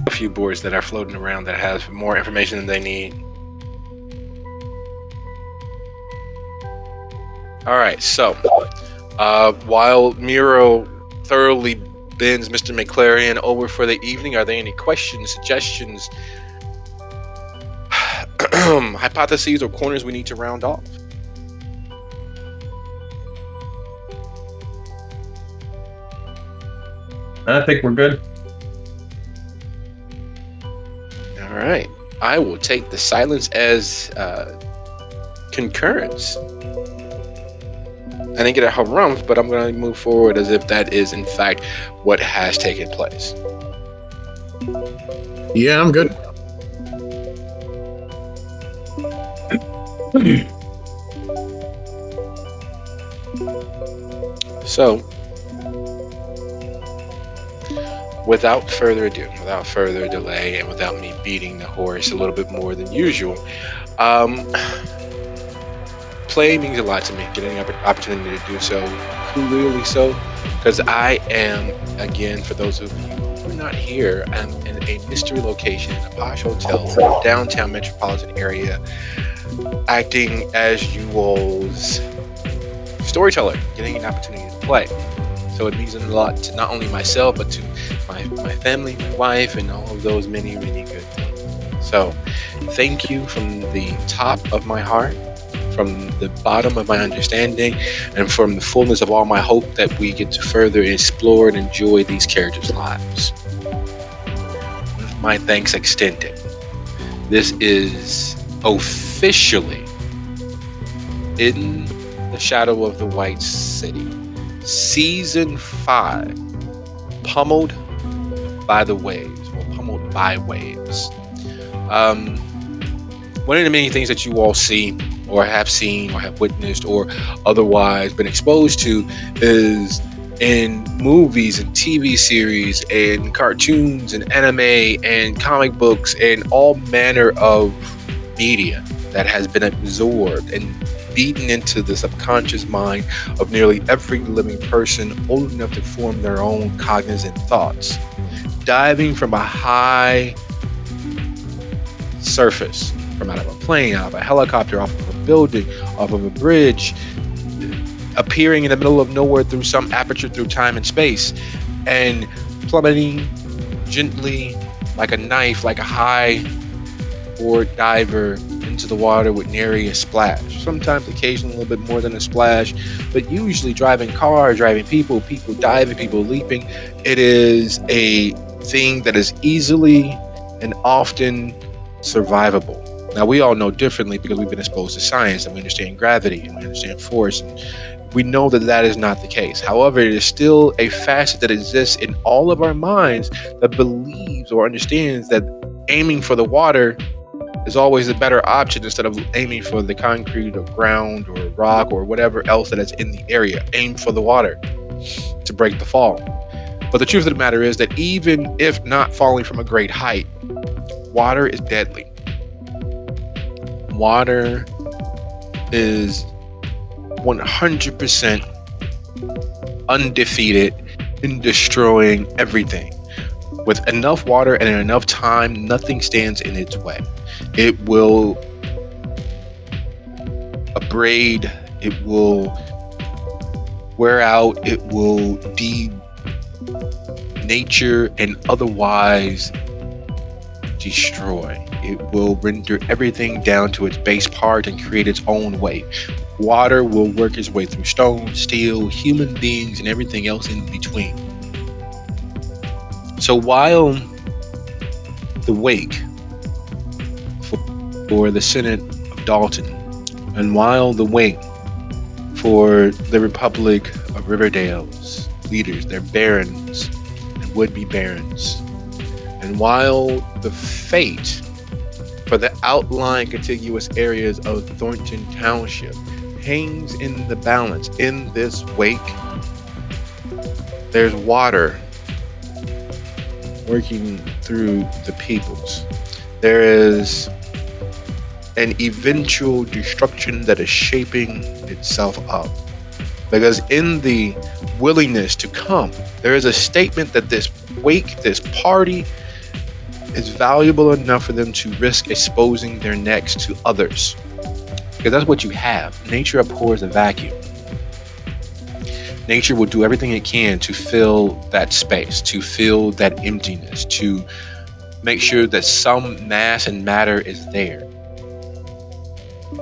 A few boards that are floating around that have more information than they need. All right, so while Miro thoroughly bends Mr. McClarion over for the evening, are there any questions, suggestions, hypotheses, or corners we need to round off? I think we're good. All right, I will take the silence as concurrence. I didn't get a harumph, but I'm going to move forward as if that is, in fact, what has taken place. Yeah, I'm good. So, without further ado, without further delay, and without me beating the horse a little bit more than usual, play means a lot to me. Getting an opportunity to do so, clearly so, because I am, again, for those of you who are not here, I'm in a mystery location, in a posh hotel, downtown metropolitan area, acting as you all's storyteller, getting an opportunity to play. So it means a lot to not only myself, but to my family, my wife, and all of those many, many good things. So thank you from the top of my heart, from the bottom of my understanding, and from the fullness of all my hope that we get to further explore and enjoy these characters' lives. With my thanks extended. This is officially In the Shadow of the White City, Season 5, Pummeled by the Waves, or Pummeled by Waves. One of the many things that you all see, or have seen, or have witnessed, or otherwise been exposed to is in movies and TV series and cartoons and anime and comic books and all manner of media that has been absorbed and beaten into the subconscious mind of nearly every living person old enough to form their own cognizant thoughts. Diving from a high surface, from out of a plane, out of a helicopter, off of a building, off of a bridge, appearing in the middle of nowhere through some aperture through time and space, and plummeting gently like a knife, like a high board diver into the water with nary a splash. Sometimes occasionally a little bit more than a splash, but usually driving cars, driving people diving, people leaping. It is a thing that is easily and often survivable. Now, we all know differently because we've been exposed to science and we understand gravity and we understand force, and we know that that is not the case. However, it is still a facet that exists in all of our minds that believes or understands that aiming for the water is always a better option instead of aiming for the concrete or ground or rock or whatever else that is in the area. Aim for the water to break the fall. But the truth of the matter is that even if not falling from a great height, water is deadly. Water is 100% undefeated in destroying everything. With enough water and enough time, nothing stands in its way. It will abrade, it will wear out, it will denature and otherwise destroy. It will render everything down to its base part and create its own way. Water will work its way through stone, steel, human beings, and everything else in between. So while the wake for the Senate of Dalton, and while the wake for the Republic of Riverdale's leaders, their barons and would-be barons, And while the fate for the outlying contiguous areas of Thornton Township hangs in the balance in this wake, there's water working through the peoples. There is an eventual destruction that is shaping itself up. Because in the willingness to come, there is a statement that this wake, this party, is valuable enough for them to risk exposing their necks to others. Because that's what you have. Nature abhors a vacuum. Nature will do everything it can to fill that space, to fill that emptiness, to make sure that some mass and matter is there,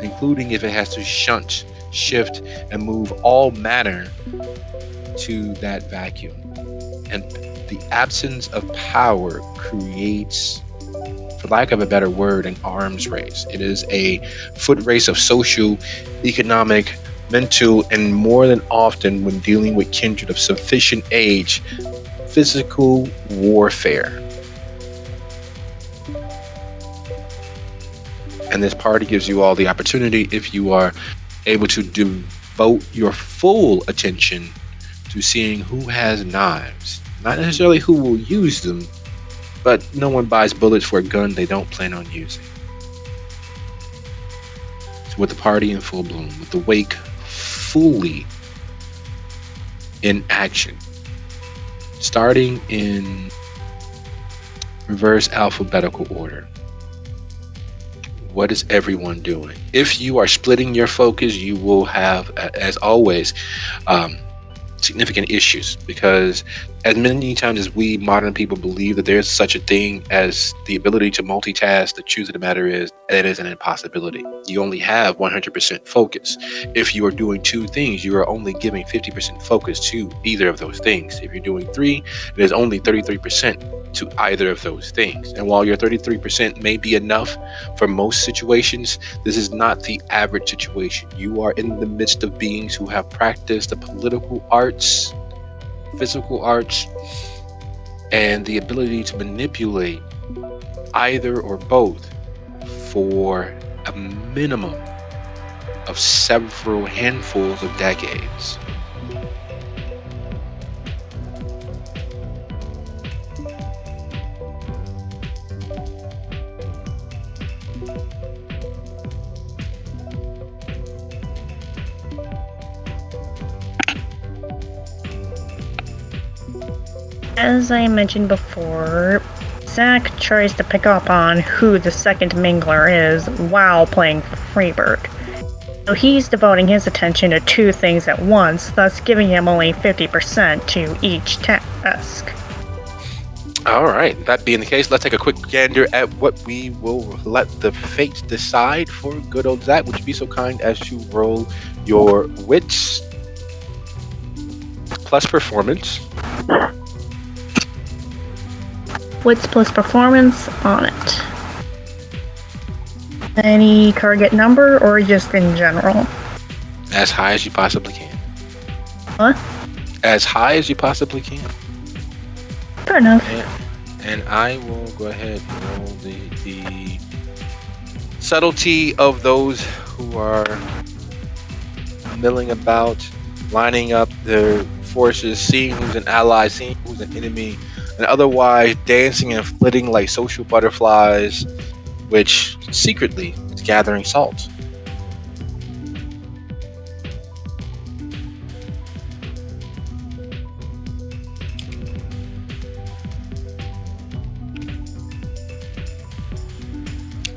including if it has to shunt, shift, and move all matter to that vacuum. And the absence of power creates, for lack of a better word, an arms race. It is a foot race of social, economic, mental, and more than often, when dealing with kindred of sufficient age, physical warfare. And this party gives you all the opportunity, if you are able to devote your full attention to seeing who has knives. Not necessarily who will use them, but no one buys bullets for a gun they don't plan on using. So with the party in full bloom, with the wake fully in action, starting in reverse alphabetical order. What is everyone doing? If you are splitting your focus, you will have, as always, significant issues, because as many times as we modern people believe that there's such a thing as the ability to multitask, the truth of the matter is it is an impossibility. You only have 100% focus. If you are doing two things, you are only giving 50% focus to either of those things. If you're doing three, it is only 33% to either of those things. And while your 33% may be enough for most situations, this is not the average situation. You are in the midst of beings who have practiced the political arts, physical arts, and the ability to manipulate either or both for a minimum of several handfuls of decades. As I mentioned before, Zach tries to pick up on who the second mingler is while playing Freebird. So he's devoting his attention to two things at once, thus giving him only 50% to each task. All right, that being the case, let's take a quick gander at what we will let the fates decide for good old Zach. Would you be so kind as to roll your wits plus performance? Wits plus performance on it. Any target number or just in general? As high as you possibly can. What? As high as you possibly can. Fair enough. And I will go ahead and roll the subtlety of those who are milling about, lining up their forces, seeing who's an ally, seeing who's an enemy, and otherwise dancing and flitting like social butterflies, which secretly is gathering salt.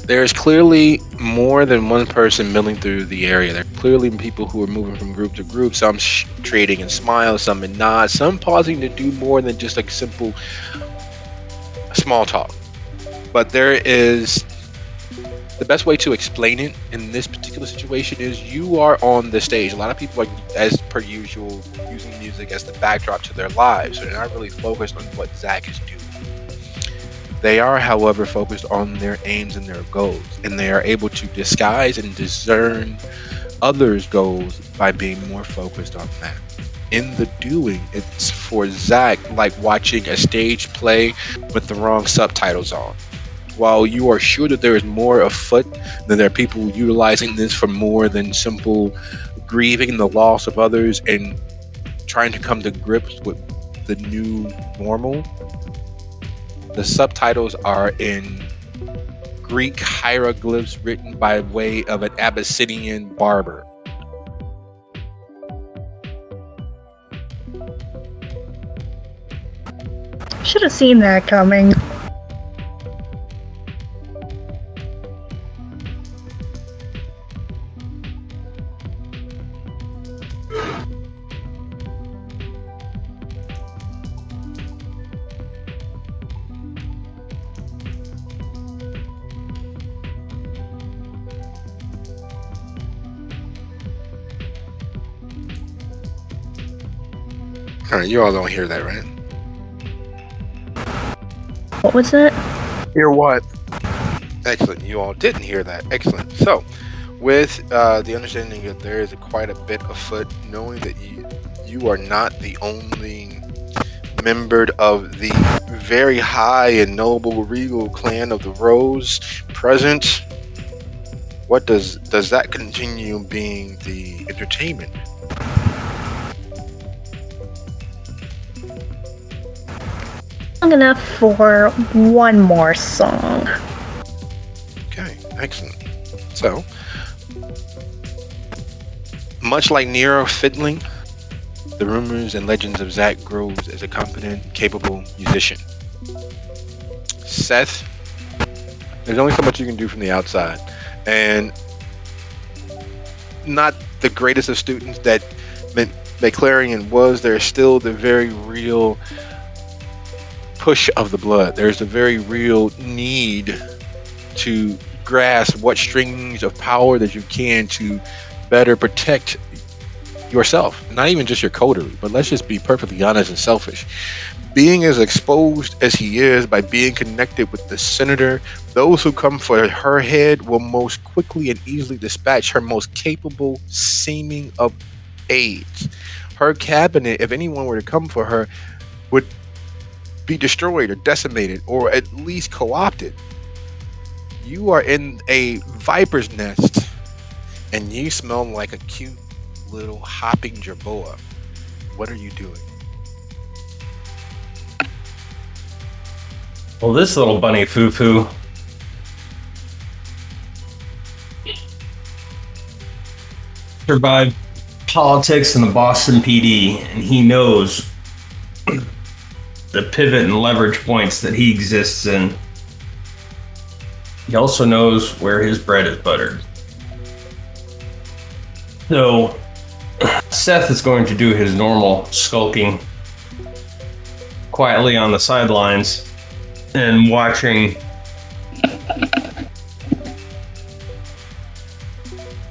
There is clearly more than one person milling through the area. There are clearly people who are moving from group to group, some trading in smiles, some in nods, some pausing to do more than just like simple small talk. But there is, the best way to explain it in this particular situation is you are on the stage. A lot of people are, as per usual, using music as the backdrop to their lives. So they're not really focused on what Zach is doing. They are, however, focused on their aims and their goals, and they are able to disguise and discern others' goals by being more focused on that. in the doing. It's for Zach like watching a stage play with the wrong subtitles on. While you are sure that there is more afoot, that there are people utilizing this for more than simple grieving the loss of others and trying to come to grips with the new normal, the subtitles are in Greek hieroglyphs written by way of an Abyssinian barber. Should have seen that coming. All right, you all don't hear that, right? What was that? Hear what? Excellent. You all didn't hear that. Excellent. So, with the understanding that there is quite a bit afoot, knowing that you are not the only member of the very high and noble regal clan of the Rose present, what does that continue being the entertainment? Long enough for one more song. Okay, excellent. So, much like Nero fiddling, the rumors and legends of Zach grows as a competent, capable musician. Seth, there's only so much you can do from the outside, and not the greatest of students that McLaren was. There's still the very real push of the blood. There's a very real need to grasp what strings of power that you can to better protect yourself, not even just your coterie, but let's just be perfectly honest and selfish. Being as exposed as he is by being connected with the senator, those who come for her head will most quickly and easily dispatch her most capable seeming of aides. Her cabinet, if anyone were to come for her, would be destroyed or decimated or at least co-opted. You are in a viper's nest and you smell like a cute little hopping jerboa. What are you doing? Well, this little bunny foo-foo survived politics in the Boston PD, and he knows the pivot and leverage points that he exists in. He also knows where his bread is buttered. So, Seth is going to do his normal skulking quietly on the sidelines and watching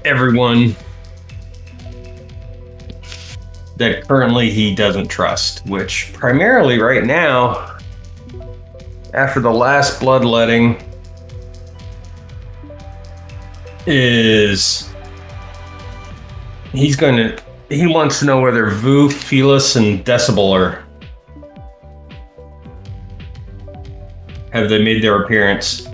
everyone that currently he doesn't trust, which primarily right now, after the last bloodletting, is he wants to know whether Vu, Felis, and Decibel have they made their appearance?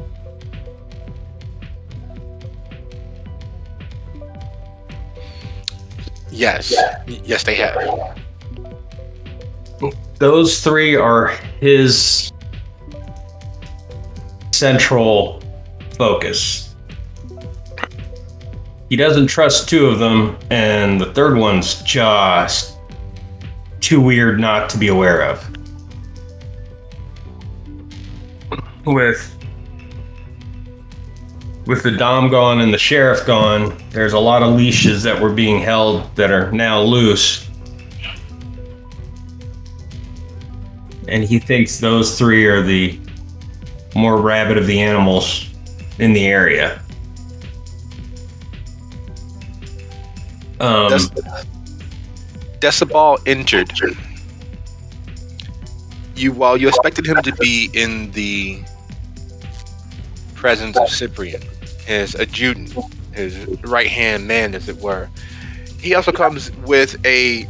Yes. Yes, they have. Those three are his central focus. He doesn't trust two of them, and the third one's just too weird not to be aware of. With the Dom gone and the Sheriff gone, there's a lot of leashes that were being held that are now loose. And he thinks those three are the more rabid of the animals in the area. Decibel entered. While you expected him to be in the presence of Cyprian, his adjutant, his right-hand man, as it were, he also comes with a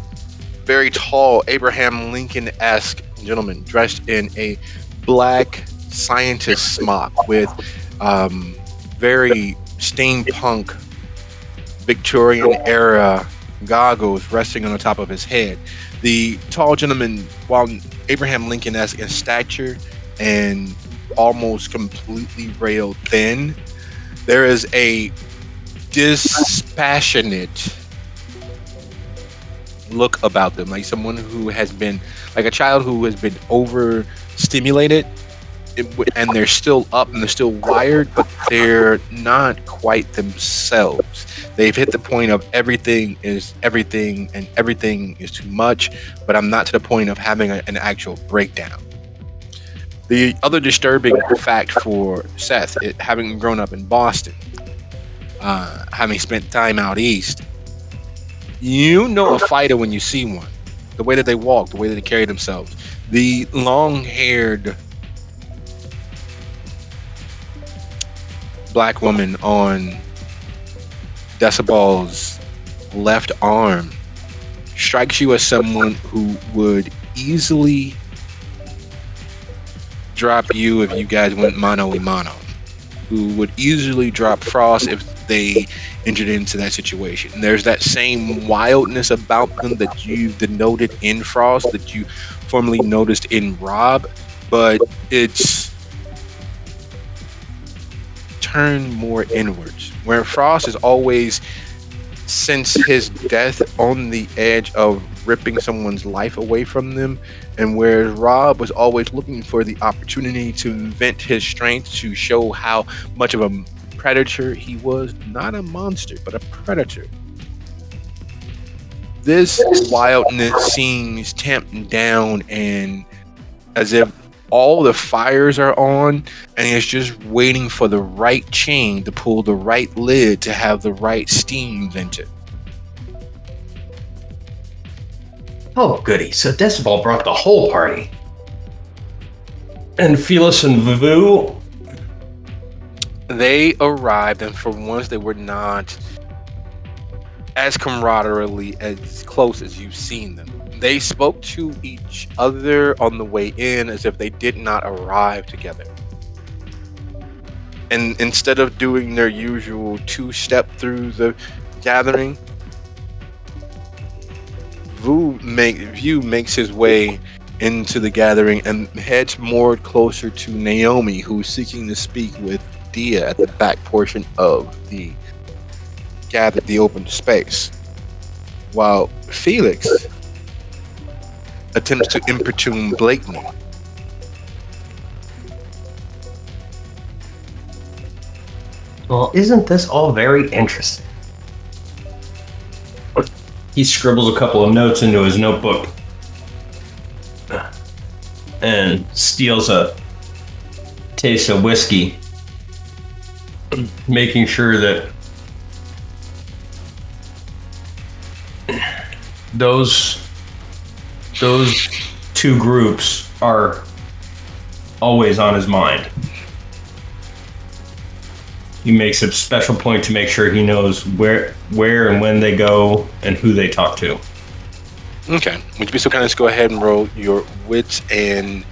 very tall Abraham Lincoln-esque gentleman dressed in a black scientist smock with very steampunk Victorian era goggles resting on the top of his head. The tall gentleman, while Abraham Lincoln-esque in stature and almost completely rail thin, there is a dispassionate look about them, like someone who has been, like a child who has been overstimulated, and they're still up and they're still wired, but they're not quite themselves. They've hit the point of everything is everything and everything is too much, but I'm not to the point of having an actual breakdown. The other disturbing fact for Seth, having grown up in Boston, having spent time out east, you know a fighter when you see one. The way that they walk, the way that they carry themselves. The long-haired black woman on Decibel's left arm strikes you as someone who would easily drop you if you guys went mano-a-mano. Who would easily drop Frost if they entered into that situation. And there's that same wildness about them that you've denoted in Frost, that you formerly noticed in Rob, but it's turned more inwards. Where Frost is always, since his death, on the edge of ripping someone's life away from them, and where Rob was always looking for the opportunity to vent his strength, to show how much of a predator he was, not a monster, but a predator. This wildness seems tamped down, and as if all the fires are on, and it's just waiting for the right chain to pull the right lid to have the right steam vented. Oh, goody. So Decibel brought the whole party. And Felis and Vivu? They arrived, and for once they were not as camaraderily, as close as you've seen them. They spoke to each other on the way in as if they did not arrive together. And instead of doing their usual two-step through the gathering, View makes his way into the gathering and heads more closer to Naomi, who's seeking to speak with Dia at the back portion of the open space, while Felix attempts to importune Blakeney. Well, isn't this all very interesting? He scribbles a couple of notes into his notebook and steals a taste of whiskey, making sure that those two groups are always on his mind. He makes a special point to make sure he knows where and when they go and who they talk to. Okay. Would you be so kind as to go ahead and roll your wits and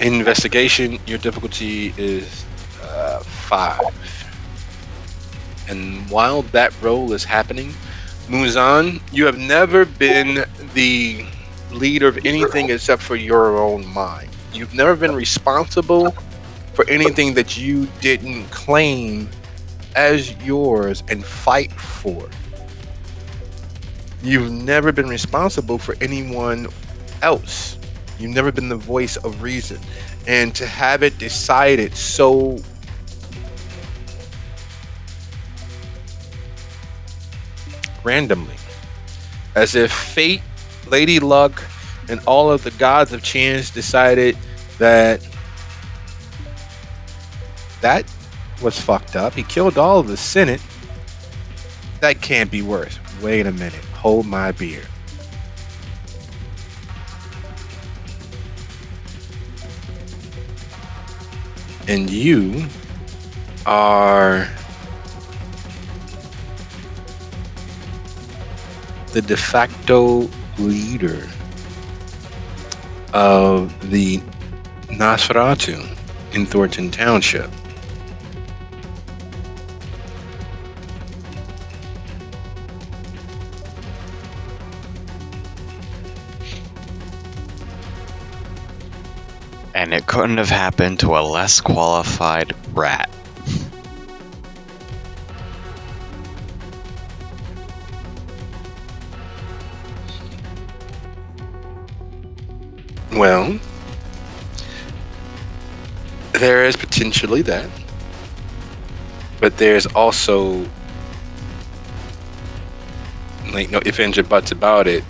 investigation? Your difficulty is 5. And while that roll is happening, Muzan, you have never been the leader of anything except for your own mind. You've never been responsible for anything that you didn't claim as yours and fight for. You've never been responsible for anyone else. You've never been the voice of reason. And to have it decided so randomly, as if fate, Lady Luck, and all of the gods of chance decided that was fucked up. He killed all of the Senate. That can't be worse. Wait a minute. Hold my beer. And you are the de facto leader of the Nosferatu in Thornton Township. And it couldn't have happened to a less qualified rat. Well, there is potentially that. But there's also, like, no ifs, ands, or buts about it.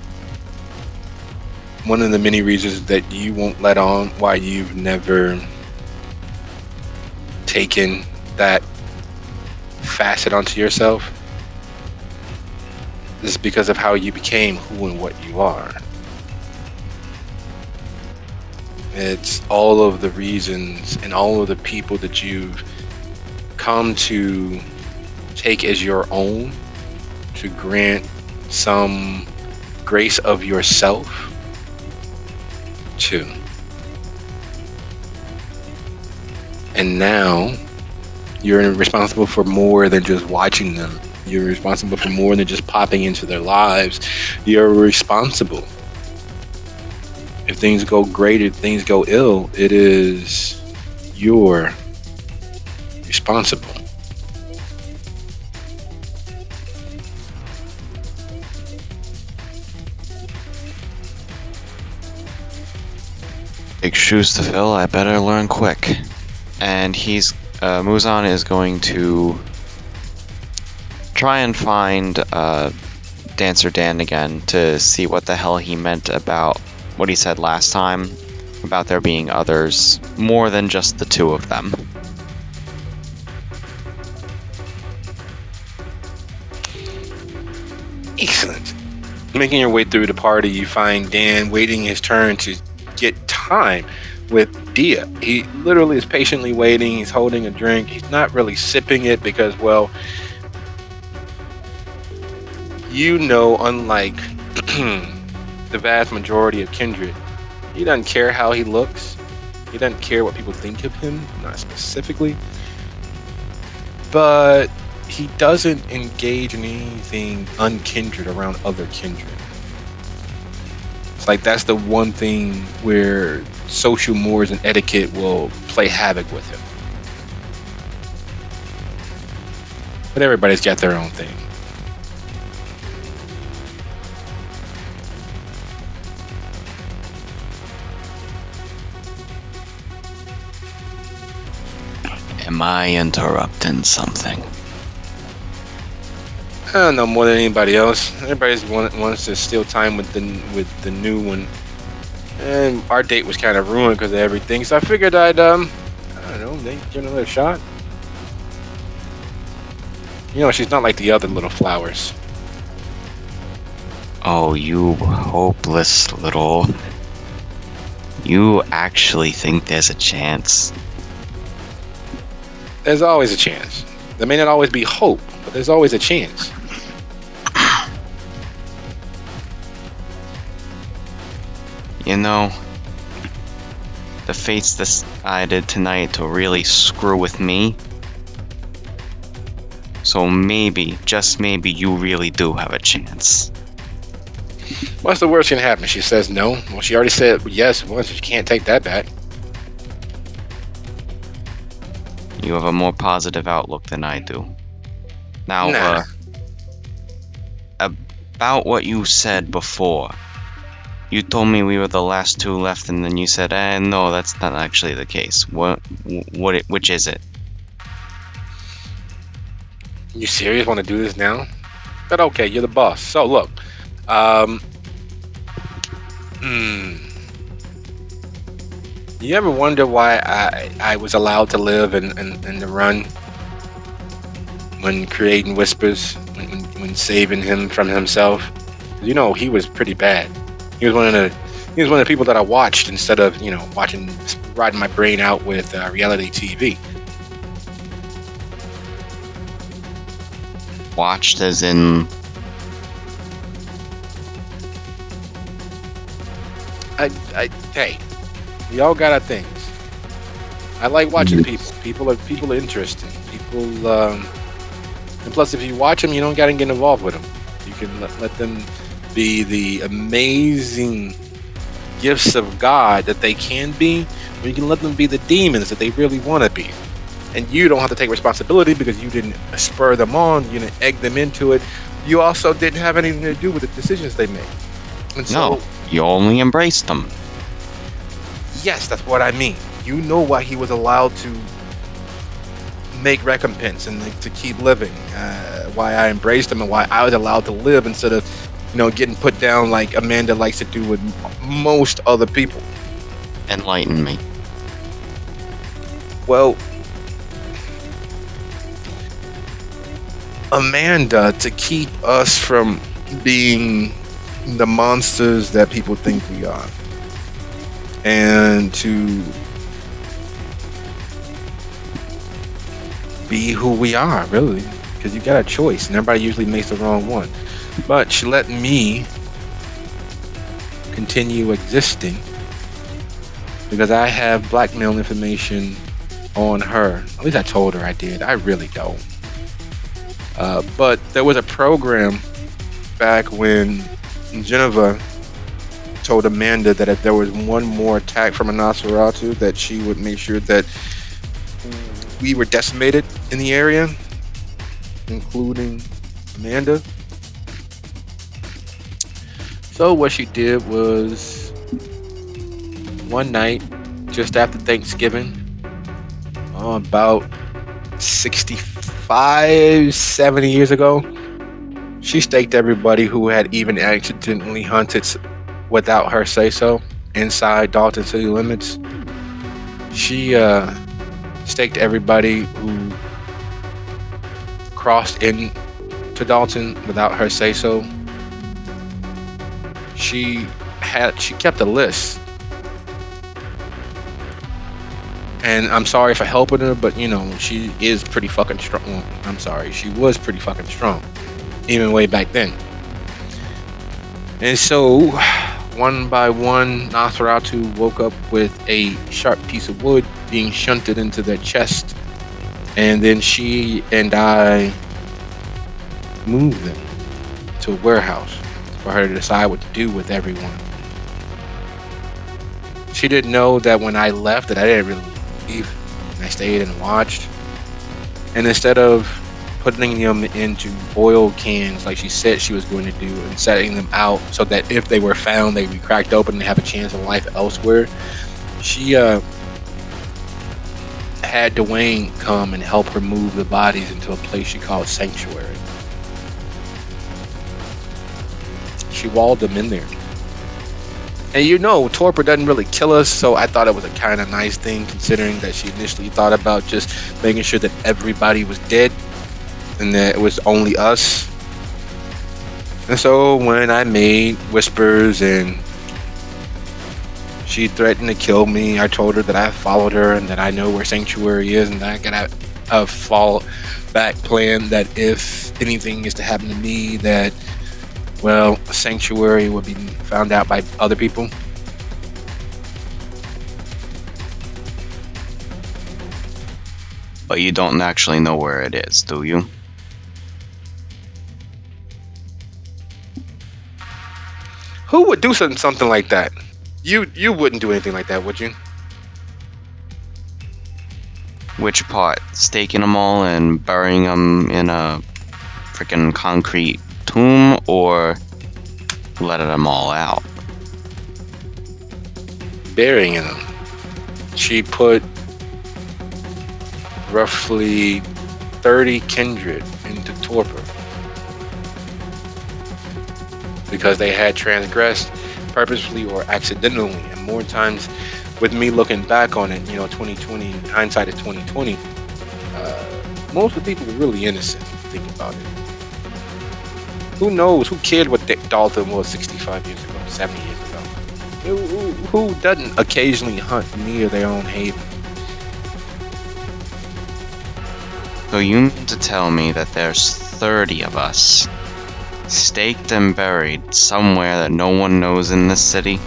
One of the many reasons that you won't let on why you've never taken that facet onto yourself is because of how you became who and what you are. It's all of the reasons and all of the people that you've come to take as your own to grant some grace of yourself to. And now you're responsible for more than just watching them. You're responsible for more than just popping into their lives. You're responsible. If things go great, if things go ill, it is your responsible. Big shoes to fill, I better learn quick. And Muzan is going to try and find Dancer Dan again to see what the hell he meant about what he said last time about there being others, more than just the two of them. Excellent. Making your way through the party, you find Dan waiting his turn to get time with Dia. He literally is patiently waiting. He's holding a drink. He's not really sipping it because, well, unlike the vast majority of Kindred, he doesn't care how he looks. He doesn't care what people think of him, not specifically. But he doesn't engage in anything unkindred around other kindred. It's like that's the one thing where social mores and etiquette will play havoc with him. But everybody's got their own thing. Am I interrupting something? I don't know more than anybody else. Everybody wants to steal time with the new one, and our date was kind of ruined because of everything. So I figured I'd I don't know, maybe give it another shot. You know, she's not like the other little flowers. Oh, you hopeless little... You actually think there's a chance? There's always a chance. There may not always be hope, but there's always a chance. You know, the fates decided tonight to really screw with me. So maybe, just maybe, you really do have a chance. What's the worst can happen? She says no. Well, she already said yes once. She can't take that back. You have a more positive outlook than I do. Now, Nah. About what you said before. You told me we were the last two left, and then you said, no, that's not actually the case. Which is it? You serious? Want to do this now? But okay, you're the boss. So look, you ever wonder why I was allowed to live and to run when creating whispers, when saving him from himself? You know, he was pretty bad. He was one of the people that I watched instead of, you know, riding my brain out with reality TV. Watched as in... Hey, we all got our things. I like watching people. People are interesting. People, and plus, if you watch them, you don't gotta get involved with them. You can let them be the amazing gifts of God that they can be, or you can let them be the demons that they really want to be. And you don't have to take responsibility because you didn't spur them on, you didn't egg them into it. You also didn't have anything to do with the decisions they made. And so, No, you only embraced them. yes, that's what I mean. You know why he was allowed to make recompense and to keep living. Why I embraced him and why I was allowed to live instead of, getting put down like Amanda likes to do with most other people. Enlighten me. Well, Amanda, to keep us from being the monsters that people think we are, and to be who we are, really, because you got a choice, and everybody usually makes the wrong one. But she let me continue existing because I have blackmail information on her. At least I told her I did. I really don't. But there was a program back when Geneva told Amanda that if there was one more attack from a Nosferatu, that she would make sure that we were decimated in the area, including Amanda. So what she did was, one night, just after Thanksgiving, about 65, 70 years ago, she staked everybody who had even accidentally hunted without her say-so inside Dalton city limits. She staked everybody who crossed into Dalton without her say-so. She kept a list. And I'm sorry for helping her, but she is pretty fucking strong. Well, I'm sorry, she was pretty fucking strong, even way back then. And so, one by one, Nosferatu woke up with a sharp piece of wood being shunted into their chest. And then she and I moved them to a warehouse for her to decide what to do with everyone. She didn't know that when I left that I didn't really leave. I stayed and watched. And instead of putting them into oil cans like she said she was going to do and setting them out so that if they were found they'd be cracked open and have a chance of life elsewhere, she had Dwayne come and help her move the bodies into a place she called Sanctuary. She walled them in there. And torpor doesn't really kill us, so I thought it was a kind of nice thing considering that she initially thought about just making sure that everybody was dead and that it was only us. And so when I made whispers and she threatened to kill me, I told her that I followed her and that I know where Sanctuary is and that I got a fall back plan that if anything is to happen to me, that Sanctuary would be found out by other people. But you don't actually know where it is, do you? Who would do something like that? You wouldn't do anything like that, would you? Which part? Staking them all and burying them in a freaking concrete tomb, or letting them all out? Burying them. She put roughly 30 kindred into torpor because they had transgressed purposefully or accidentally. And more times, with me looking back on it, 2020, hindsight is 2020. Most of the people were really innocent. Think about it. Who knows? Who cared what Dalton was 65 years ago, 70 years ago? Who doesn't occasionally hunt near their own haven? So you mean to tell me that there's 30 of us, staked and buried somewhere that no one knows in this city?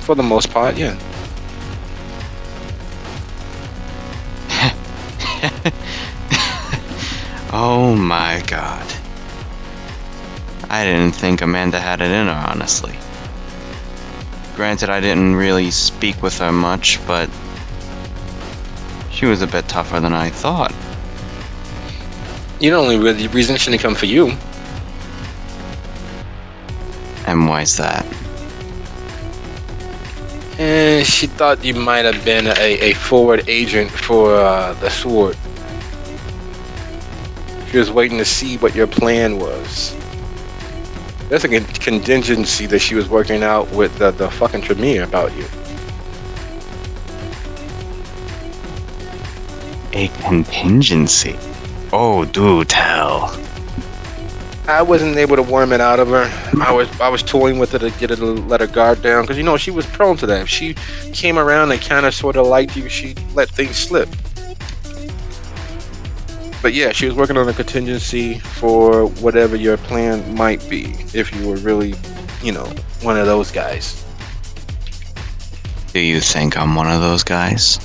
For the most part, yeah. Oh my god. I didn't think Amanda had it in her, honestly. Granted, I didn't really speak with her much, but she was a bit tougher than I thought. You know, only really reason she didn't come for you. And why's that? And she thought you might have been a forward agent for the sword. She was waiting to see what your plan was. There's a contingency that she was working out with the fucking Tremere about you. A contingency? Oh, do tell. I wasn't able to worm it out of her. I was toying with her to get her to let her guard down, because you know she was prone to that. If she came around and kind of sort of liked you, she let things slip. But yeah, she was working on a contingency for whatever your plan might be, if you were really, you know, one of those guys. Do you think I'm one of those guys?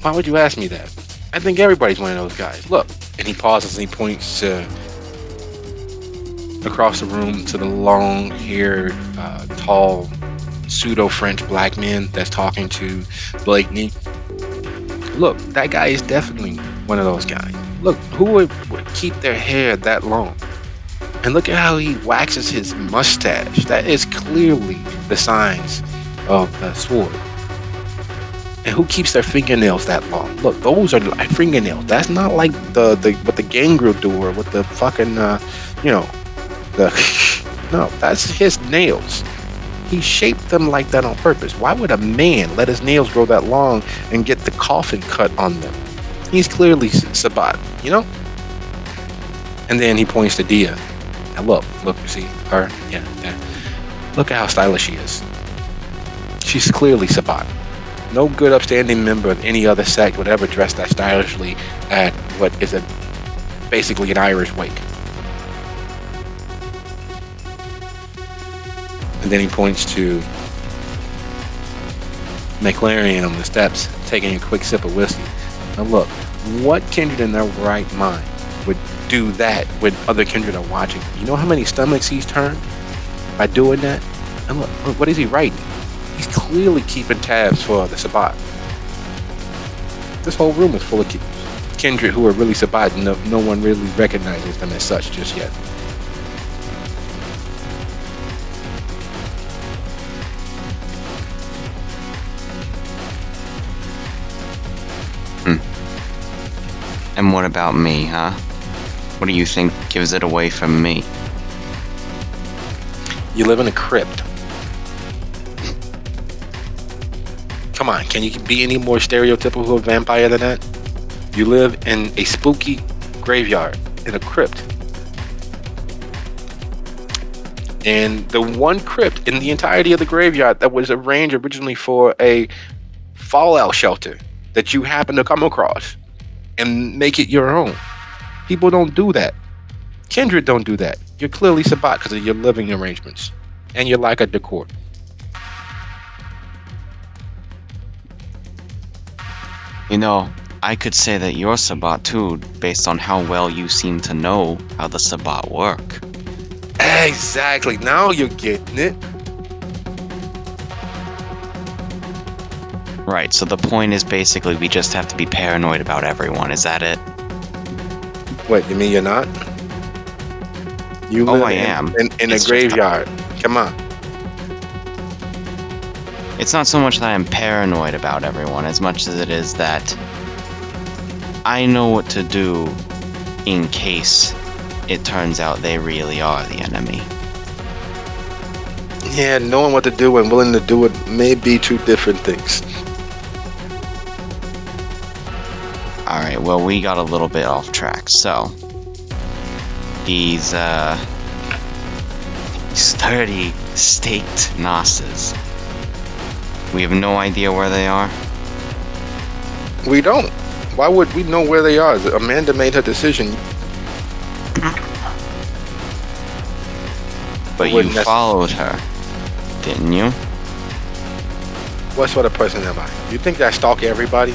Why would you ask me that? I think everybody's one of those guys. Look, and he pauses and he points across the room to the long-haired, tall, pseudo-French black man that's talking to Blakeney. Look, that guy is definitely one of those guys. Look, who would keep their hair that long? And look at how he waxes his mustache. That is clearly the signs of the sword. And who keeps their fingernails that long? Look, those are like fingernails. That's not like what the gangrel do or what the fucking no, that's his nails. He shaped them like that on purpose. Why would a man let his nails grow that long and get the coffin cut on them? He's clearly Sabat, you know? And then he points to Dia. Now look, you see her? Yeah. Look at how stylish she is. She's clearly Sabat. No good upstanding member of any other sect would ever dress that stylishly at what is basically an Irish wake. And then he points to McLaren on the steps, taking a quick sip of whiskey. Now look, what kindred in their right mind would do that when other kindred are watching? You know how many stomachs he's turned by doing that? And look, what is he writing? He's clearly keeping tabs for the Sabbat. This whole room is full of kindred who are really Sabbat, and no one really recognizes them as such just yet. And what about me, huh? What do you think gives it away from me? You live in a crypt. Come on, can you be any more stereotypical vampire than that? You live in a spooky graveyard, in a crypt. And the one crypt in the entirety of the graveyard that was arranged originally for a fallout shelter that you happen to come across and make it your own. People don't do that. Kindred don't do that. You're clearly Sabbat because of your living arrangements and your lack of decor. You know, I could say that you're Sabbat too, based on how well you seem to know how the Sabbat work. Exactly. Now you're getting it. Right, so the point is basically we just have to be paranoid about everyone, is that it? What, you mean you're not? You Oh, live I am. in a It's just graveyard. Come on. It's not so much that I'm paranoid about everyone as much as it is that I know what to do in case it turns out they really are the enemy. Yeah, knowing what to do and willing to do it may be two different things. Alright, well, we got a little bit off track, so these 30 staked Gnosses. We have no idea where they are. We don't. Why would we know where they are? Amanda made her decision. But you followed her. didn't you? What sort of person am I? You think I stalk everybody?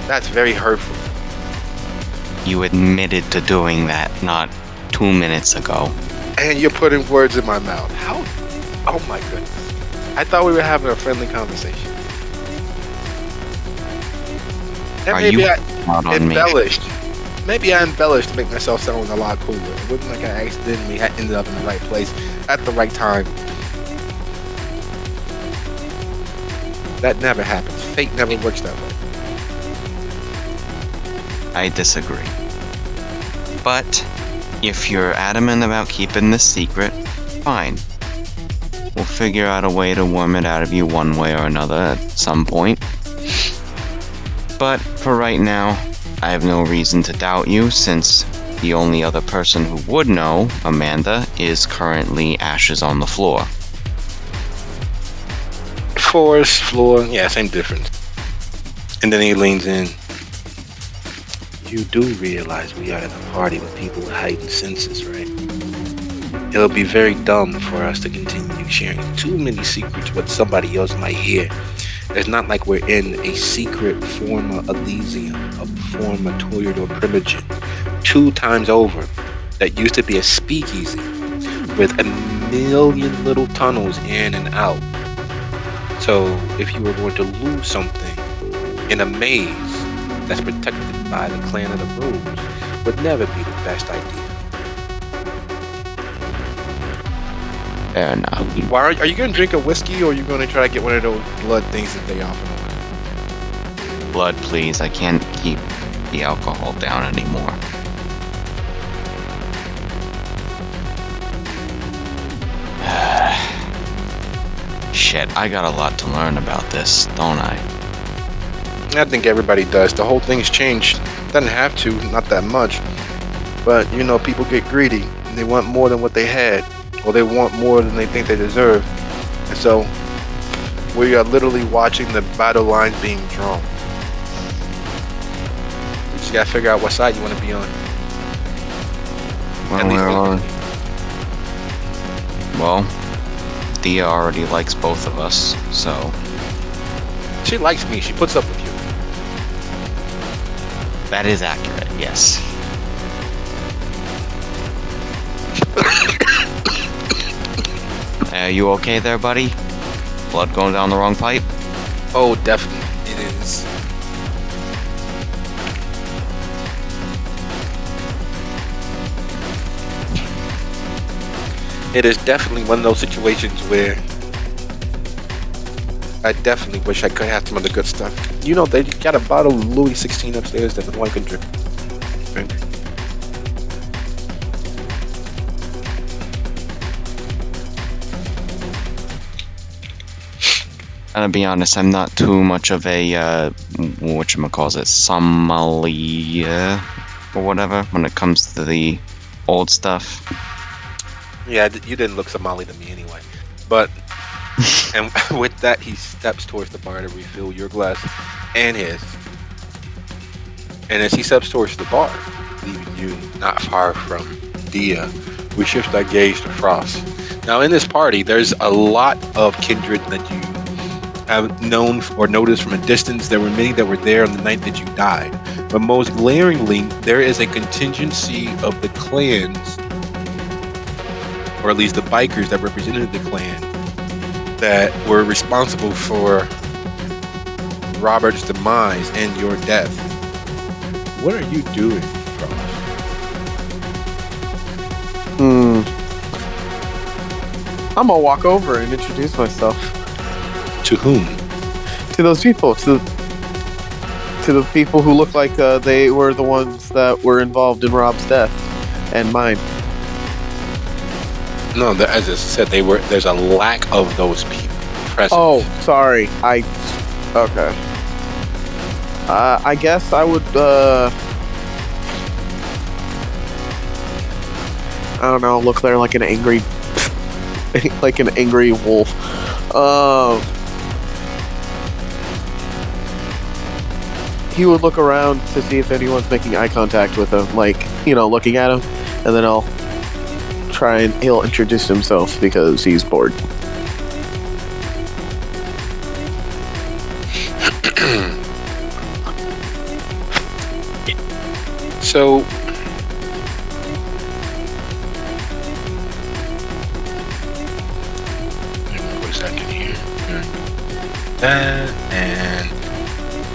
That's very hurtful. You admitted to doing that not 2 minutes ago. And you're putting words in my mouth. How? Oh my goodness. I thought we were having a friendly conversation. And Are maybe you I out on me? embellished. Maybe I embellished to make myself sound a lot cooler. It wasn't like I accidentally had ended up in the right place at the right time. That never happens. Fate never works that way. I disagree. But if you're adamant about keeping this secret, fine. We'll figure out a way to worm it out of you one way or another at some point. But for right now, I have no reason to doubt you, since the only other person who would know, Amanda, is currently ashes on the floor. Forest, floor, yeah, same difference. And then he leans in. You do realize we are in a party with people with heightened senses, right? It'll be very dumb for us to continue sharing too many secrets what somebody else might hear. It's not like we're in a secret forma Elysium, a forma Toyard or Primogen, 2 times over, that used to be a speakeasy with a million little tunnels in and out. So if you were going to lose something in a maze that's protected by the clan of the Rose, would never be the best idea. Fair enough. Why are you going to drink a whiskey, or are you going to try to get one of those blood things that they offer? Blood, please. I can't keep the alcohol down anymore. Shit, I got a lot to learn about this, don't I? I think everybody does. The whole thing's changed. Doesn't have to, not that much. But, you know, people get greedy. And they want more than what they had. Or they want more than they think they deserve. And so, we are literally watching the battle lines being drawn. You just gotta figure out what side you want to be on. Well, Dia already likes both of us, so... She likes me. She puts up with you. That is accurate, yes. You okay there, buddy? Blood going down the wrong pipe? Oh, definitely. It is. It is definitely one of those situations where I definitely wish I could have some of the good stuff. You know, they got a bottle of Louis 16 upstairs that no one can drink. To be honest, I'm not too much of a, whatchamacallit, sommelier, or whatever, when it comes to the old stuff. Yeah, you didn't look Somali to me anyway. But, and with that, he steps towards the bar to refill your glass and his. And as he steps towards the bar, leaving you not far from Dia, we shift our gaze to Frost. Now, in this party, there's a lot of kindred that you have known or noticed from a distance. There were many that were there on the night that you died. But most glaringly, there is a contingency of the clans, or at least the bikers that represented the clan, that were responsible for Robert's demise and your death. What are you doing, Frost? I'm gonna walk over and introduce myself. To whom? To those people. To the people who look like they were the ones that were involved in Rob's death and mine. No, as I said, there's a lack of those people present. Oh, sorry. Okay. I guess I would, I don't know, look there like an angry, like an angry wolf. He would look around to see if anyone's making eye contact with him, like, you know, looking at him, and then he'll introduce himself because he's bored. So, wait a second here. That and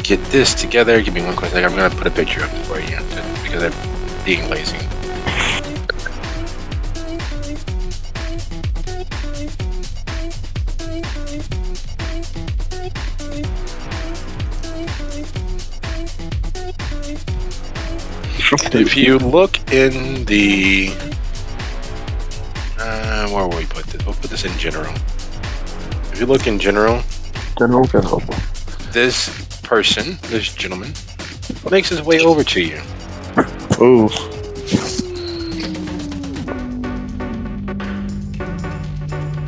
get this together. Give me one quick second. I'm gonna put a picture up for you because I'm being lazy. If you look in the where will we put this? We'll put this in general. If you look in general, this person, this gentleman, makes his way over to you. Ooh.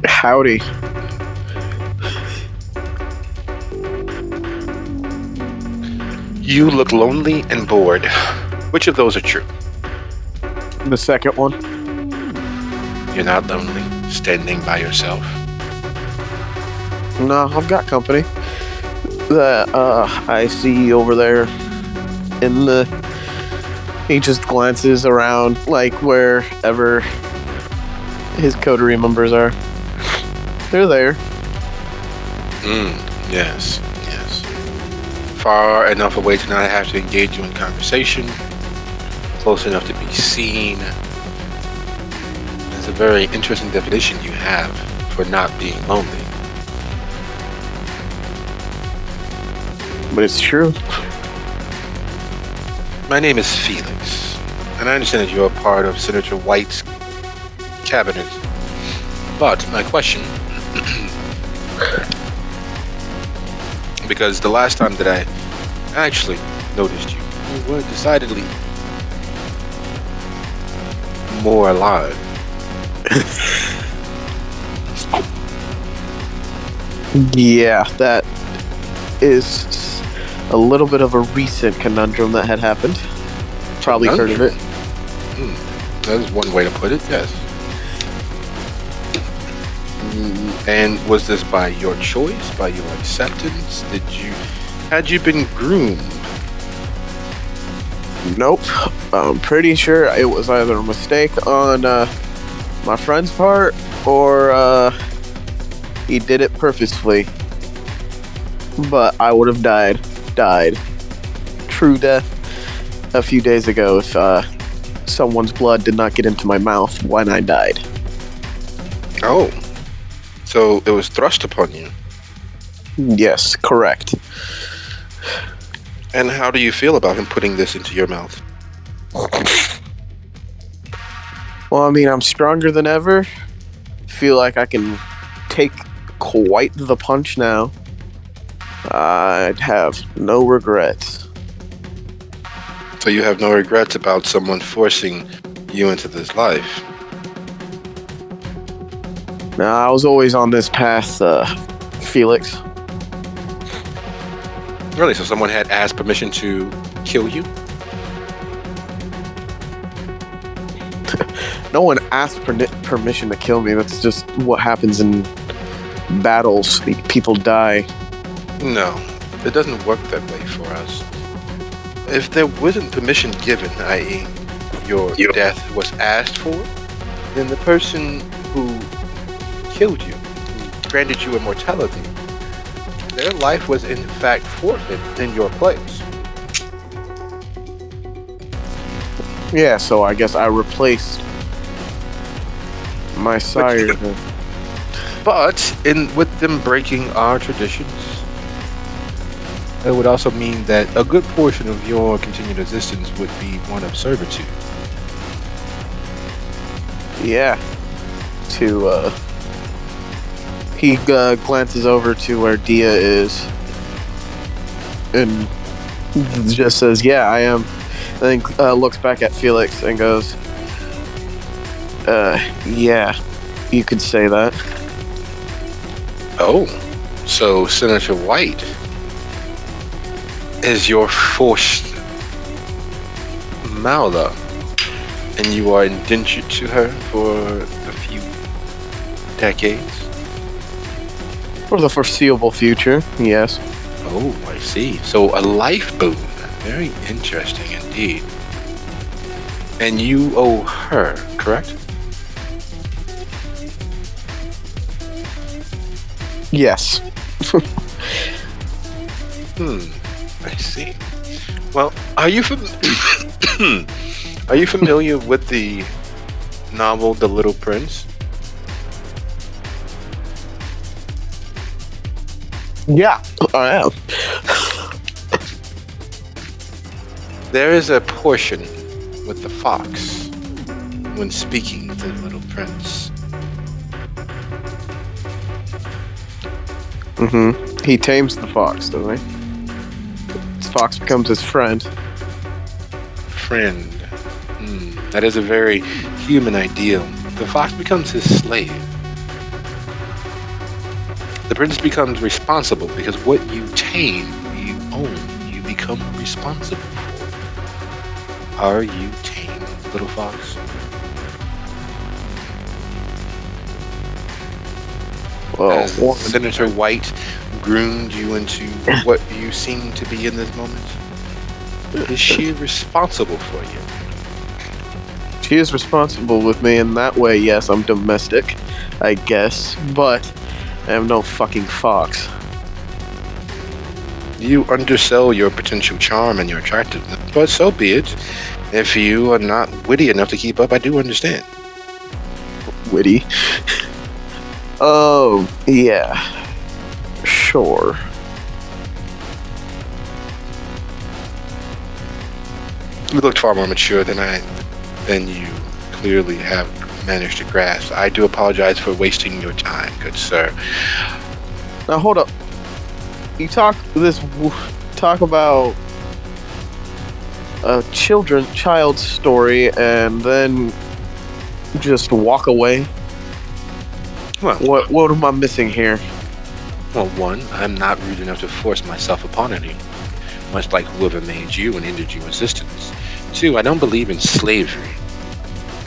Howdy. You look lonely and bored. Which of those are true? The second one. You're not lonely, standing by yourself. No, I've got company. That I see over there in the. He just glances around, like wherever his coterie members are. They're there. Yes. Far enough away to not have to engage you in conversation. Close enough to be seen. It's a very interesting definition you have for not being lonely. But it's true. My name is Felix, and I understand that you're a part of Senator White's cabinet. But my question, because the last time that I actually noticed you were decidedly more alive. Yeah, that is a little bit of a recent conundrum that had happened. Probably heard of it. That is one way to put it, yes. And was this by your choice, by your acceptance? Had you been groomed? Nope. I'm pretty sure it was either a mistake on my friend's part or he did it purposefully. But I would have died. True death a few days ago if someone's blood did not get into my mouth when I died. Oh. So it was thrust upon you? Yes, correct. And how do you feel about him putting this into your mouth? Well, I mean, I'm stronger than ever. Feel like I can take quite the punch now. I'd have no regrets. So you have no regrets about someone forcing you into this life? Now, I was always on this path, Felix. Really? So someone had asked permission to kill you? No one asked permission to kill me. That's just what happens in battles. People die. No, it doesn't work that way for us. If there wasn't permission given, i.e. your death was asked for, then the person who killed you, who granted you immortality, their life was in fact forfeit in your place. Yeah, so I guess I replaced my sire. But with them breaking our traditions, it would also mean that a good portion of your continued existence would be one of servitude. Yeah. He glances over to where Dia is and just says, "Yeah, I am." And then looks back at Felix and goes, "Yeah, you could say that." Oh, so Senator White is your forced mouler, and you are indentured to her for a few decades? For the foreseeable future, yes. Oh, I see. So a life boon. Very interesting indeed. And you owe her, correct? Yes. I see. Well, are you are you familiar with the novel The Little Prince? Yeah, I am. There is a portion with the fox when speaking to the Little Prince. He tames the fox, doesn't he? The fox becomes his friend. Friend. That is a very human ideal. The fox becomes his slave. The prince becomes responsible because what you tame, you own, you become responsible for. Are you tame, little fox? Well, Has Senator White groomed you into what you seem to be in this moment? Is she responsible for you? she is responsible with me in that way. Yes, I'm domestic, I guess, but I am no fucking fox. You undersell your potential charm and your attractiveness, but so be it. If you are not witty enough to keep up, I do understand. Witty. Oh, yeah. Sure. You looked far more mature than you clearly have managed to grasp. I do apologize for wasting your time, good sir. Now hold up. You talk about a child's story and then just walk away. Well, What am I missing here? well, one, I'm not rude enough to force myself upon any, much like whoever made you and hindered your existence. Two, I don't believe in slavery,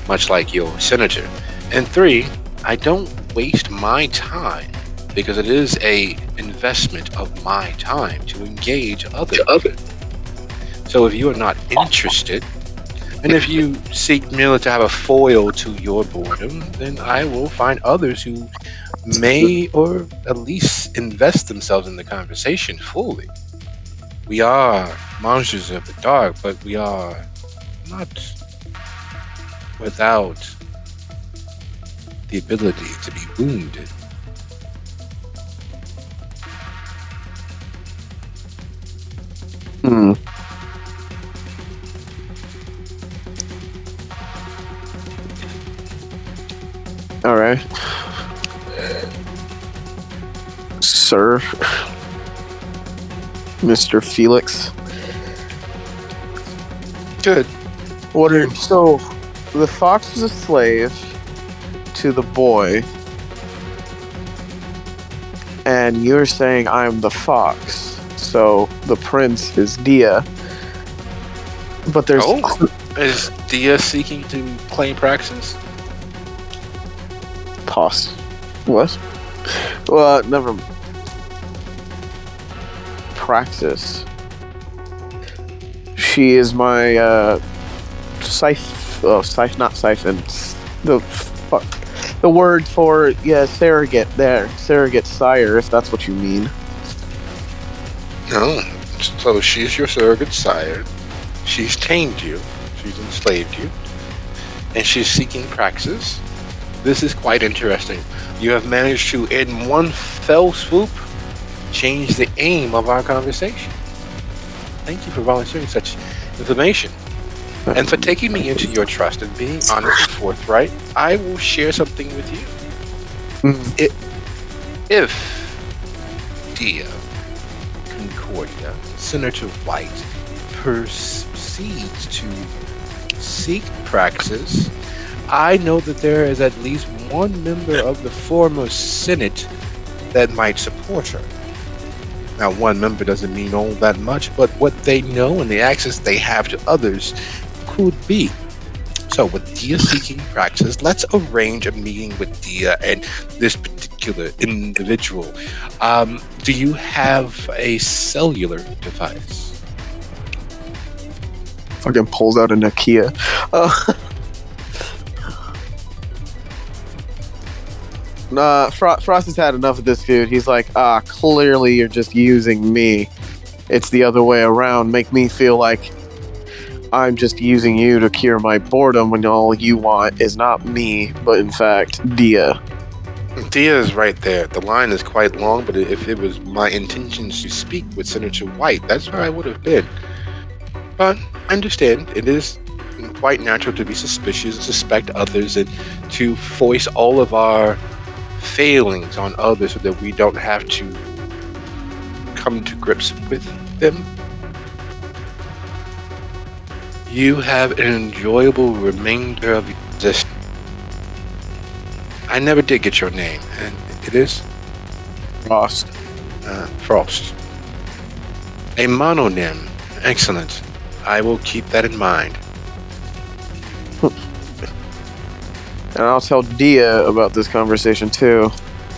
much like your senator. And three, I don't waste my time because it is a investment of my time to engage others. So if you are not interested, and if you seek merely to have a foil to your boredom, then I will find others who may or at least invest themselves in the conversation fully. We are monsters of the dark, but we are not without the ability to be wounded. All right. Sir. Mr. Felix. Good. So the fox was a slave to the boy, and you're saying I'm the fox, so the prince is Dia. But there's Is Dia seeking to claim Praxis? What? Well, never. Praxis. She is my not siphon. The word for surrogate there. Surrogate sire, if that's what you mean. No. So she's your surrogate sire. She's tamed you. She's enslaved you. And she's seeking Praxis. This is quite interesting. You have managed to, in one fell swoop, change the aim of our conversation. Thank you for volunteering such information. And for taking me into your trust and being honest and forthright. I will share something with you. If Dia Concordia, Senator White, proceeds to seek Praxis, I know that there is at least one member of the former Senate that might support her. Now, one member doesn't mean all that much, but what they know and the access they have to others could be. So, with Dia seeking Praxis, let's arrange a meeting with Dia and this particular individual. Do you have a cellular device? Fucking pulls out a Nokia. Nah, Frost has had enough of this dude. He's like, clearly you're just using me. It's the other way around. Make me feel like I'm just using you to cure my boredom when all you want is not me, but in fact, Dia. Dia is right there. The line is quite long, but if it was my intentions to speak with Senator White, that's where I would have been. But I understand. It is quite natural to be suspicious and suspect others and to voice all of our failings on others so that we don't have to come to grips with them. You have an enjoyable remainder of your existence. I never did get your name, and it is Frost. Frost. A mononym. Excellent. I will keep that in mind. And I'll tell Dia about this conversation too.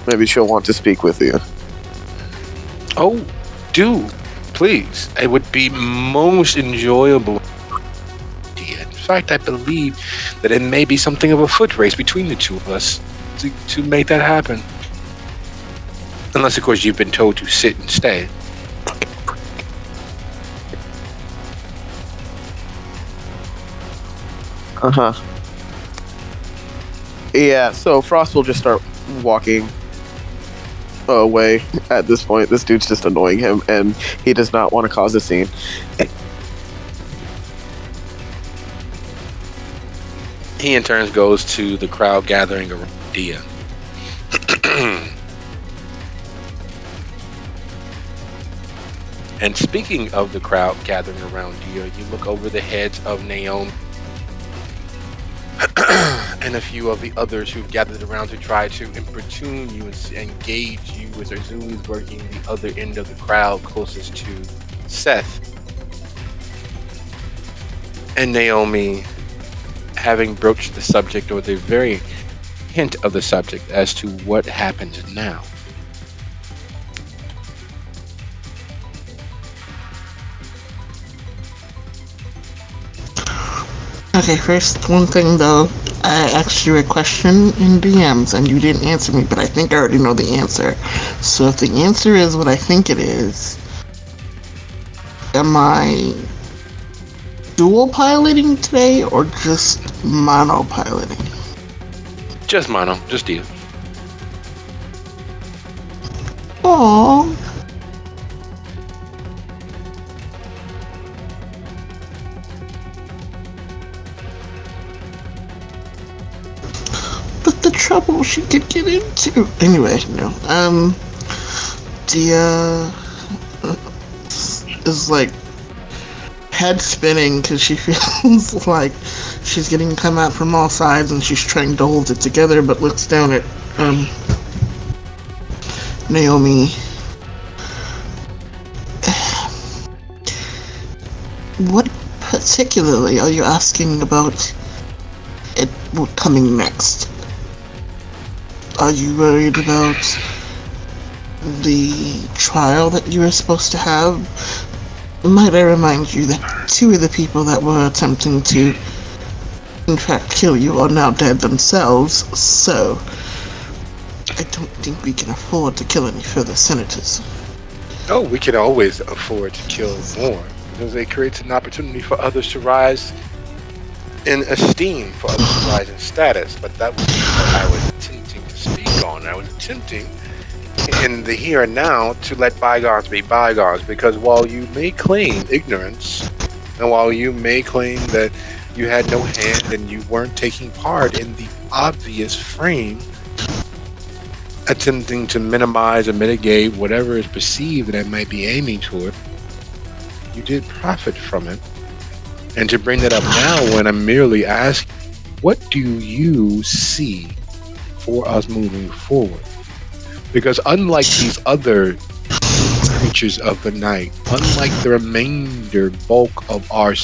Maybe she'll want to speak with you. Oh, do. Please. It would be most enjoyable. In fact, I believe that it may be something of a foot race between the two of us to make that happen. Unless, of course, you've been told to sit and stay. Uh-huh. Yeah, so Frost will just start walking away at this point. This dude's just annoying him, and he does not want to cause a scene. He in turn goes to the crowd gathering around Dia. And speaking of the crowd gathering around Dia, you look over the heads of Naomi and a few of the others who've gathered around to try to importune you and engage you as Azuli's working the other end of the crowd closest to Seth. And Naomi, having broached the subject or the very hint of the subject as to what happens now. Okay, first, one thing though. I asked you a question in DMs and you didn't answer me, but I think I already know the answer. So if the answer is what I think it is, am I dual piloting today or just mono piloting? Just mono, just Dia. Aww. But the trouble she could get into. Anyway, no. Dia is like head spinning because she feels like she's getting come out from all sides and she's trying to hold it together, but looks down at Naomi. What particularly are you asking about it coming next? Are you worried about the trial that you were supposed to have? Might I remind you that two of the people that were attempting to, in fact, kill you are now dead themselves, so I don't think we can afford to kill any further senators. Oh, we can always afford to kill more, because it creates an opportunity for others to rise in esteem, for others to rise in status, but that was what I was attempting to speak on. I was attempting in the here and now to let bygones be bygones, because while you may claim ignorance, and while you may claim that you had no hand and you weren't taking part in the obvious frame, attempting to minimize or mitigate whatever is perceived that I might be aiming toward, you did profit from it. And to bring that up now when I'm merely asking, what do you see for us moving forward? Because unlike these other creatures of the night, unlike the remainder bulk of our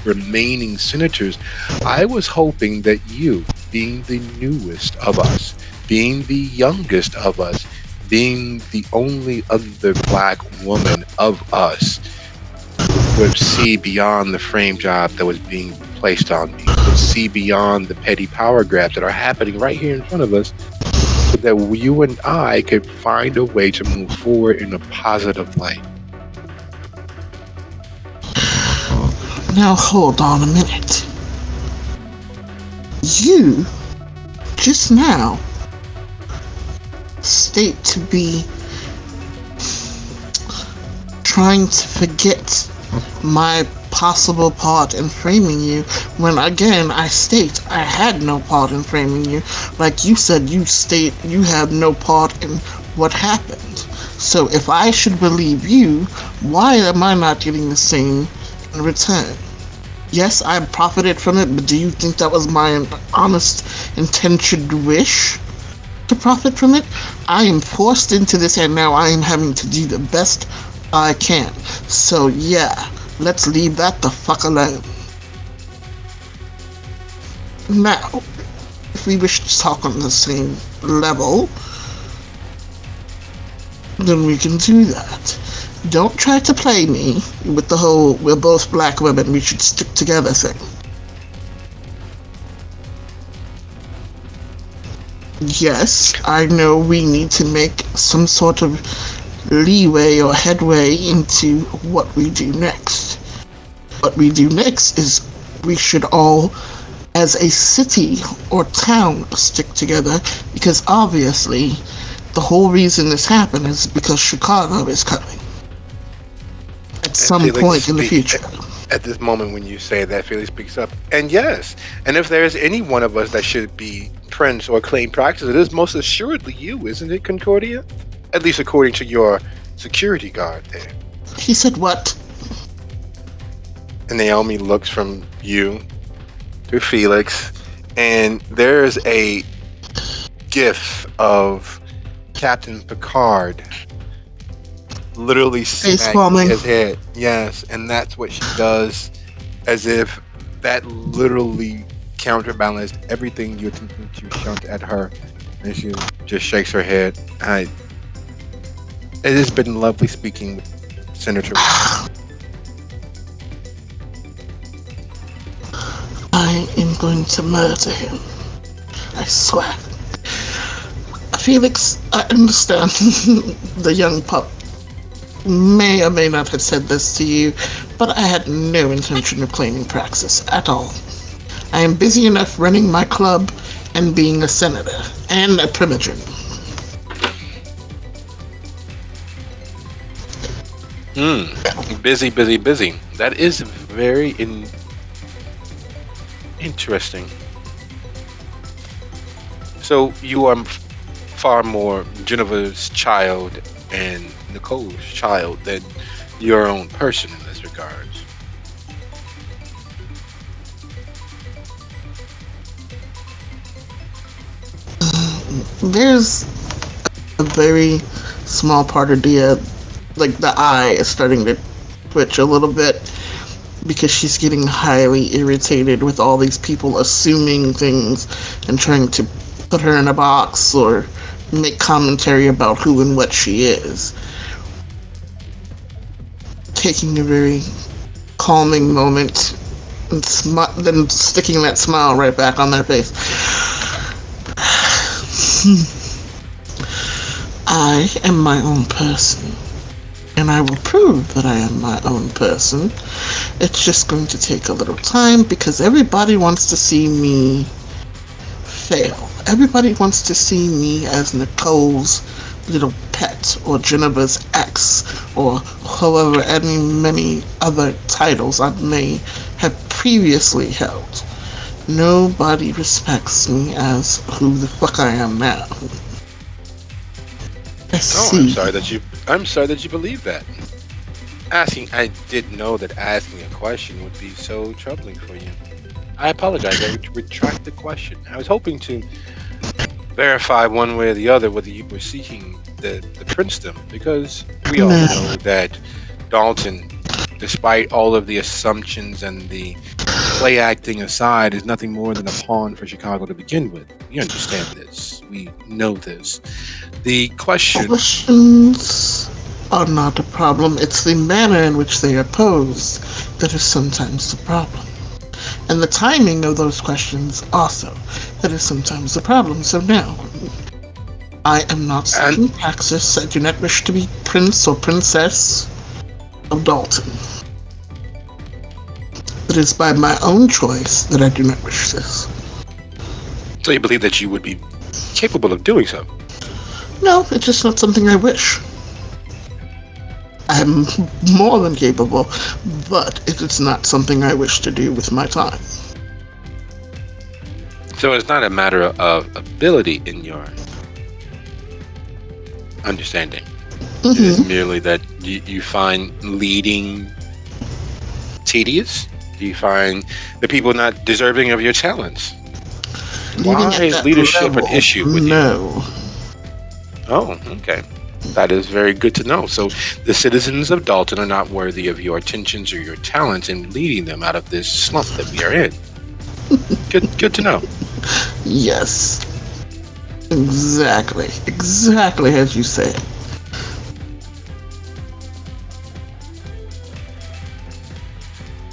remaining senators, I was hoping that you, being the newest of us, being the youngest of us, being the only other black woman of us, would see beyond the frame job that was being placed on me, would see beyond the petty power grabs that are happening right here in front of us, so that you and I could find a way to move forward in a positive light. Now hold on a minute. You, just now, state to be trying to forget my possible part in framing you, when again I state I had no part in framing you. Like you said, you state you had no part in what happened. So if I should believe you, why am I not getting the same in return? Yes, I profited from it, but do you think that was my honest intentioned wish to profit from it? I am forced into this, and now I am having to do the best I can. So yeah, let's leave that the fuck alone. Now, if we wish to talk on the same level, then we can do that. Don't try to play me with the whole "we're both black women, we should stick together" thing. Yes, I know we need to make some sort of leeway or headway into what we do next. What we do next is we should all, as a city or town, stick together, because obviously the whole reason this happened is because Chicago is coming at some point in the future. At this moment when you say that, Felix speaks up. And yes, and if there is any one of us that should be friends or claim practice, it is most assuredly you, isn't it, Concordia? At least according to your security guard there. He said what? And Naomi looks from you to Felix, and there's a gif of Captain Picard literally smacking his head. Yes, and that's what she does, as if that literally counterbalanced everything you're thinking to shout at her, and she just shakes her head. It has been lovely speaking with Senator. I am going to murder him. I swear. Felix, I understand the young pup may or may not have said this to you, but I had no intention of claiming praxis at all. I am busy enough running my club and being a senator and a primogen. Busy. That is very interesting. So you are far more Geneva's child and Nicole's child than your own person in this regard. There's a very small part of Dia, like the eye is starting to twitch a little bit because she's getting highly irritated with all these people assuming things and trying to put her in a box or make commentary about who and what she is. Taking a very calming moment and then sticking that smile right back on their face. I am my own person, and I will prove that I am my own person. It's just going to take a little time because everybody wants to see me fail. Everybody wants to see me as Nicole's little pet, or Geneva's ex, or however many other titles I may have previously held. Nobody respects me as who the fuck I am now. I'm sorry that you believe that. I didn't know that asking a question would be so troubling for you. I apologize. I retract the question. I was hoping to verify one way or the other whether you were seeking the princedom, because we all know that Dalton, despite all of the assumptions and the play acting aside, is nothing more than a pawn for Chicago to begin with. We understand this. We know this. The question... Questions are not a problem. It's the manner in which they are posed that is sometimes the problem. And the timing of those questions also, that is sometimes the problem. So now, I am not seeking Praxis. I do not wish to be Prince or Princess of Dalton. It is by my own choice that I do not wish this. So you believe that you would be capable of doing so? No, it's just not something I wish. I'm more than capable, but it is not something I wish to do with my time. So it's not a matter of ability in your understanding. Mm-hmm. It is merely that you find leading tedious? Do you find the people not deserving of your talents? Why is leadership an issue with you? No. Oh, okay. That is very good to know. So the citizens of Dalton are not worthy of your attentions or your talents in leading them out of this slump that we are in. Good to know. Yes. Exactly. Exactly as you said.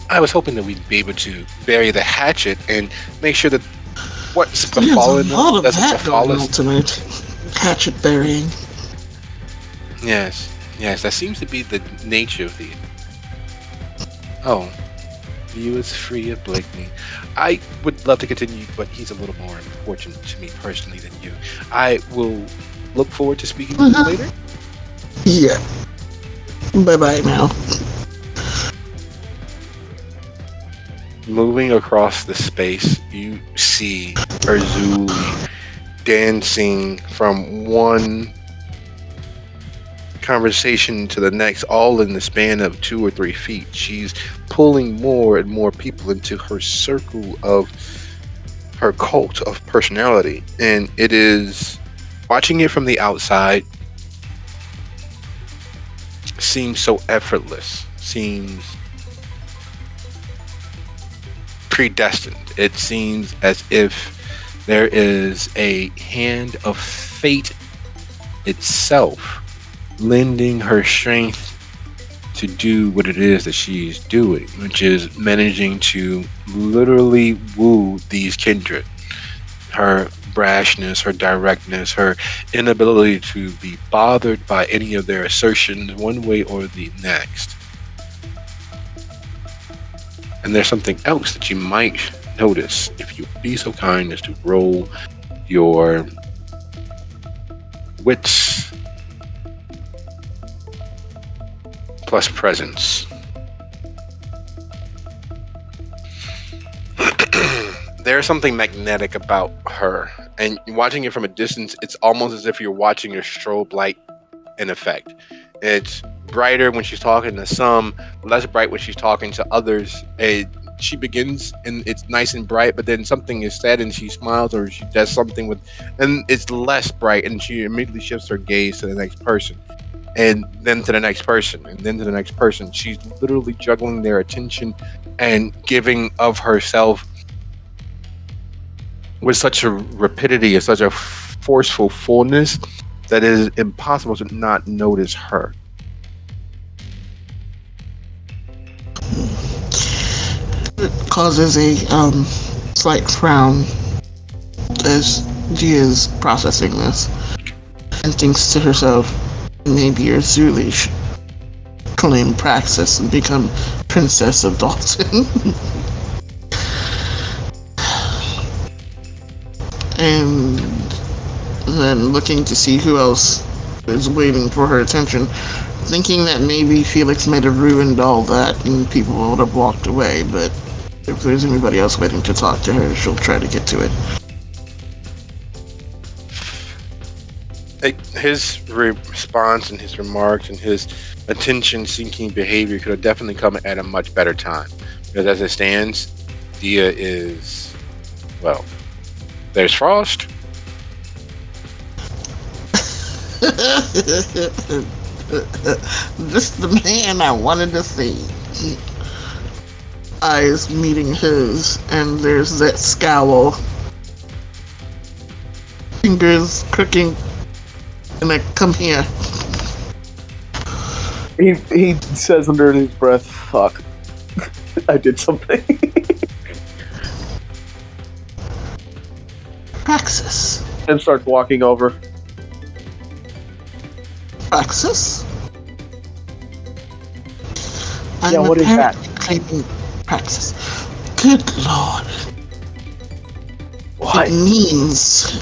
I was hoping that we'd be able to bury the hatchet and make sure that what's befallen There's a lot of doesn't that befall going us. on tonight. Hatchet burying. Yes, that seems to be the nature of the... Oh, you is free of Blakeney. I would love to continue, but he's a little more important to me personally than you. I will look forward to speaking to you later. Yeah. Bye-bye now. Moving across the space, you see Erzuli dancing from one conversation to the next, all in the span of 2 or 3 feet. She's pulling more and more people into her circle of her cult of personality, and it is, watching it from the outside, seems so effortless, seems predestined. It seems as if there is a hand of fate itself lending her strength to do what it is that she's doing, which is managing to literally woo these kindred. Her brashness, her directness, her inability to be bothered by any of their assertions one way or the next. And there's something else that you might notice if you would be so kind as to roll your wits plus presence. There's something magnetic about her, and watching it from a distance, it's almost as if you're watching a strobe light in effect. It's brighter when she's talking to some, less bright when she's talking to others. She begins and it's nice and bright, but then something is said and she smiles or she does something with, and it's less bright, and she immediately shifts her gaze to the next person, and then to the next person, and then to the next person. She's literally juggling their attention and giving of herself with such a rapidity and such a forceful fullness that it is impossible to not notice her. It causes a slight frown as she is processing this, and thinks to herself, maybe Erzuli should claim Praxis and become Princess of Dalton. And then looking to see who else is waiting for her attention, thinking that maybe Felix might have ruined all that and people would have walked away, but if there's anybody else waiting to talk to her, she'll try to get to it. His response and his remarks and his attention-seeking behavior could have definitely come at a much better time. Because as it stands, Dia is, well, there's Frost. Just the man I wanted to see. eyes meeting his, and there's that scowl. Fingers crooking, and I come here. He says under his breath, "Fuck, I did something." Praxis. And starts walking over. Praxis? Yeah, what is that? Claiming Praxis. Good lord. What? It means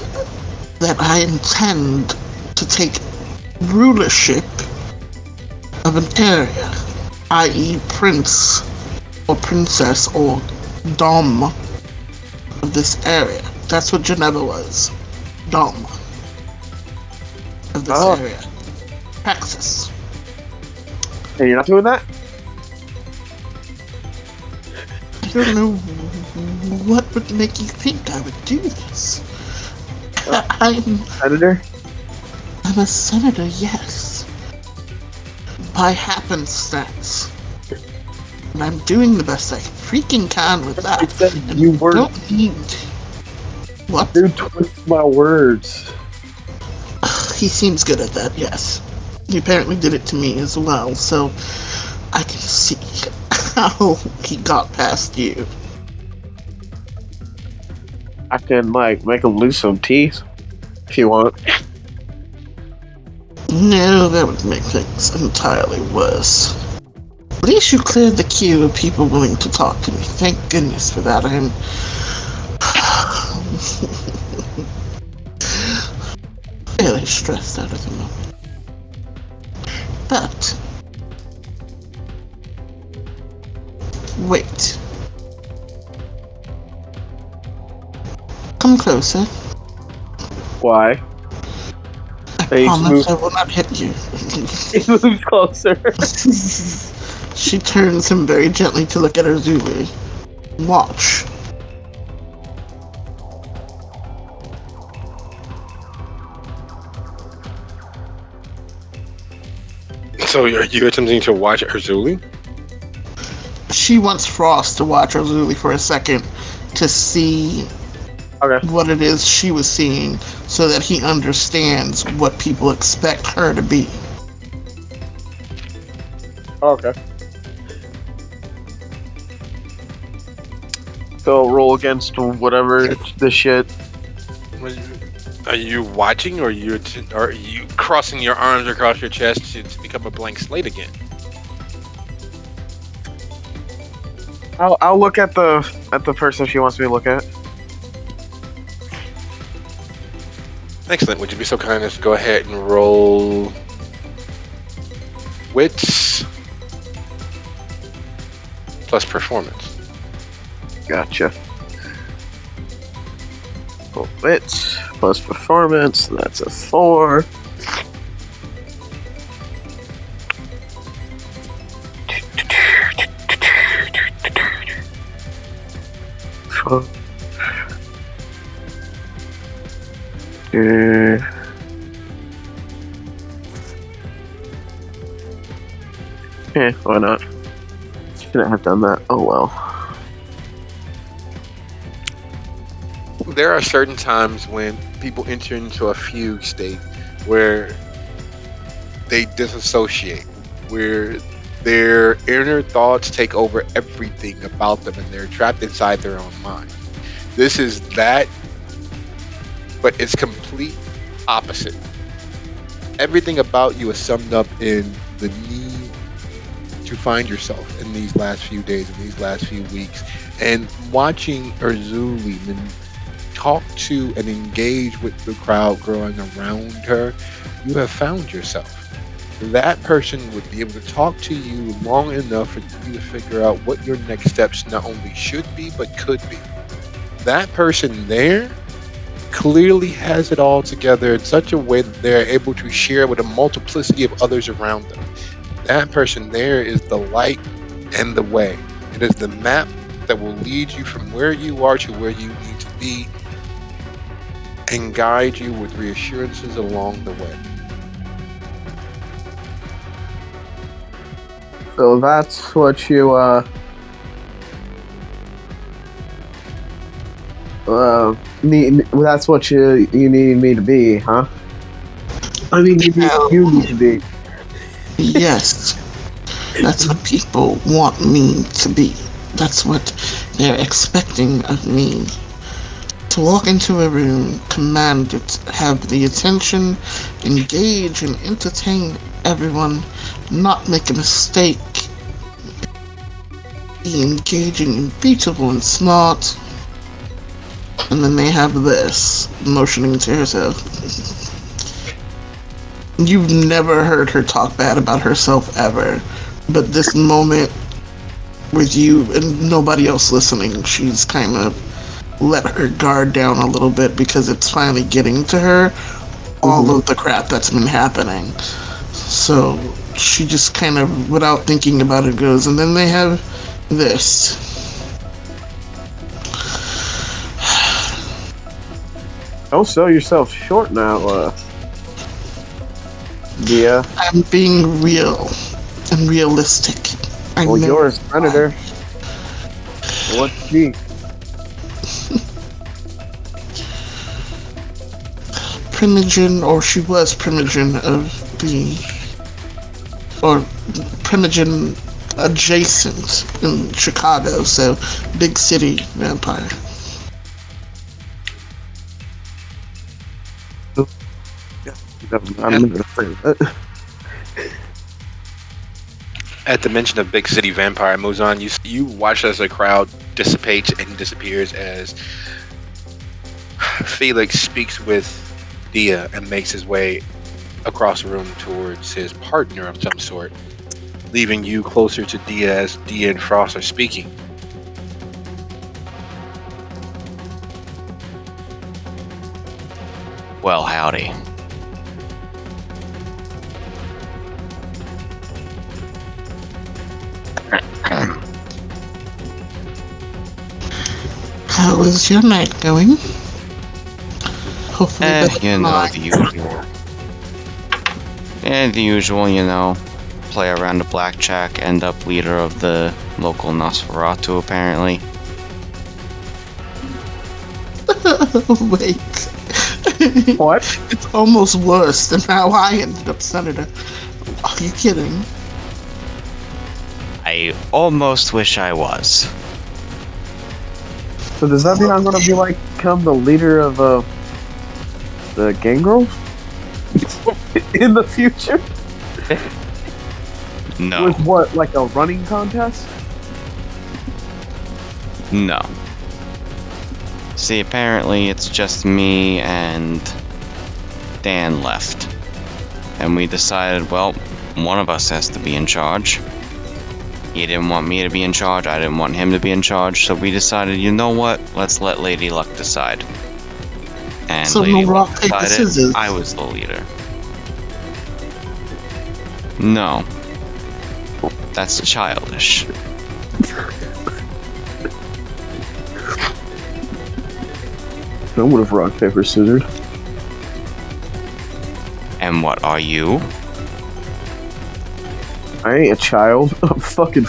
that I intend to take rulership of an area, i.e. prince or princess or dom of this area. That's what Geneva was. Dom of this area. Praxis. And you're not doing that? I don't know what would make you think I would do this. I'm Senator? a senator, yes. By happenstance. And I'm doing the best I freaking can with that. I said And you were. don't need... What? You twist my words. He seems good at that, yes. He apparently did it to me as well, so I can see how he got past you. I can, make him lose some teeth. If you want. No, that would make things entirely worse. At least you cleared the queue of people willing to talk to me. Thank goodness for that. I'm really stressed out at the moment. But wait. Come closer. Why? I Hey, promise move. I will not hit you. He moves closer. She turns him very gently to look at her Zulu. Watch. So are you attempting to watch Urzuli? She wants Frost to watch her Zulu for a second to see Okay. what it is she was seeing so that he understands what people expect her to be. Okay. So roll against whatever the shit. Are you watching, or are you crossing your arms across your chest to become a blank slate again? I'll look at the person she wants me to look at. Excellent. Would you be so kind as to go ahead and roll wits plus performance? Gotcha. Well, wits plus performance. That's a 4. Yeah, why not? Shouldn't have done that. Oh well. There are certain times when people enter into a fugue state where they disassociate, where their inner thoughts take over everything about them and they're trapped inside their own mind. This is that, but it's complete opposite. Everything about you is summed up in the need to find yourself in these last few days, in these last few weeks. And watching Urzuli talk to and engage with the crowd growing around her, you have found yourself. That person would be able to talk to you long enough for you to figure out what your next steps not only should be, but could be. That person there clearly has it all together in such a way that they're able to share with a multiplicity of others around them. That person there is the light and the way. It is the map that will lead you from where you are to where you need to be and guide you with reassurances along the way. So that's what you That's what you need me to be, huh? I mean, you need to be. Yes. That's what people want me to be. That's what they're expecting of me. To walk into a room, command it, have the attention, engage and entertain everyone, not make a mistake, be engaging and beautiful and smart. And then they have this, motioning to herself. You've never heard her talk bad about herself ever, but this moment with you and nobody else listening, she's kind of let her guard down a little bit because it's finally getting to her, all of the crap that's been happening. So she just kind of, without thinking about it, goes, and then they have this. Don't sell yourself short now, Dia. I'm being real and realistic. Well, you're a predator. What's she? Primogen, or she was Primogen of the, or Primogen adjacent in Chicago, so big city vampire. At the mention of big city vampire, Muzan, you watch as the crowd dissipates and disappears as Felix speaks with Dia and makes his way across the room towards his partner of some sort, leaving you closer to Dia as Dia and Frost are speaking. Well, howdy. How is your night going? Hopefully better You than know, mine. the usual. The usual, you know. Play around a blackjack, end up leader of the local Nosferatu, apparently. Wait. What? It's almost worse than how I ended up senator. Are you kidding? I almost wish I was. So does that mean I'm gonna become the leader of the gangrels in the future? No. With what, like a running contest? No. See, apparently it's just me and Dan left. And we decided, well, one of us has to be in charge. He didn't want me to be in charge, I didn't want him to be in charge, so we decided, you know what, let's let Lady Luck decide. And So Lady no Luck rock, paper, decided scissors. I was the leader. No. That's childish. I would have rock, paper, scissors. And what are you? I ain't a child. I'm fucking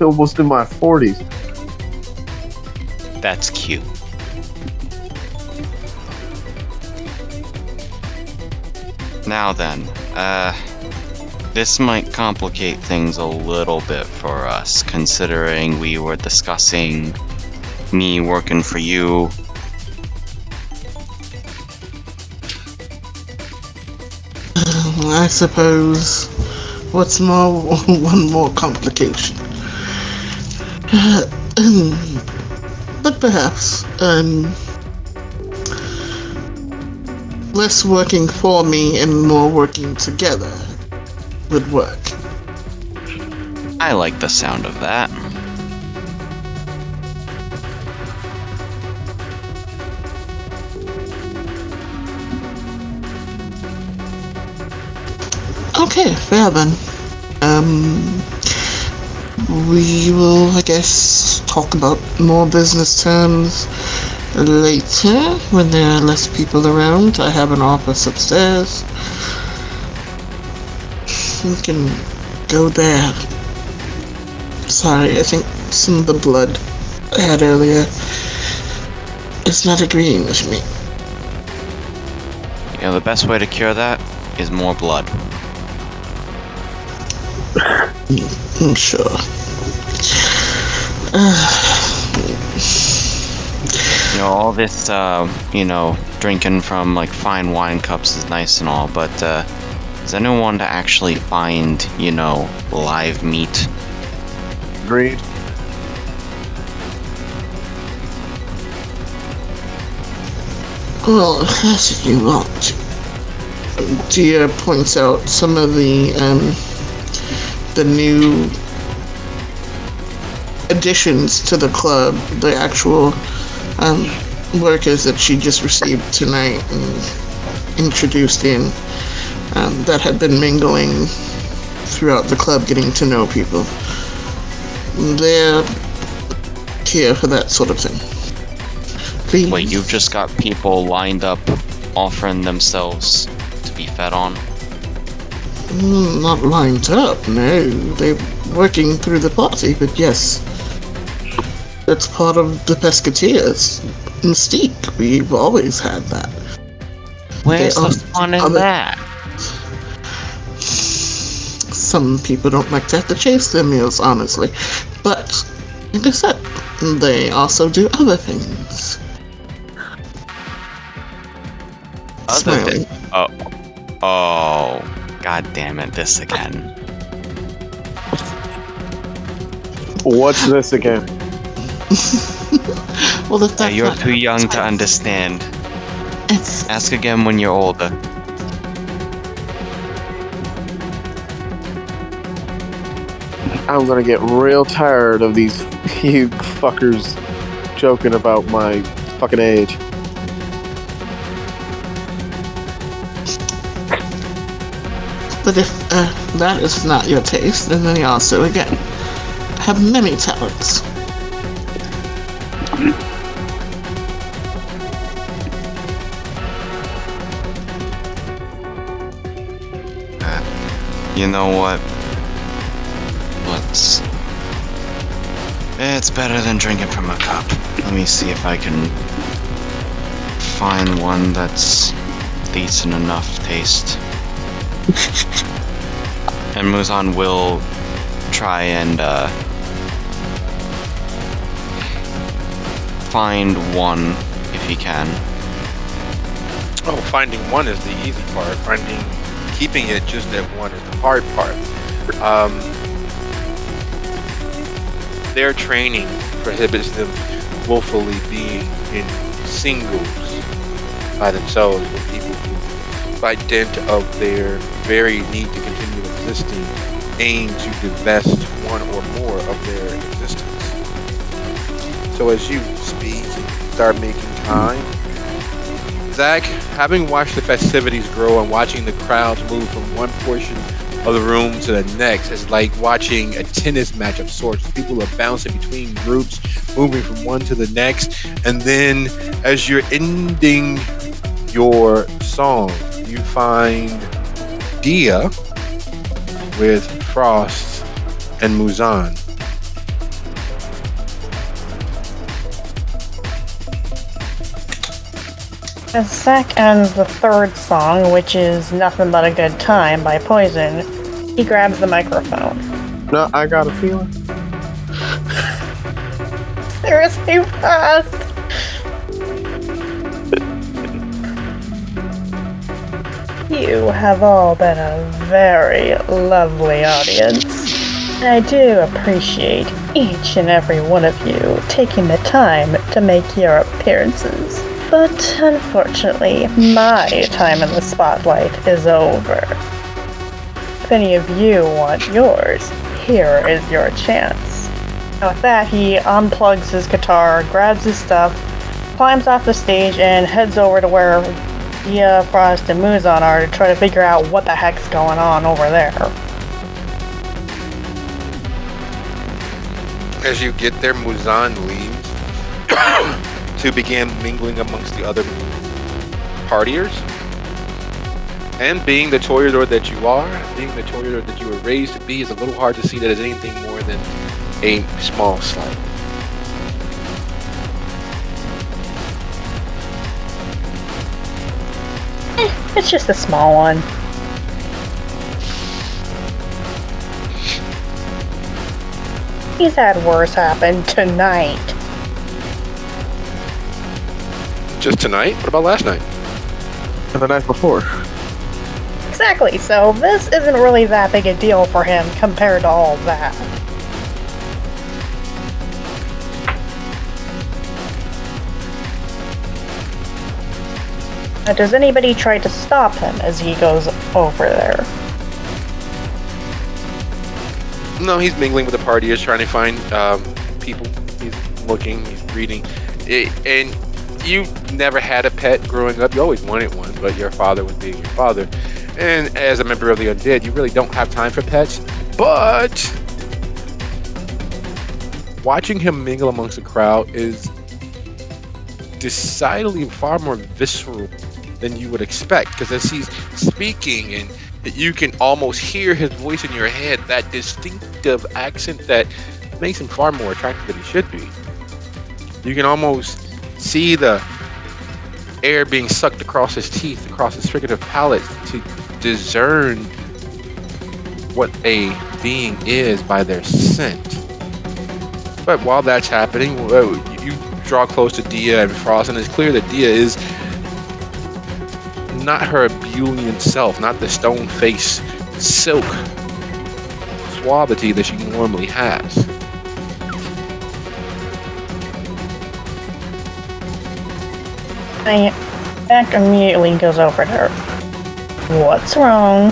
almost in my 40s. That's cute. Now then, this might complicate things a little bit for us, considering we were discussing me working for you. I suppose. What's more, one more complication. But perhaps, less working for me and more working together would work. I like the sound of that. Okay, fair then. We will, I guess, talk about more business terms later when there are less people around. I have an office upstairs. We can go there. Sorry, I think some of the blood I had earlier is not agreeing with me. You know, the best way to cure that is more blood. I'm sure. You know, all this, drinking from, like, fine wine cups is nice and all, but, is anyone to actually find, live meat? Agreed. Well, as you want. Dia points out some of the new additions to the club, the actual workers that she just received tonight and introduced in, that had been mingling throughout the club, getting to know people. They're here for that sort of thing. Please. Wait, you've just got people lined up offering themselves to be fed on? Not lined up, no. They're working through the party, but yes. That's part of the Pescateers mystique. We've always had that. Where's the fun in that? Some people don't like to have to chase their meals, honestly. But, like I said, they also do other things. Smiling. Oh, god damn it, this again. What's this again? Well, if that's You're not too young to understand. It's Ask again when you're older. I'm gonna get real tired of these you fuckers joking about my fucking age. But if that is not your taste, then they also, again, have many talents. You know what? It's better than drinking from a cup. Let me see if I can find one that's decent enough taste. And Muzan will try and find one if he can. Oh, finding one is the easy part. Keeping it just at one is the hard part. Their training prohibits them willfully being in singles by themselves with people who, by dint of their very need to continue existing, aim to divest one or more of their existence. So as you speak and start making time, Zach, having watched the festivities grow and watching the crowds move from one portion of the room to the next is like watching a tennis match of sorts. People are bouncing between groups, moving from one to the next, and then as you're ending your song, you find Dia with Frost and Muzan. As Zach ends the third song, which is Nothing But a Good Time by Poison, he grabs the microphone. No, I got a feeling. Seriously fast! You have all been a very lovely audience. I do appreciate each and every one of you taking the time to make your appearances. But unfortunately, my time in the spotlight is over. If any of you want yours, here is your chance. And with that, he unplugs his guitar, grabs his stuff, climbs off the stage, and heads over to where Dia, Frost, and Muzan are to try to figure out what the heck's going on over there. As you get there, Muzan leaves to begin mingling amongst the other partiers. And being the Toreador that you are, being the Toreador that you were raised to be, is a little hard to see that as anything more than a small slight. It's just a small one. He's had worse happen tonight. Just tonight? What about last night? And the night before. Exactly, so this isn't really that big a deal for him compared to all that. Now, does anybody try to stop him as he goes over there? No, he's mingling with the party. He's trying to find people. He's looking, he's reading. And you never had a pet growing up. You always wanted one, but your father was being your father. And as a member of the undead, you really don't have time for pets. But watching him mingle amongst the crowd is decidedly far more visceral than you would expect. Because as he's speaking, and you can almost hear his voice in your head, that distinctive accent that makes him far more attractive than he should be. You can almost see the air being sucked across his teeth, across his fricative palate, to discern what a being is by their scent. But while that's happening, you draw close to Dia and Frost, and it's clear that Dia is not her ebullient self, not the stone face silk suavity that she normally has. Beck immediately goes over to her. What's wrong?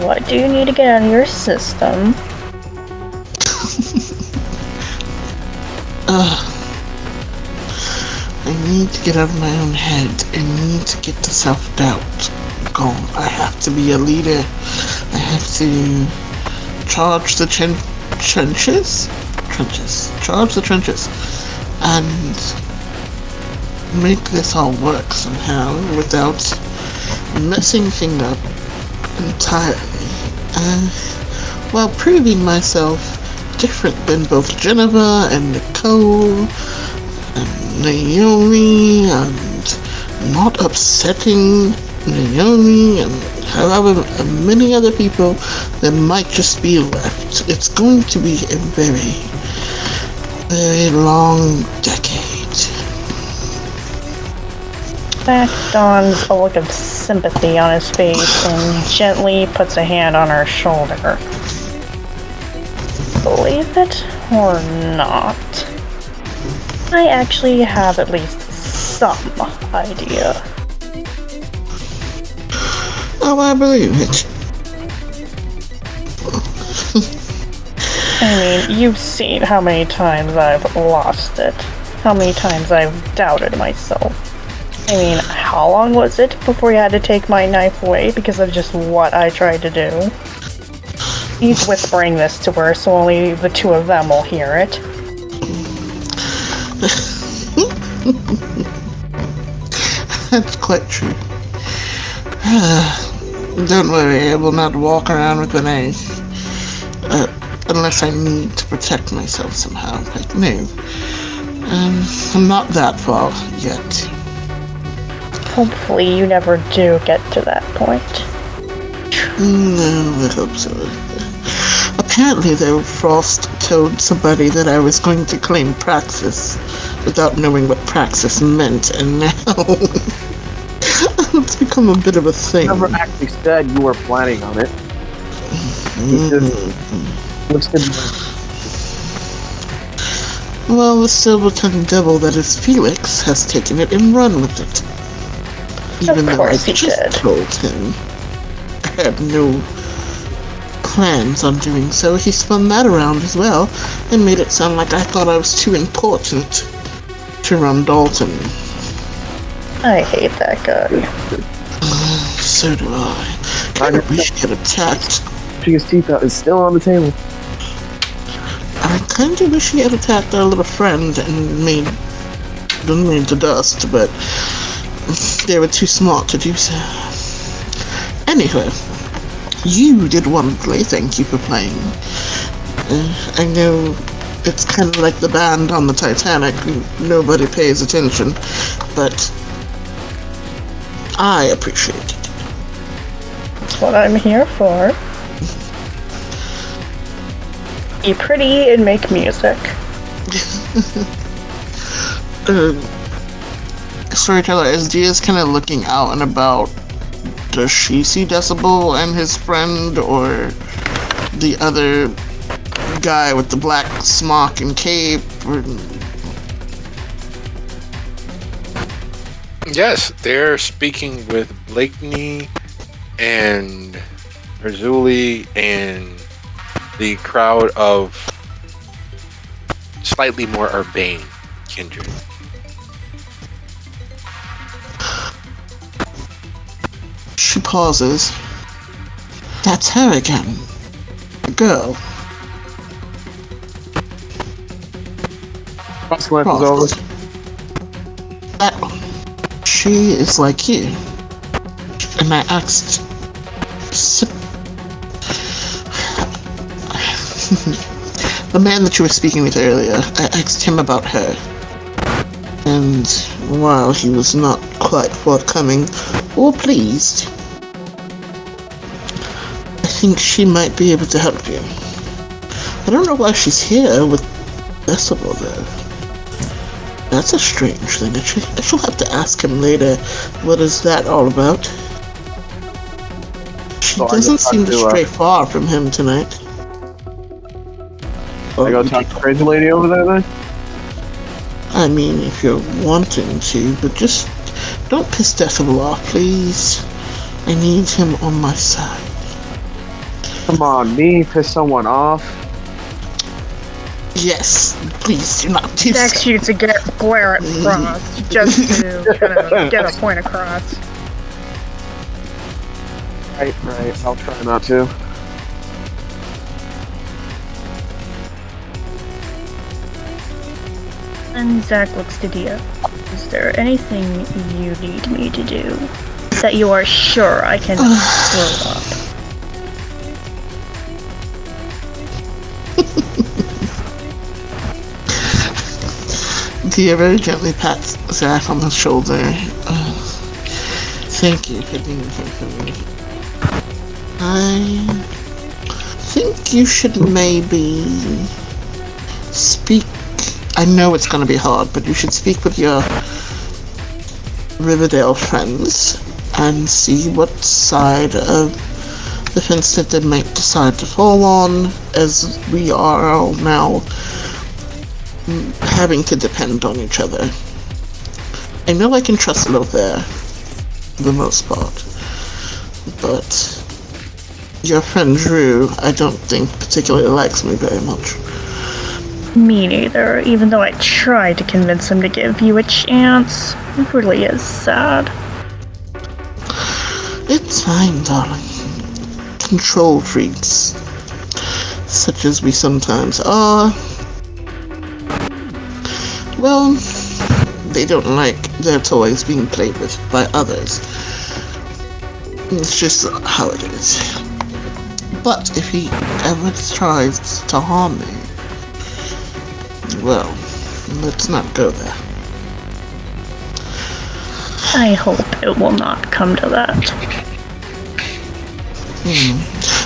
What do you need to get out of your system? I need to get out of my own head. I need to get the self-doubt gone. I have to be a leader. I have to charge the trenches? Charge the trenches. And make this all work somehow without messing things up entirely. While proving myself different than both Geneva and Nicole and Naomi, and not upsetting Naomi and however many other people that might just be left. It's going to be a very, very long decade. Beck dons a look of sympathy on his face and gently puts a hand on her shoulder. Believe it or not, I actually have at least some idea. Oh, I believe it. I mean, you've seen how many times I've lost it. How many times I've doubted myself. I mean, how long was it before you had to take my knife away because of just what I tried to do? He's whispering this to her so only the two of them will hear it. That's quite true. Don't worry, I will not walk around with a knife. Unless I need to protect myself somehow. But no. I'm not that far yet. Hopefully you never do get to that point. No, I hope so. Apparently, though, Frost told somebody that I was going to claim Praxis without knowing what Praxis meant, and now it's become a bit of a thing. Never actually said you were planning on it. Well, the silver-tongued devil that is Felix has taken it and run with it. Even though I just told him I had no plans on doing so, he spun that around as well and made it sound like I thought I was too important to run Dalton. I hate that guy. So do I. Kinda wish he had attacked. His teeth out is still on the table. I kinda wish he had attacked our little friend and made them into dust, but they were too smart to do so. Anyway, you did wonderfully, thank you for playing. I know it's kind of like the band on the Titanic. Nobody pays attention, but I appreciate it. That's what I'm here for. Be pretty and make music. Storyteller, as Dia's kind of looking out and about, does she see Decibel and his friend, or the other guy with the black smock and cape? Yes, they're speaking with Blakeney and Razuli and the crowd of slightly more urbane kindred. She pauses. That's her again. The girl. Consequences over. That one. She is like you. And I asked... the man that you were speaking with earlier, I asked him about her. And while he was not quite forthcoming or pleased, I think she might be able to help you. I don't know why she's here with Decibel though. That's a strange thing. I shall have to ask him later, what is that all about? She doesn't seem to stray far from him tonight. I go talk to the crazy lady over there then? I mean, if you're wanting to, but just don't piss Decibel off, please. I need him on my side. Come on, me piss someone off? Yes, please do not do so. Next, you to glare at Frost just to kind of get a point across. Right. I'll try not to. And Zach looks to Dia. Is there anything you need me to do that you are sure I can screw up? Dia very gently pats Zach on the shoulder. Thank you for being here for me. I think you should maybe speak. I know it's going to be hard, but you should speak with your Riverdale friends and see what side of the fence that they might decide to fall on, as we are all now having to depend on each other. I know I can trust Lothair for the most part, but your friend Drew, I don't think particularly likes me very much. Me neither, even though I tried to convince him to give you a chance. It really is sad. It's fine, darling. Control freaks, such as we sometimes are, well, they don't like their toys being played with by others. It's just how it is. But if he ever tries to harm me, well, let's not go there. I hope it will not come to that.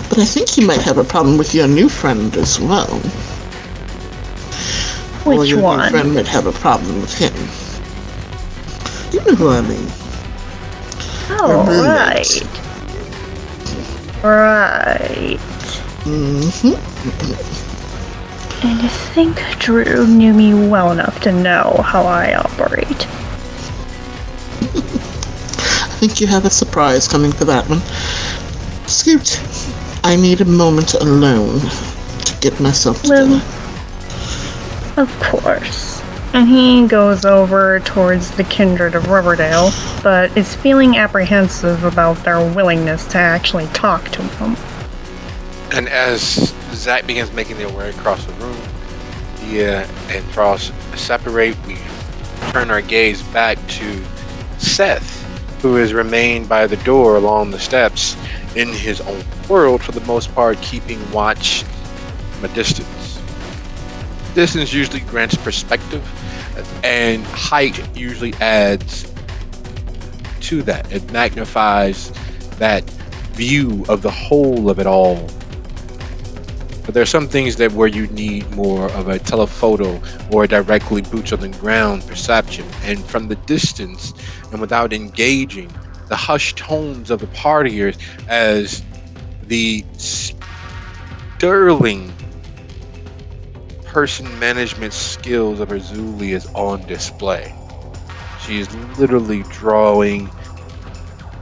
But I think you might have a problem with your new friend as well. Or Which your one? new friend might have a problem with him. You know who I mean. Oh, Your right. roommate. Right. And I think Drew knew me well enough to know how I operate. I think you have a surprise coming for that one. Scoot, I need a moment alone to get myself together. Of course. And he goes over towards the kindred of Riverdale, but is feeling apprehensive about their willingness to actually talk to him. And as Zach begins making their way across the room, Dia and Frost separate. We turn our gaze back to Seth, who has remained by the door along the steps in his own world, for the most part, keeping watch from a distance. Distance usually grants perspective, and height usually adds to that. It magnifies that view of the whole of it all. But there are some things that where you need more of a telephoto or directly boots on the ground perception. And from the distance and without engaging, the hushed tones of the partiers as the sterling person management skills of Azuli is on display. She is literally drawing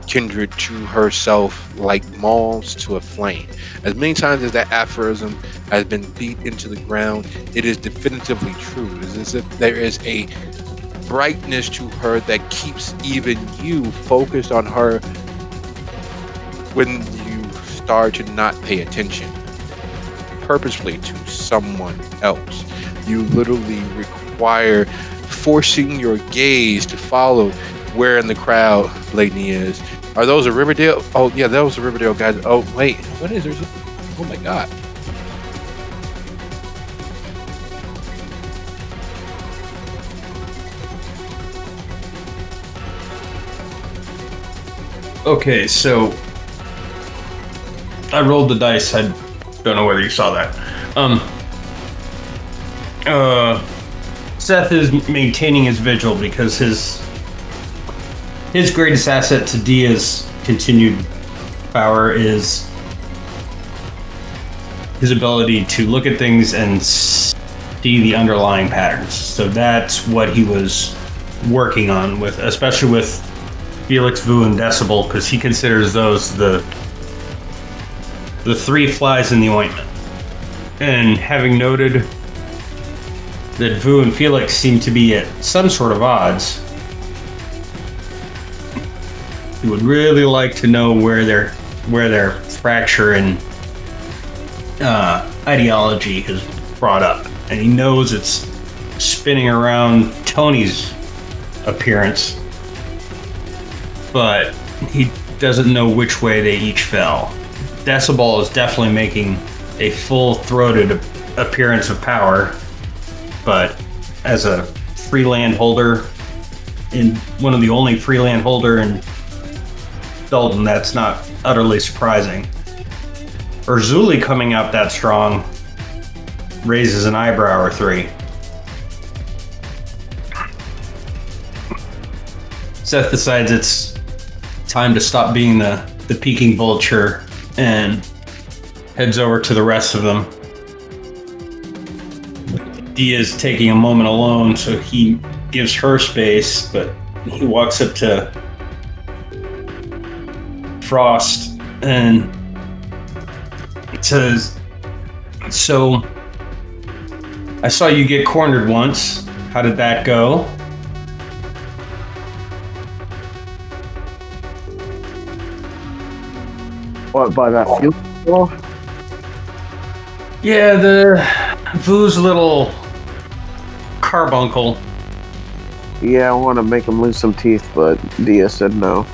kindred to herself like moths to a flame. As many times as that aphorism has been beat into the ground, it is definitively true. It is as if there is a brightness to her that keeps even you focused on her when you start to not pay attention purposefully to someone else. You literally require forcing your gaze to follow where in the crowd Lady is. Are those a Riverdale? Oh yeah, those are Riverdale guys. Oh wait, what is there? Oh my god. Okay, so I rolled the dice. I don't know whether you saw that. Seth is maintaining his vigil because his greatest asset to Dia's continued power is his ability to look at things and see the underlying patterns. So that's what he was working on with, especially with Felix, Vu, and Decibel, because he considers those the three flies in the ointment. And having noted that Vu and Felix seem to be at some sort of odds, he would really like to know where their fracture in ideology has brought up. And he knows it's spinning around Tony's appearance, but he doesn't know which way they each fell. Decibel is definitely making a full-throated appearance of power, but as a free land holder, in one of the only free land holder in Dalton, that's not utterly surprising. Azuli coming out that strong raises an eyebrow or three. Seth decides it's time to stop being the peeking vulture and heads over to the rest of them. Dia's taking a moment alone, so he gives her space, but he walks up to Frost and says, "So, I saw you get cornered once. How did that go?" What, by that field ball? Yeah, the Vu's little carbuncle. Yeah, I want to make him lose some teeth, but Dia said no.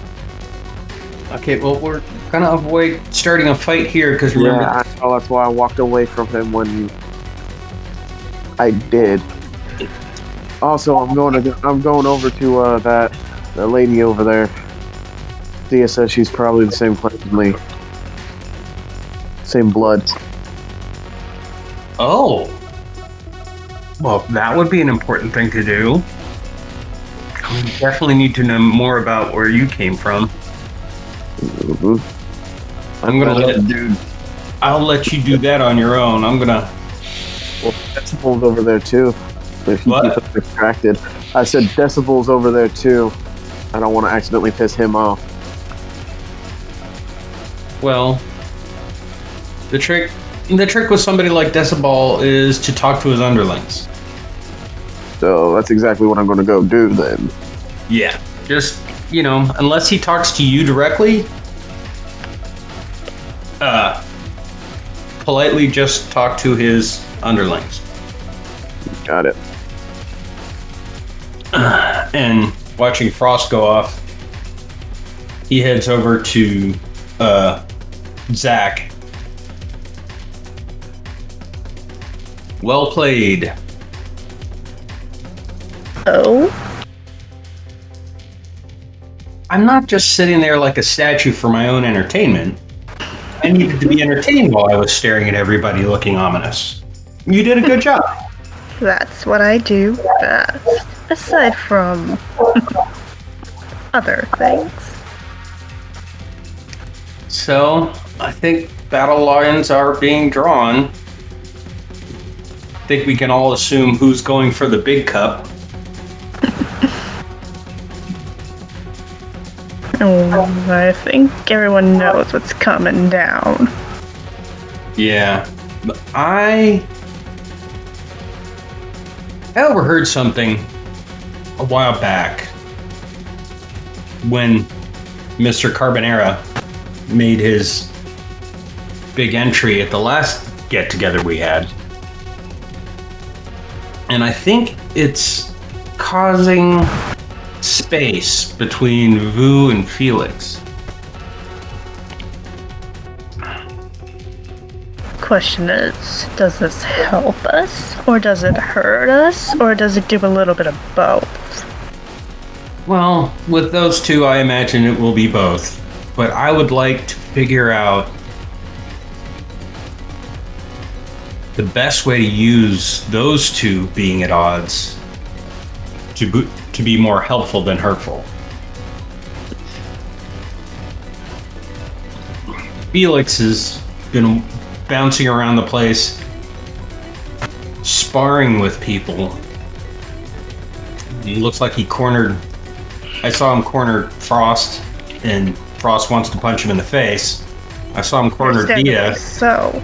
Okay, well, we're gonna avoid starting a fight here because remember. Yeah, I know, that's why I walked away from him when I did. Also, I'm going over to that lady over there. Dia says she's probably the same place as me. Same blood. Oh. Well, that would be an important thing to do. We definitely need to know more about where you came from. Mm-hmm. I'll let you do that on your own. I'm gonna. Well, Decibel's over there too. If you What? keep us distracted. I said Decibel's over there too. I don't want to accidentally piss him off. Well, the trick with somebody like Decibel is to talk to his underlings. So that's exactly what I'm going to go do then. Yeah. Just, unless he talks to you directly, politely just talk to his underlings. Got it. And watching Frost go off, he heads over to Zach. Well played. Oh, I'm not just sitting there like a statue for my own entertainment. I needed to be entertained while I was staring at everybody looking ominous. You did a good job. that's what I do best. Aside from other things. So, I think battle lines are being drawn. I think we can all assume who's going for the big cup. Oh, I think everyone knows what's coming down. Yeah. But I overheard something a while back when Mr. Carbonera made his big entry at the last get-together we had. And I think it's causing space between Vu and Felix. Question is, does this help us? Or does it hurt us? Or does it do a little bit of both? Well, with those two, I imagine it will be both. But I would like to figure out the best way to use those two being at odds to be more helpful than hurtful. Felix has been bouncing around the place, sparring with people. He looks like he cornered... I saw him corner Frost, and Frost wants to punch him in the face. I saw him corner Dia. So,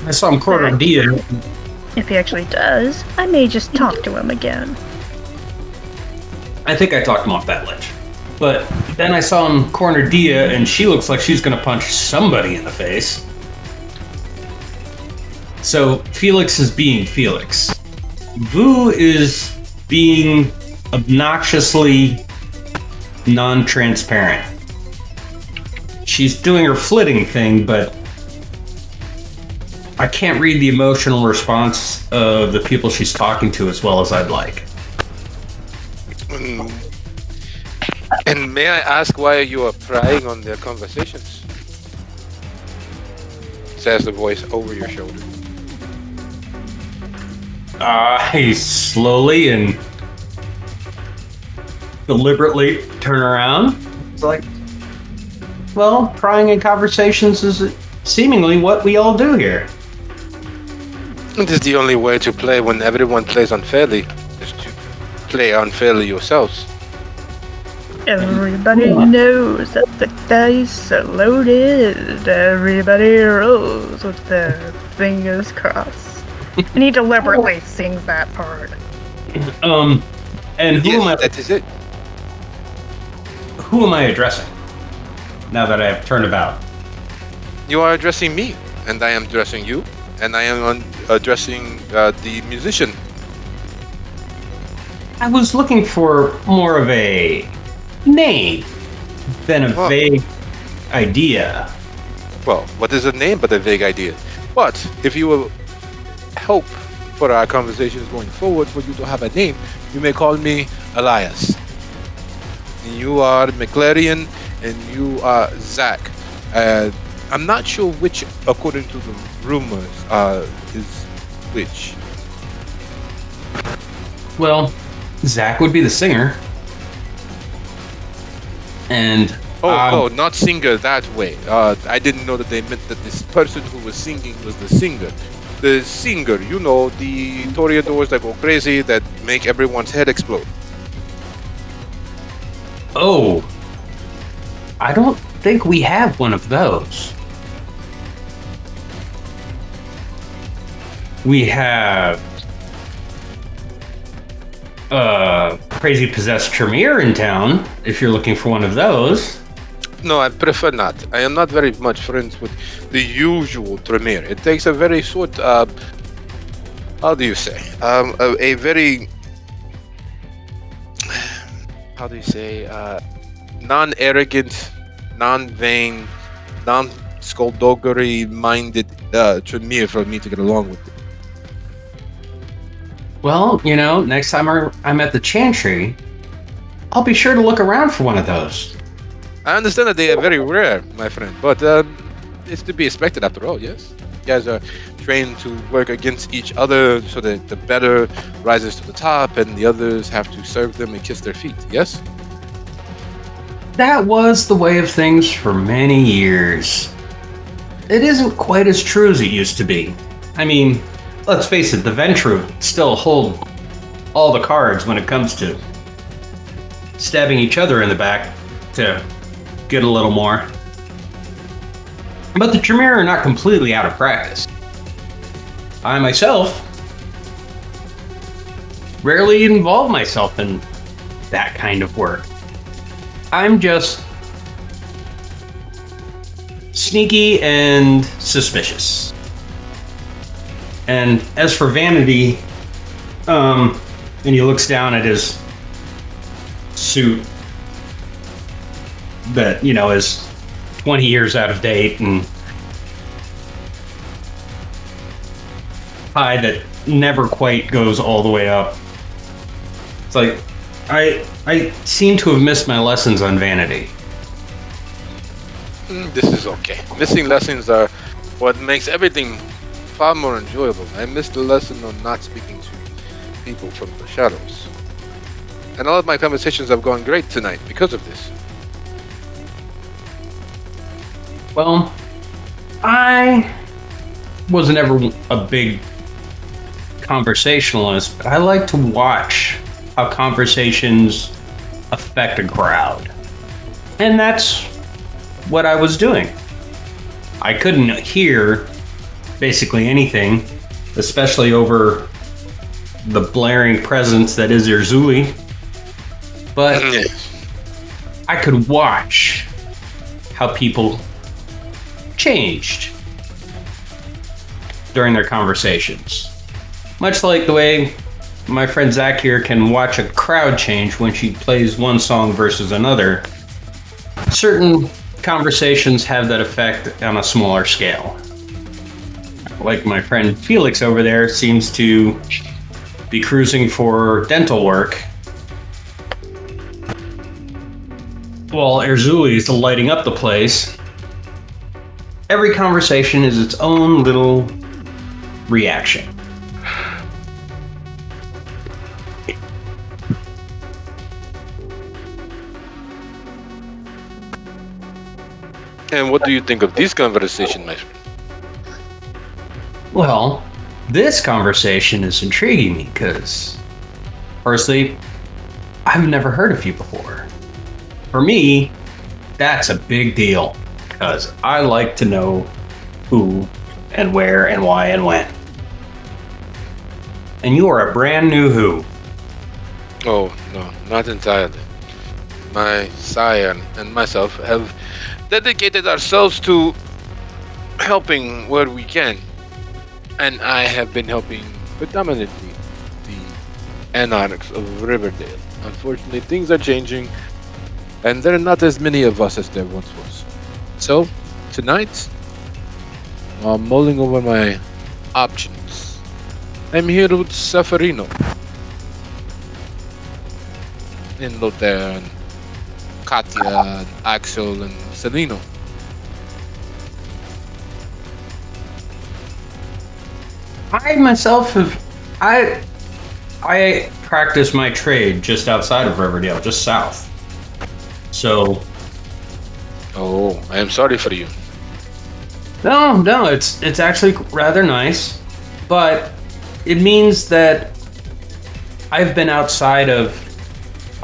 I saw him corner Dia. if he actually does, I may just talk to him again. I think I talked him off that ledge. But then I saw him corner Dia, and she looks like she's going to punch somebody in the face. So Felix is being Felix. Vu is being obnoxiously non-transparent. She's doing her flitting thing, but I can't read the emotional response of the people she's talking to as well as I'd like. And may I ask why you are prying on their conversations? Says the voice over your shoulder. I slowly and deliberately turn around. It's like, well, prying in conversations is seemingly what we all do here. It is the only way to play when everyone plays unfairly, is to play unfairly yourselves. Everybody knows that the dice are loaded. Everybody rolls with their fingers crossed. And he deliberately sings that part. And who Yes, am I? that is it. Who am I addressing? Now that I have turned about. You are addressing me, and I am addressing you, and I am addressing the musician. I was looking for more of a name than a vague idea. Well, what is a name but a vague idea? But if you will help for our conversations going forward, for you to have a name, you may call me Elias. You are McLarian, and you are Zach. I'm not sure which, according to the rumors, is which. Well, Zach would be the singer. And Oh, not singer that way. I didn't know that they meant that this person who was singing was the singer. The singer, you know, the toreadors that go crazy, that make everyone's head explode. oh, I don't think we have one of those. We have Crazy Possessed Tremere in town, if you're looking for one of those. No, I prefer not. I am not very much friends with the usual Tremere. It takes a very short, how do you say? A very, how do you say? Non-arrogant, non-vain, non-skullduggery-minded Tremere for me to get along with it. Well, next time I'm at the Chantry, I'll be sure to look around for one of those. I understand that they are very rare, my friend, but it's to be expected after all, yes? You guys are trained to work against each other so that the better rises to the top and the others have to serve them and kiss their feet, yes? That was the way of things for many years. It isn't quite as true as it used to be. I mean, let's face it, the Ventru still hold all the cards when it comes to stabbing each other in the back to get a little more. But the Tremere are not completely out of practice. I myself rarely involve myself in that kind of work. I'm just sneaky and suspicious. And as for Vanity, and he looks down at his suit that, is 20 years out of date and tie that never quite goes all the way up. It's like, I seem to have missed my lessons on Vanity. This is okay. Missing lessons are what makes everything far more enjoyable. I missed the lesson on not speaking to people from the shadows. And all of my conversations have gone great tonight because of this. Well, I was never a big conversationalist, but I like to watch how conversations affect a crowd. And that's what I was doing. I couldn't hear basically anything, especially over the blaring presence that is Erzuli. But I could watch how people changed during their conversations. Much like the way my friend Zach here can watch a crowd change when she plays one song versus another. Certain conversations have that effect on a smaller scale. Like my friend Felix over there seems to be cruising for dental work, while Erzuli is lighting up the place. Every conversation is its own little reaction. And what do you think of this conversation, my friend? Well, this conversation is intriguing me because, firstly, I've never heard of you before. For me, that's a big deal because I like to know who and where and why and when. And you are a brand new who. Oh, no, not entirely. My sire and myself have dedicated ourselves to helping where we can. And I have been helping predominantly the anarchs of Riverdale. Unfortunately, things are changing, and there are not as many of us as there once was. So, tonight, while mulling over my options, I'm here with Seferino, and Lothair, and Katya, and Axel, and Celino. I myself I practice my trade just outside of Riverdale, just south. So. Oh, I am sorry for you. No, it's actually rather nice, but it means that I've been outside of,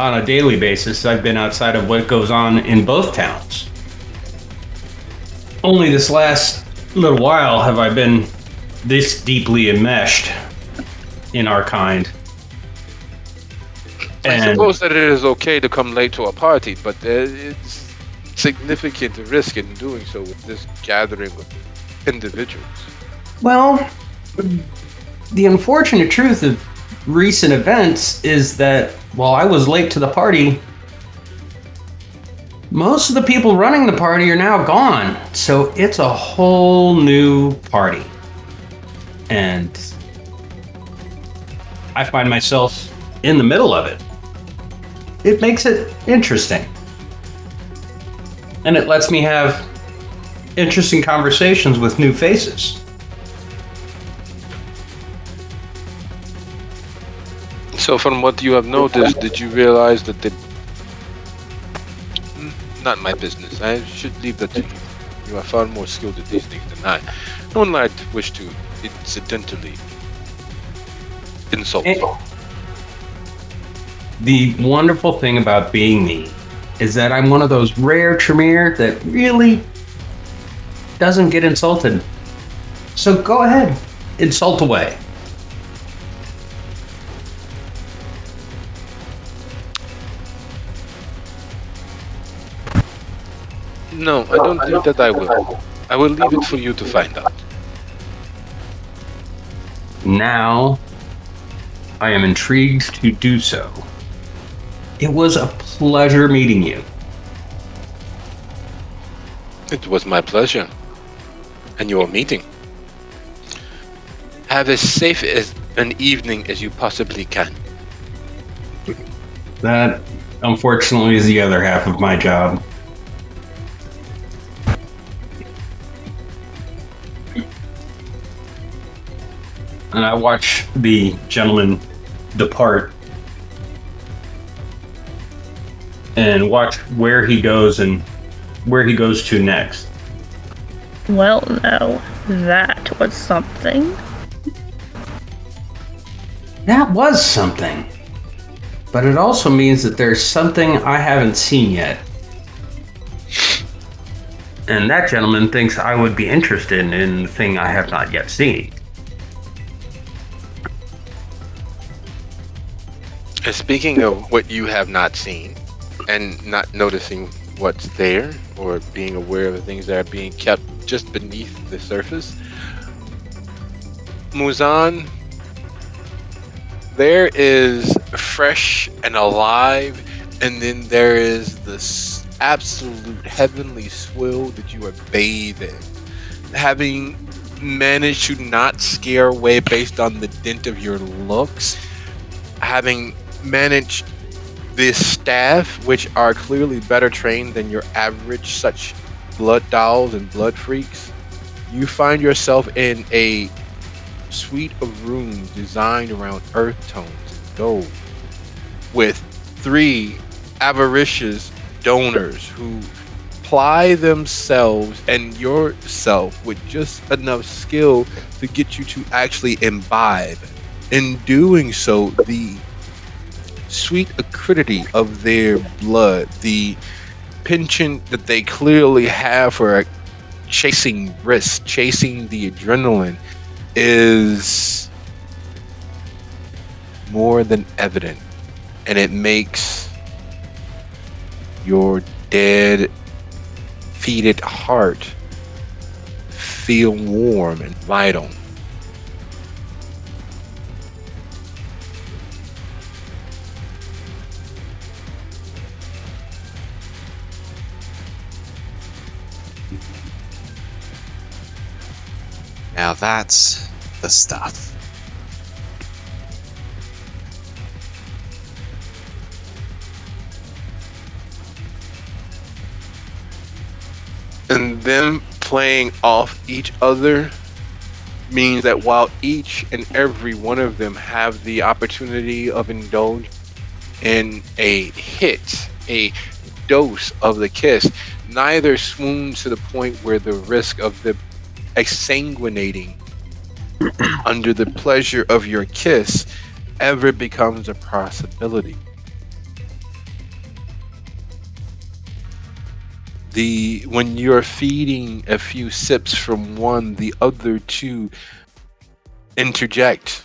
on a daily basis, I've been outside of what goes on in both towns. Only this last little while have I been this deeply enmeshed in our kind. I suppose that it is okay to come late to a party, but it's significant risk in doing so with this gathering of individuals. Well, the unfortunate truth of recent events is that while I was late to the party, most of the people running the party are now gone. So it's a whole new party. And I find myself in the middle of it. It makes it interesting. And it lets me have interesting conversations with new faces. So from what you have noticed, did you realize that not my business. I should leave that to you. You are far more skilled at these things than I. No one might wish to incidentally insult. The wonderful thing about being me is that I'm one of those rare Tremere that really doesn't get insulted. So go ahead, insult away. No, I don't think that I will. I will leave it for you to find out. Now, I am intrigued to do so. It was a pleasure meeting you. It was my pleasure. And your meeting. Have as safe as an evening as you possibly can. That, unfortunately, is the other half of my job. And I watch the gentleman depart and watch where he goes and where he goes to next. Well, no, that was something. That was something. But it also means that there's something I haven't seen yet. And that gentleman thinks I would be interested in the thing I have not yet seen. Speaking of what you have not seen, and not noticing what's there, or being aware of the things that are being kept just beneath the surface, Muzan, there is fresh and alive, and then there is this absolute heavenly swill that you are bathed in. Having managed to not scare away based on the dint of your looks, having managed this staff, which are clearly better trained than your average such blood dolls and blood freaks, you find yourself in a suite of rooms designed around earth tones and gold, with 3 avaricious donors who ply themselves and yourself with just enough skill to get you to actually imbibe. In doing so, the sweet acridity of their blood, the penchant that they clearly have for chasing risk, chasing the adrenaline, is more than evident, and it makes your dead, feated heart feel warm and vital. Now that's the stuff. And them playing off each other means that while each and every one of them have the opportunity of indulge in a hit, a dose of the kiss, neither swoons to the point where the risk of the exsanguinating under the pleasure of your kiss ever becomes a possibility. When you're feeding a few sips from one, the other 2 interject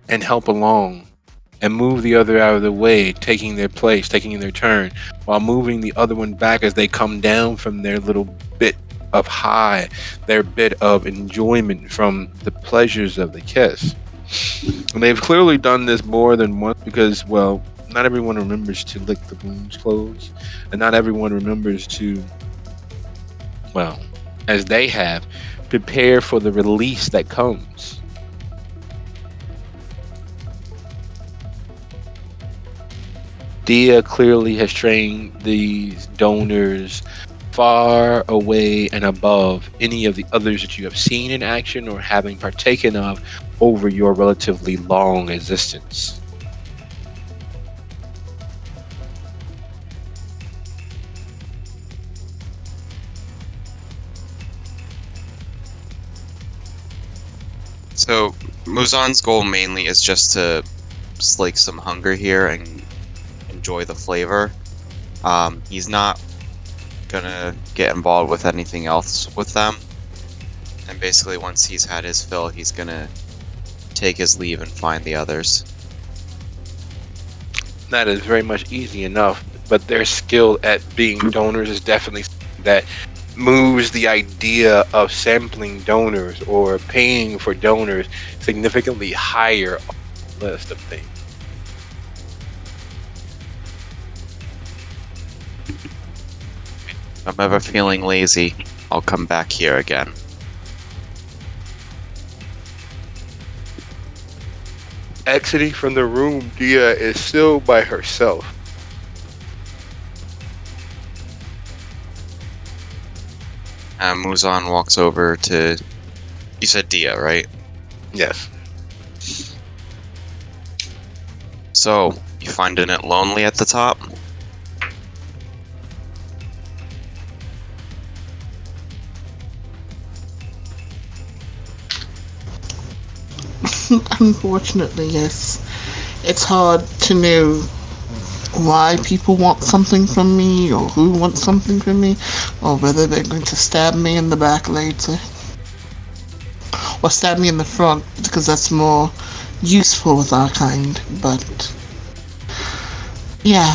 and help along and move the other out of the way, taking their place, taking their turn, while moving the other one back as they come down from their little bit of high, their bit of enjoyment from the pleasures of the kiss. And they've clearly done this more than once because, well, not everyone remembers to lick the wounds closed, and not everyone remembers to, well, as they have, prepare for the release that comes. Dia clearly has trained these donors far away and above any of the others that you have seen in action or having partaken of over your relatively long existence. So, Muzan's goal mainly is just to slake some hunger here and enjoy the flavor. He's not gonna get involved with anything else with them. And basically, once he's had his fill, he's gonna take his leave and find the others. That is very much easy enough, but their skill at being donors is definitely something that moves the idea of sampling donors or paying for donors significantly higher on the list of things. If I'm ever feeling lazy, I'll come back here again. Exiting from the room, Dia is still by herself. Muzan walks over to... You said Dia, right? Yes. So, you finding it lonely at the top? Unfortunately, yes. It's hard to know why people want something from me, or who wants something from me, or whether they're going to stab me in the back later. Or stab me in the front, because that's more useful with our kind, but... yeah.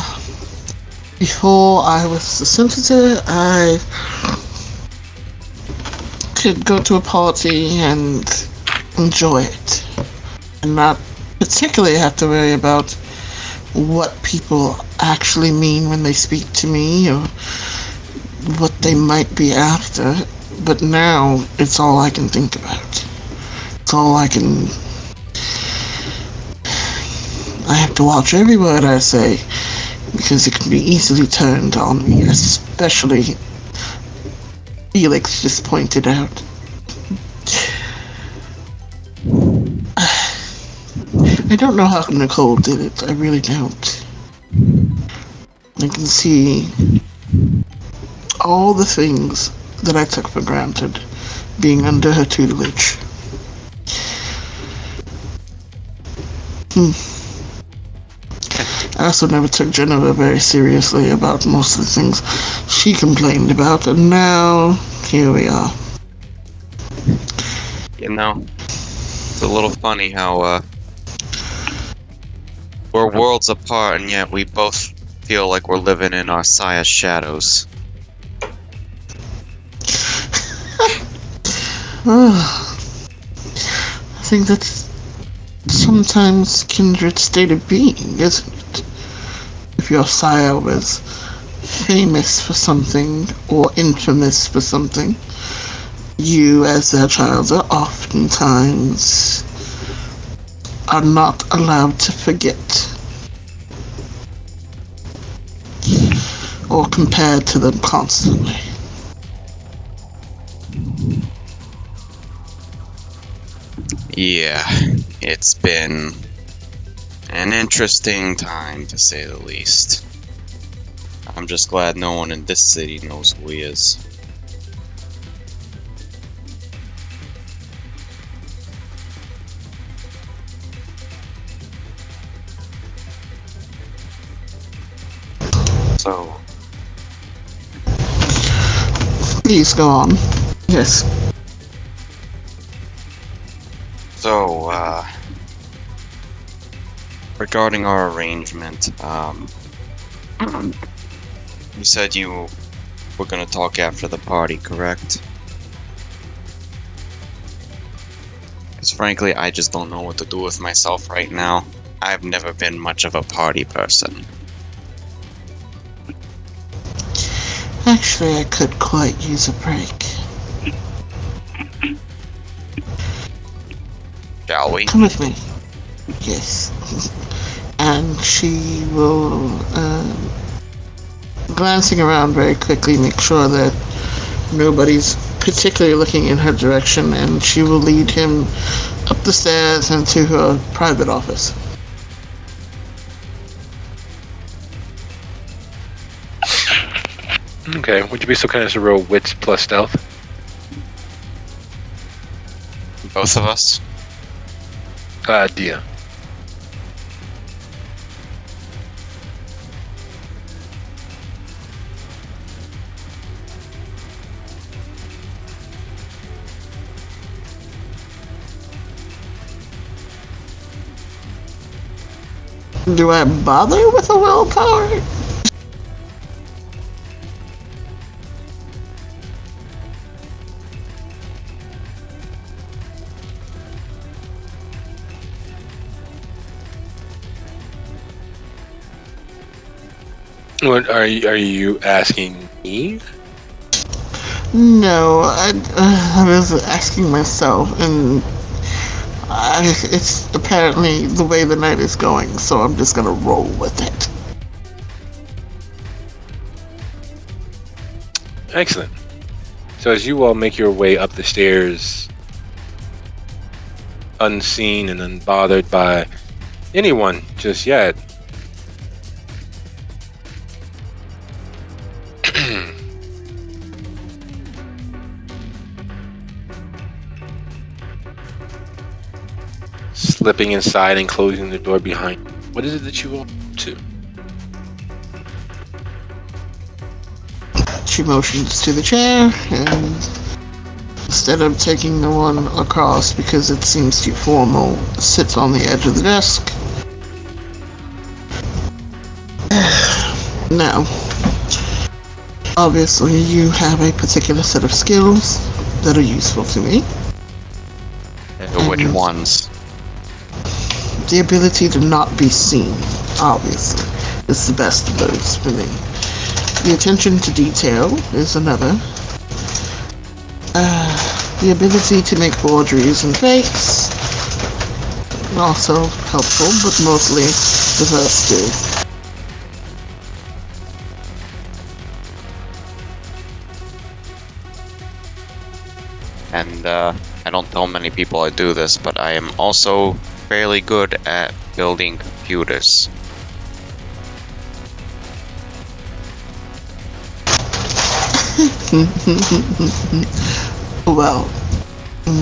Before I was a senator, I could go to a party and enjoy it. And not particularly have to worry about what people actually mean when they speak to me, or what they might be after. But now, it's all I can think about. It's all I can... I have to watch every word I say, because it can be easily turned on me, especially Felix just pointed out. I don't know how Nicole did it, I really don't. I can see all the things that I took for granted being under her tutelage. I also never took Jennifer very seriously about most of the things she complained about, and now, here we are. You know, it's a little funny how, we're worlds apart, and yet we both feel like we're living in our sire's shadows. I think that's sometimes kindred state of being, isn't it? If your sire was famous for something, or infamous for something, you as their child are oftentimes are not allowed to forget, or compared to them constantly. Yeah, it's been an interesting time, to say the least. I'm just glad no one in this city knows who he is. So, Please go on. Yes. So, regarding our arrangement, you said you were gonna talk after the party, correct? Because frankly, I just don't know what to do with myself right now. I've never been much of a party person. Actually, I could quite use a break. Shall we? Come with me. Yes. and she will, glancing around very quickly, make sure that nobody's particularly looking in her direction, and she will lead him up the stairs into her private office. Okay, would you be so kind as to roll wits plus stealth? Both of us. Dia. Do I bother with a willpower? What are you asking me? No, I was asking myself, and it's apparently the way the night is going, so I'm just gonna roll with it. Excellent. So as you all make your way up the stairs, unseen and unbothered by anyone just yet, slipping inside and closing the door behind you. What is it that you all do? She motions to the chair, and instead of taking the one across because it seems too formal, sits on the edge of the desk. Now, obviously you have a particular set of skills that are useful to me. Which ones? The ability to not be seen, obviously, is the best of those for me. The attention to detail is another. The ability to make forgeries and fakes, also helpful, but mostly the first two. And I don't tell many people I do this, but I am also fairly good at building computers. Well,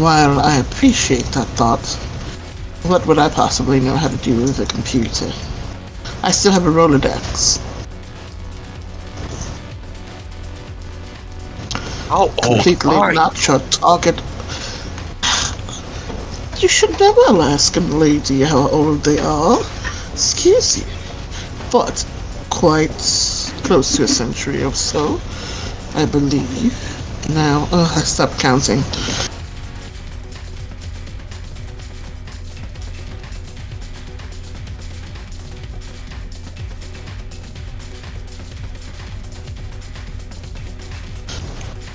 while I appreciate that thought, what would I possibly know how to do with a computer? I still have a Rolodex. How Completely not your target. You should never ask a lady how old they are. Excuse you. But quite close to a century or so, I believe. Now, I stopped counting.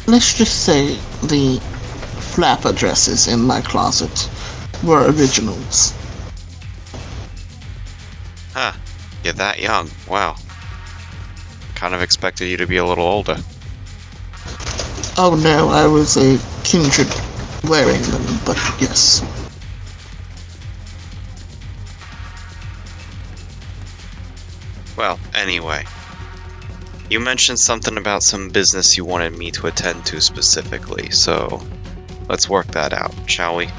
Let's just say the flapper dresses in my closet were originals. Huh. You're that young. Wow. Kind of expected you to be a little older. Oh no, I was a kindred wearing them, but yes. Well, anyway. You mentioned something about some business you wanted me to attend to specifically, so let's work that out, shall we?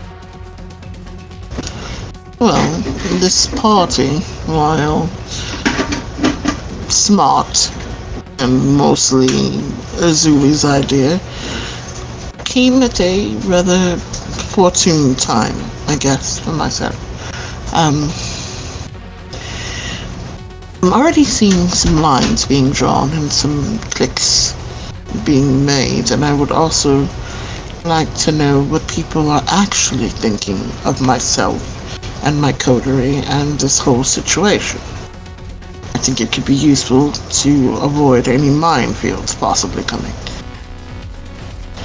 Well, this party, while smart and mostly Azuli's idea, came at a rather fortunate time, I guess, for myself. I'm already seeing some lines being drawn and some clicks being made, and I would also like to know what people are actually thinking of myself and my coterie and this whole situation. I think it could be useful to avoid any minefields possibly coming.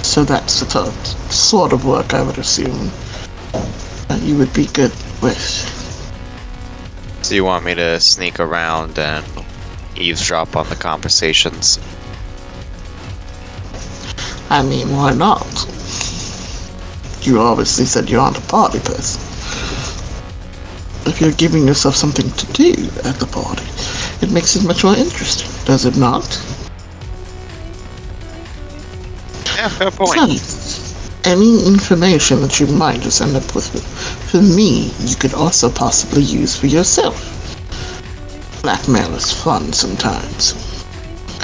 So that's the sort of work I would assume you would be good with. So you want me to sneak around and eavesdrop on the conversations? I mean, why not? You obviously said you aren't a party person. If you're giving yourself something to do at the party, it makes it much more interesting, does it not? Yeah, fair point. Besides, any information that you might just end up with for me, you could also possibly use for yourself. Blackmail is fun sometimes.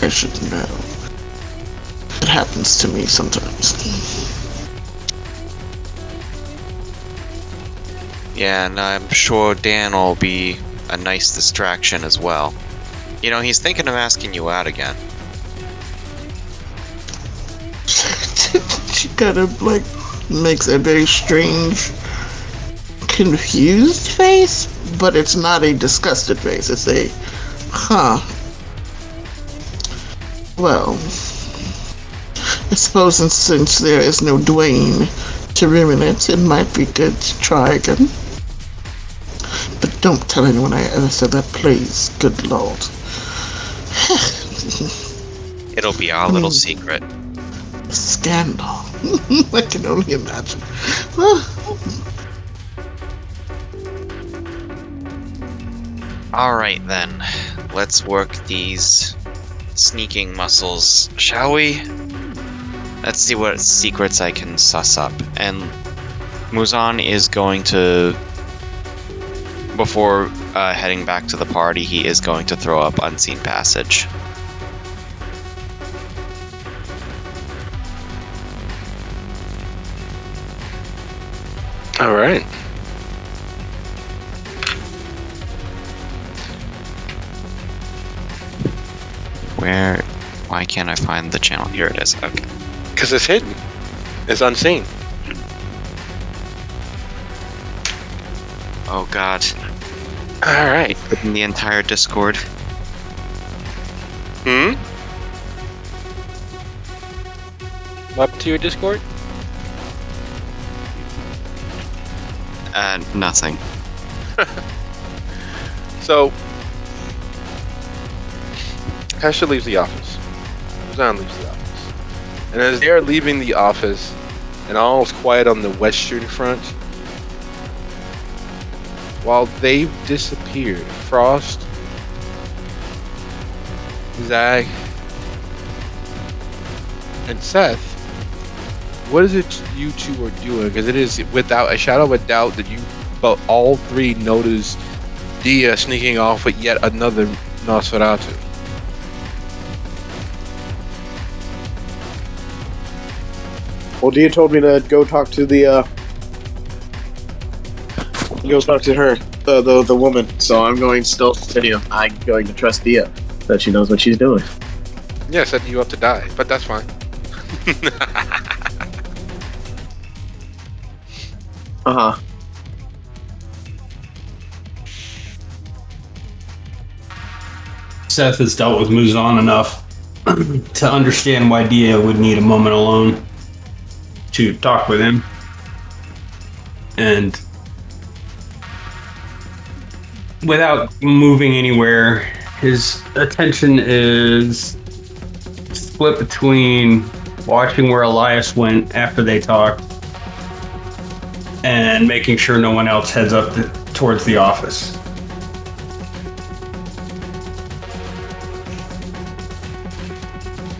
I should know. It happens to me sometimes. Yeah, and I'm sure Dan will be a nice distraction as well. You know, he's thinking of asking you out again. She kind of like makes a very strange, confused face, but it's not a disgusted face. It's a, well, I suppose since there is no Dwayne to ruin it, it might be good to try again. But don't tell anyone I ever said that, please. Good lord. It'll be our little secret. Scandal. I can only imagine. Alright then, let's work these sneaking muscles, shall we? Let's see what secrets I can suss up. And Muzan is going to, before heading back to the party, he is going to throw up Unseen Passage. All right. Why can't I find the channel? Here it is. Okay. Because it's hidden. It's unseen. Oh god. All right. In the entire Discord. What happened to your Discord? Nothing. So, Hesha leaves the office. Muzan leaves the office. And as they're leaving the office, and all is quiet on the western front, while they've disappeared, Frost, Zach, and Seth, what is it you two are doing? Because it is without a shadow of a doubt that you, but all three notice Dia sneaking off with yet another Nosferatu. Well, Dia told me to go talk to her, the woman. So I'm going still to continue. I'm going to trust Dia that she knows what she's doing. Yeah, setting you up to die, but that's fine. Uh-huh. Seth has dealt with Muzan enough to understand why Dia would need a moment alone to talk with him. And without moving anywhere, his attention is split between watching where Elias went after they talked and making sure no one else heads up towards the office.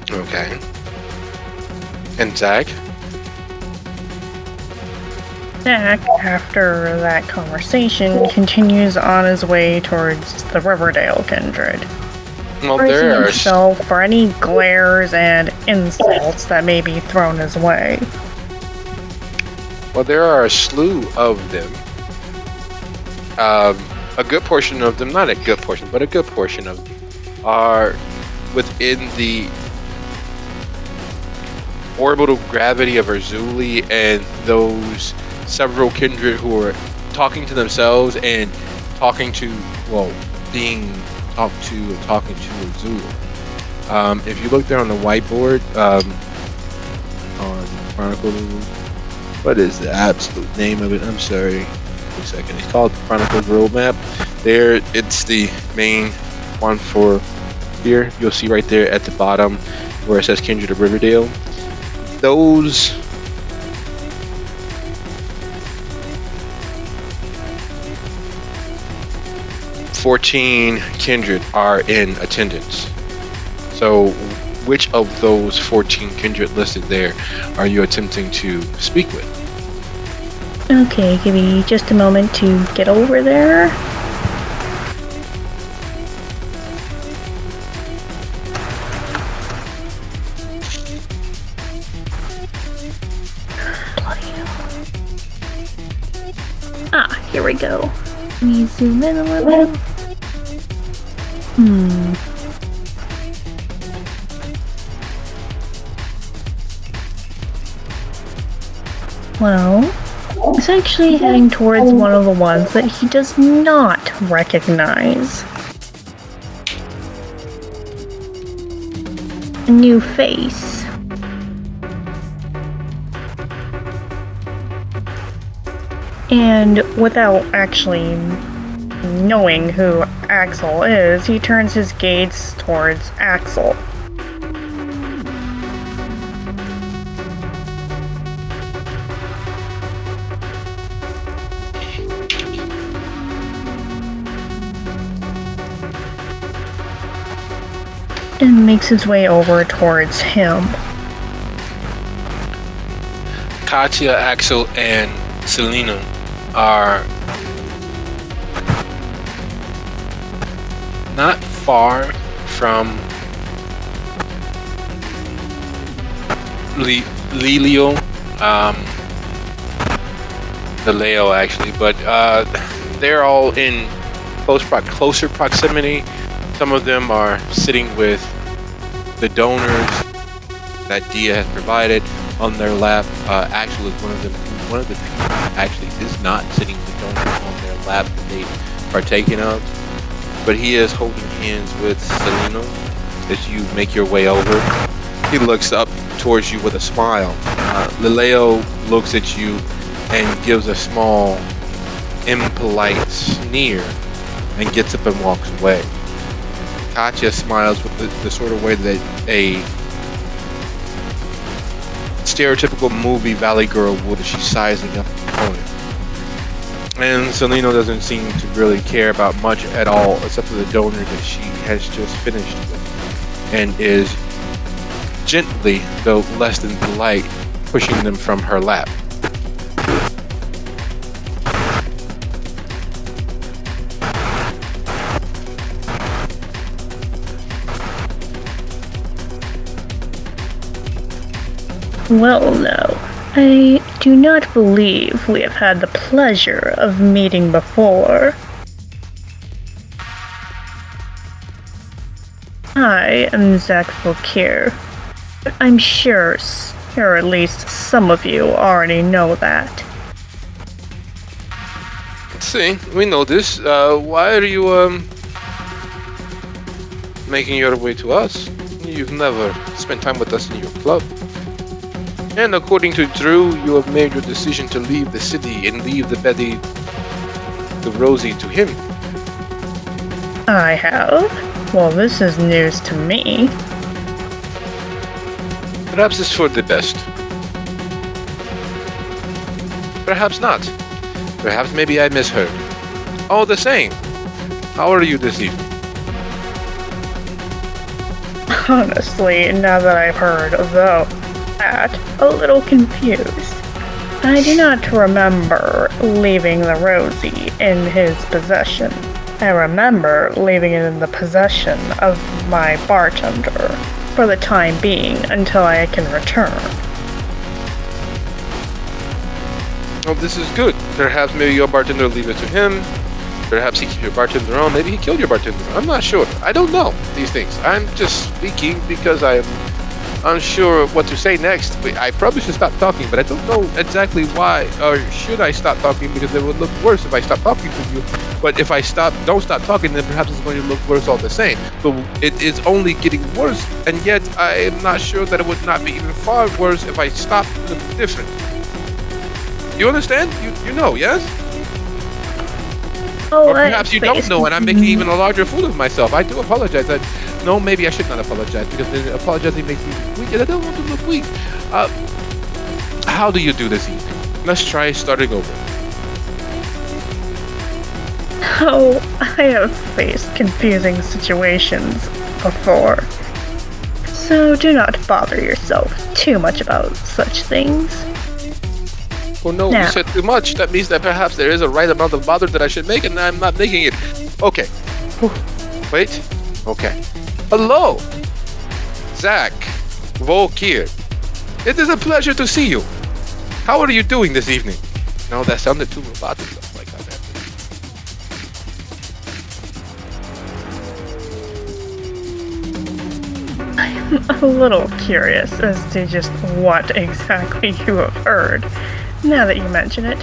Okay. And Zach? Jack, after that conversation, continues on his way towards the Riverdale kindred, Well, bracing there are himself for any glares and insults that may be thrown his way. Well, there are a slew of them. A good portion of them, not a good portion, but a good portion of them are within the orbital gravity of Erzuli and those several kindred who are talking to themselves and talking to, well, being talked to and talking to Erzuli. If you look there on the whiteboard, on Chronicle, what is the absolute name of it? I'm sorry. Wait a second. It's called Chronicles Roadmap. There, it's the main one for here. You'll see right there at the bottom where it says Kindred of Riverdale. Those "14 Kindred" are in attendance. So, which of those 14 Kindred listed there are you attempting to speak with? Okay, give me just a moment to get over there. Bloody hell. Ah, here we go. Let me zoom in a little. Well, he's actually heading towards one of the ones that he does not recognize. A new face. And without actually knowing who Axel is, he turns his gaze towards Axel. And makes his way over towards him. Katya, Axel, and Selena are not far from Lelio, the Leo actually, but they're all in closer proximity. Some of them are sitting with the donors that Dia has provided on their lap. Axel is one of the few actually is not sitting with donors on their lap that they partaken of, but he is holding hands with Selena as you make your way over. He looks up towards you with a smile. Leleo looks at you and gives a small, impolite sneer and gets up and walks away. Katya smiles with the sort of way that a stereotypical movie Valley girl would as she's sizing up the opponent. And Selena doesn't seem to really care about much at all except for the donor that she has just finished with, and is gently, though less than polite, pushing them from her lap. Well, no. I do not believe we have had the pleasure of meeting before. I am Zach Fokir. I'm sure, or at least some of you already know that. See, we know this. Why are you making your way to us? You've never spent time with us in your club. And according to Drew, you have made your decision to leave the city and leave the Betty, the Rosie, to him. I have? Well, this is news to me. Perhaps it's for the best. Perhaps not. Perhaps maybe I misheard. All the same, how are you this evening? Honestly, now that I've heard that, a little confused. I do not remember leaving the Rosie in his possession. I remember leaving it in the possession of my bartender for the time being until I can return. Oh, this is good. Perhaps maybe your bartender leave it to him. Perhaps he keeps your bartender on. Maybe he killed your bartender. I'm not sure. I don't know these things. I'm just speaking because I am unsure what to say next. I probably should stop talking, but I don't know exactly why, or should I stop talking, because it would look worse if I stop talking to you. But if I don't stop talking, then perhaps it's going to look worse all the same. So it is only getting worse, and yet I am not sure that it would not be even far worse if I stopped and looked different. You understand? You know, yes? Oh, Or perhaps you don't face. know, and I'm making even a larger fool of myself. I do apologize. No, maybe I should not apologize, because then apologizing makes me weak, and I don't want to look weak. How do you do this evening? Let's try starting over. Oh, I have faced confusing situations before. So do not bother yourself too much about such things. Oh no, Now. you said too much. That means that perhaps there is a right amount of bother that I should make, and I'm not making it. Okay. Whew. Wait. Okay. Hello, Zach Volkir. It is a pleasure to see you. How are you doing this evening? No, that sounded too robotic. Like that. I'm a little curious as to just what exactly you have heard, now that you mention it.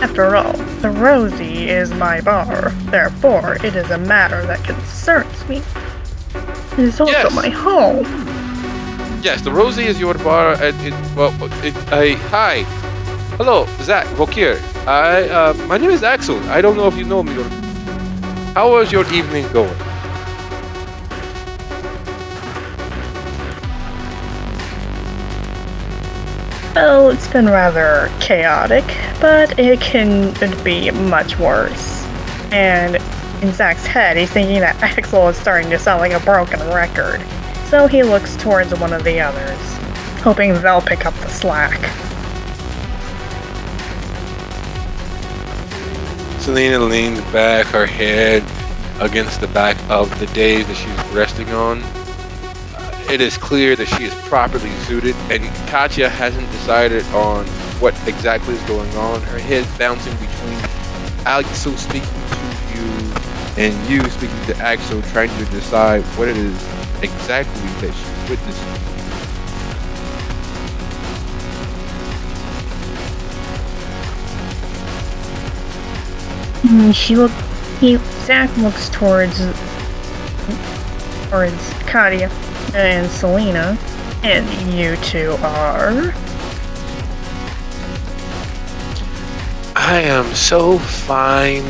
After all, the Rosie is my bar, therefore it is a matter that concerns me. It is also Yes. my home. Yes, the Rosie is your bar. Hi. Hello, Zach Volkir. My name is Axel. I don't know if you know me. How was your evening going? Well, it's been rather chaotic, but it can be much worse. And in Zach's head, he's thinking that Axel is starting to sound like a broken record. So he looks towards one of the others, hoping they'll pick up the slack. Selena leans back, her head against the back of the dais that she's resting on. It is clear that she is properly suited, and Katya hasn't decided on what exactly is going on. Her head bouncing between Axel speaking to you and you speaking to Axel, trying to decide what it is exactly that she's witnessing. Zach looks towards Katya and Selena, and you two are. I am so fine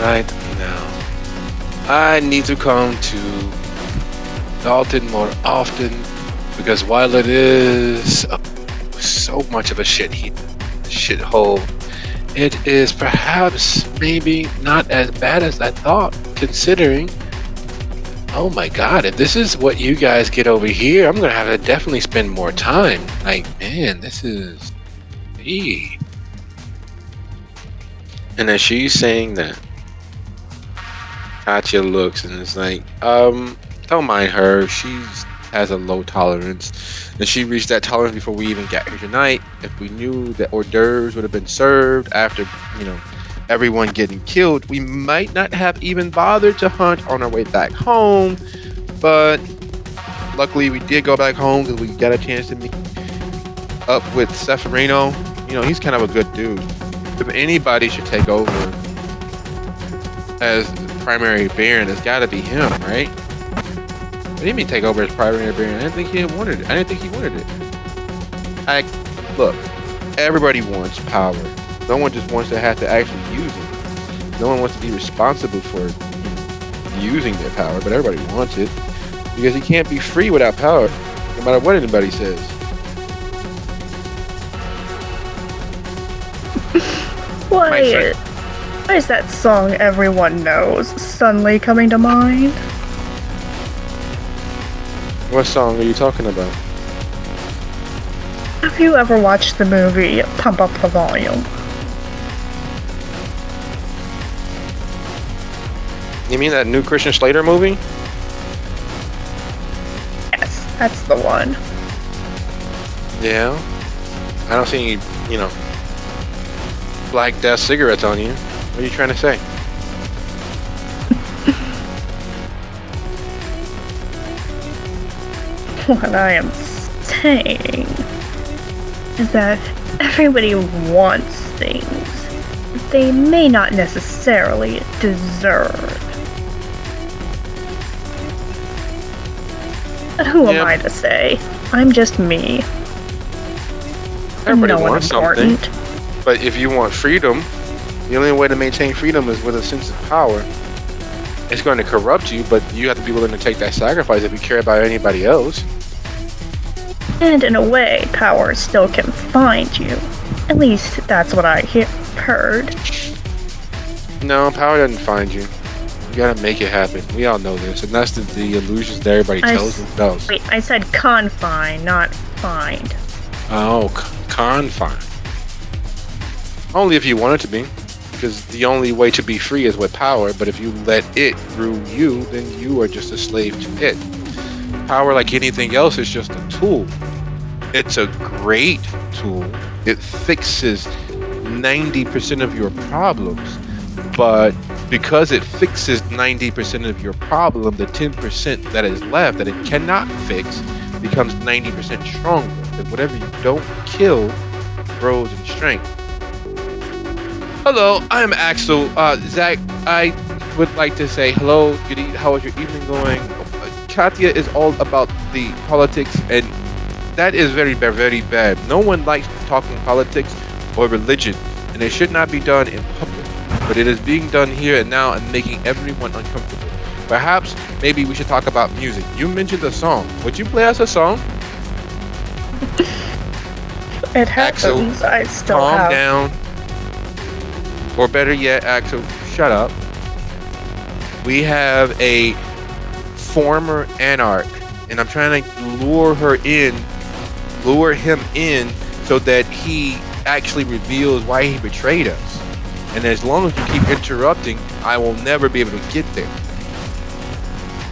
right now. I need to come to Dalton more often, because while it is so much of a shithole, it is perhaps maybe not as bad as I thought, considering, oh my god, if this is what you guys get over here, I'm gonna have to definitely spend more time. Like, man, this is me. And as she's saying that, Katya looks and is like, don't mind her. She has a low tolerance. And she reached that tolerance before we even got here tonight. If we knew that hors d'oeuvres would have been served after, everyone getting killed, we might not have even bothered to hunt on our way back home. But luckily we did go back home because we got a chance to meet up with Seferino. He's kind of a good dude. If anybody should take over as primary Baron, it's got to be him, right? What do you mean take over as primary Baron? I didn't think he wanted it. Look, everybody wants power. No one just wants to have to actually use it. No one wants to be responsible for using their power, but everybody wants it because you can't be free without power, no matter what anybody says. Why is that song everyone knows suddenly coming to mind? What song are you talking about? Have you ever watched the movie Pump Up the Volume? You mean that new Christian Slater movie? Yes, that's the one. Yeah. I don't see any, Black Death cigarettes on you. What are you trying to say? What I am saying is that everybody wants things that they may not necessarily deserve. But who am I to say? I'm just me. Everybody No one wants important. something. But if you want freedom, The only way to maintain freedom is with a sense of power. It's going to corrupt you, but you have to be willing to take that sacrifice if you care about anybody else. And in a way, power still can find you. At least that's what I heard. No, power doesn't find you. You gotta make it happen. We all know this, and that's the illusions that everybody tells us knows. Wait, I said confine, not find. Oh, confine. Only if you want it to be, because the only way to be free is with power. But if you let it rule you, then you are just a slave to it. Power, like anything else, is just a tool. It's a great tool. It fixes 90% of your problems. But because it fixes 90% of your problem, the 10% that is left that it cannot fix becomes 90% stronger. And whatever you don't kill grows in strength. Hello, I'm Axel. Zach, I would like to say hello, good evening. How is your evening going? Katya is all about the politics, and that is very, very bad. No one likes talking politics or religion, and it should not be done in public. But it is being done here and now and making everyone uncomfortable. Perhaps, maybe we should talk about music. You mentioned a song. Would you play us a song? It happens. Axel, I still calm have. down. Or better yet, Axel, shut up. We have a former anarch, and I'm trying to lure him in so that he actually reveals why he betrayed us. And as long as you keep interrupting, I will never be able to get there.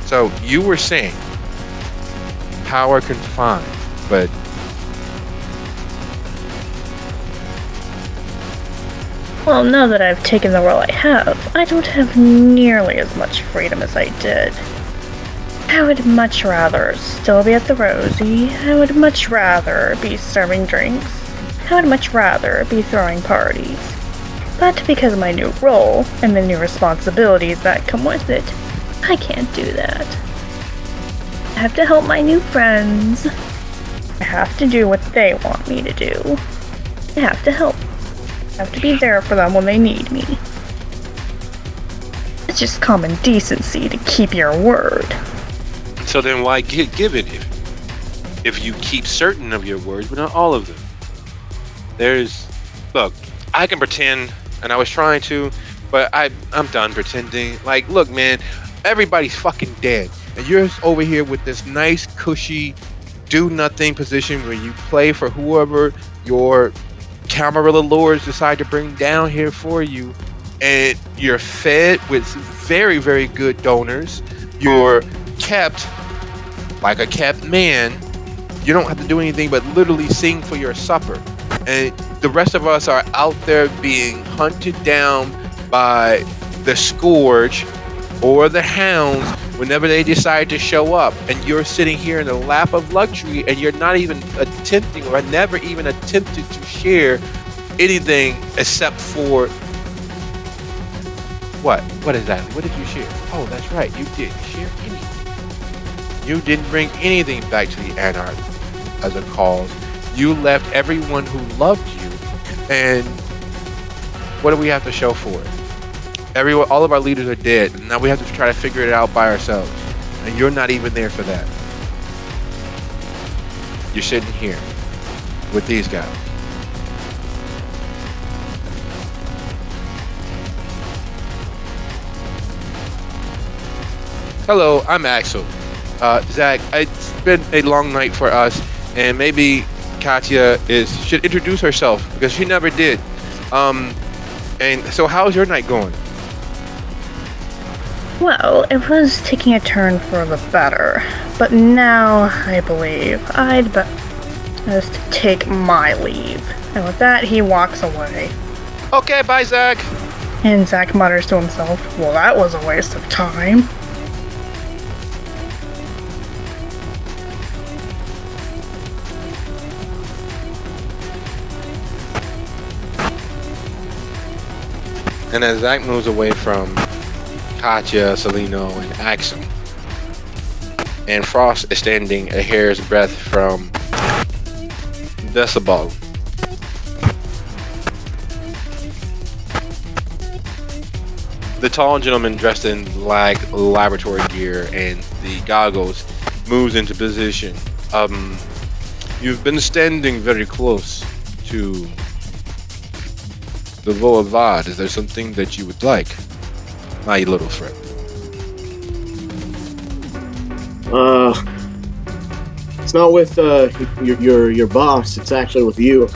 So you were saying power confined, but Well, now that I've taken the role I have, I don't have nearly as much freedom as I did. I would much rather still be at the Rosie. I would much rather be serving drinks. I would much rather be throwing parties. But because of my new role and the new responsibilities that come with it, I can't do that. I have to help my new friends. I have to do what they want me to do. I have to help. I have to be there for them when they need me. It's just common decency to keep your word. so then why give it if you keep certain of your words, but not all of them? Look, I can pretend, and I was trying to, but I'm done pretending. Like, look, man, everybody's fucking dead, and you're over here with this nice, cushy, do-nothing position where you play for whoever your Camarilla lords decide to bring down here for you, and you're fed with very, very good donors. You're kept like a kept man. You don't have to do anything but literally sing for your supper. And the rest of us are out there being hunted down by the Scourge or the Hounds whenever they decide to show up. And you're sitting here in the lap of luxury, and you're not even attempting, or never even attempted to share anything except for what? What exactly? What did you share? Oh, that's right. You didn't share anything. You didn't bring anything back to the Anarch as a cause. You left everyone who loved you, and what do we have to show for it? All of our leaders are dead, and now we have to try to figure it out by ourselves. And you're not even there for that. You're sitting here with these guys. Hello, I'm Axel. Zach, it's been a long night for us, and maybe Katya should introduce herself because she never did. And so how's your night going? Well, it was taking a turn for the better, but now I believe I'd best take my leave. And with that, he walks away. Okay, bye, Zach. And Zach mutters to himself, well, that was a waste of time. And as Zach moves away from Katya, Celino, and Axel, and Frost is standing a hair's breadth from Decibel, The tall gentleman dressed in black laboratory gear and the goggles moves into position. You've been standing very close to the Voavad. Is there something that you would like, my little friend? It's not with your boss. It's actually with you.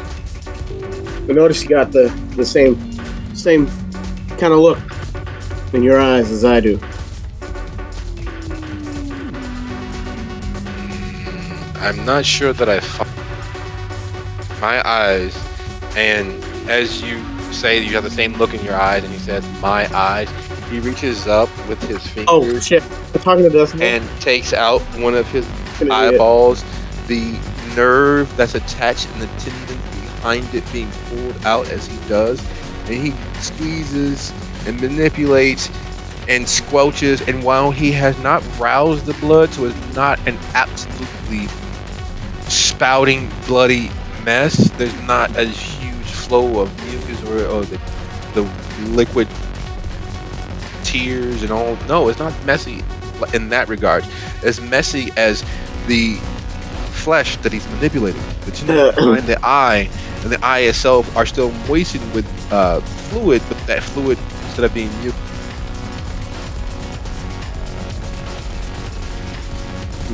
I noticed you got the same kind of look in your eyes as I do. I'm not sure that my eyes, and as you say you have the same look in your eyes, and he says my eyes, he reaches up with his fingers. Oh shit! I'm talking to Dustin. And takes out one of his eyeballs, the nerve that's attached and the tendon behind it being pulled out as he does, and he squeezes and manipulates and squelches, and while he has not roused the blood, so it's not an absolutely spouting bloody mess, there's not a huge flow of mucus or the liquid tears and all. No, it's not messy in that regard. As messy as the flesh that he's manipulating. The tendon behind the eye and the eye itself are still moistened with fluid, but that fluid, instead of being mucus,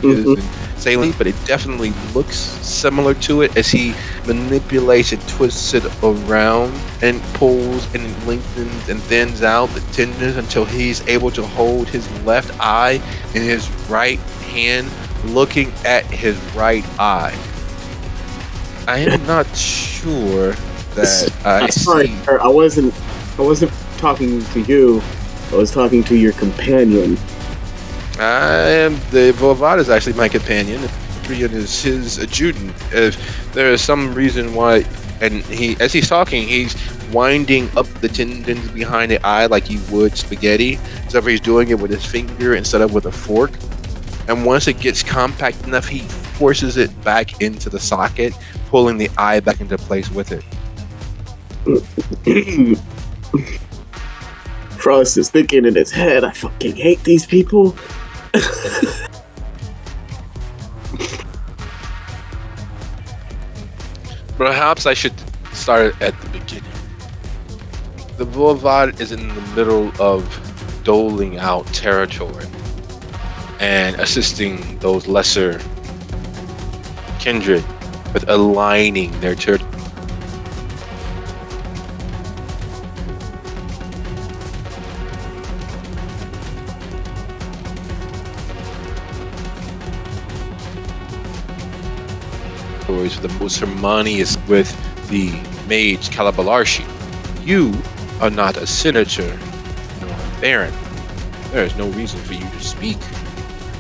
and saline, but it definitely looks similar to it as he manipulates and twists it around and pulls and lengthens and thins out the tendons until he's able to hold his left eye in his right hand, looking at his right eye. I am not sure that I sorry, see. sir, I wasn't talking to you. I was talking to your companion. The Voavad is actually my companion. Trian is his adjutant. If there is some reason why, and as he's talking, he's winding up the tendons behind the eye like he would spaghetti. Except he's doing it with his finger instead of with a fork. And once it gets compact enough, he forces it back into the socket, pulling the eye back into place with it. Frost is thinking in his head, I fucking hate these people. Perhaps I should start at the beginning. The Voavad is in the middle of doling out territory and assisting those lesser kindred with aligning their territory. For the most harmonious with the mage Calabalarshi. You are not a senator nor a baron. There is no reason for you to speak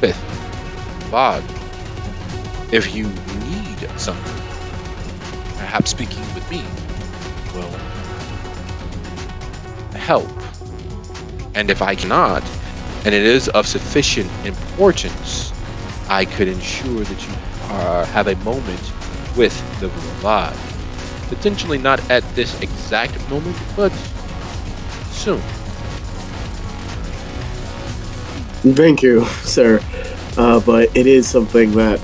with Vod. If you need something, perhaps speaking with me will help. And if I cannot, and it is of sufficient importance, I could ensure that you have a moment with the Voavad. Potentially not at this exact moment, but soon. Thank you, sir. But it is something that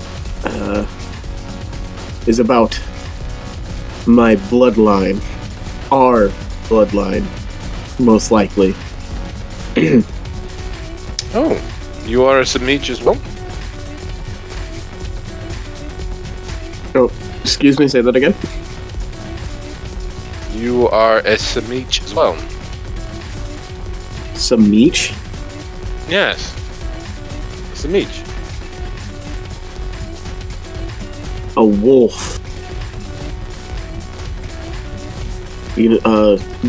is about my bloodline. Our bloodline, most likely. Oh, you are a Samich as well? Oh, excuse me, say that again? You are a Samich as well. Samich? Yes. Samich. A wolf.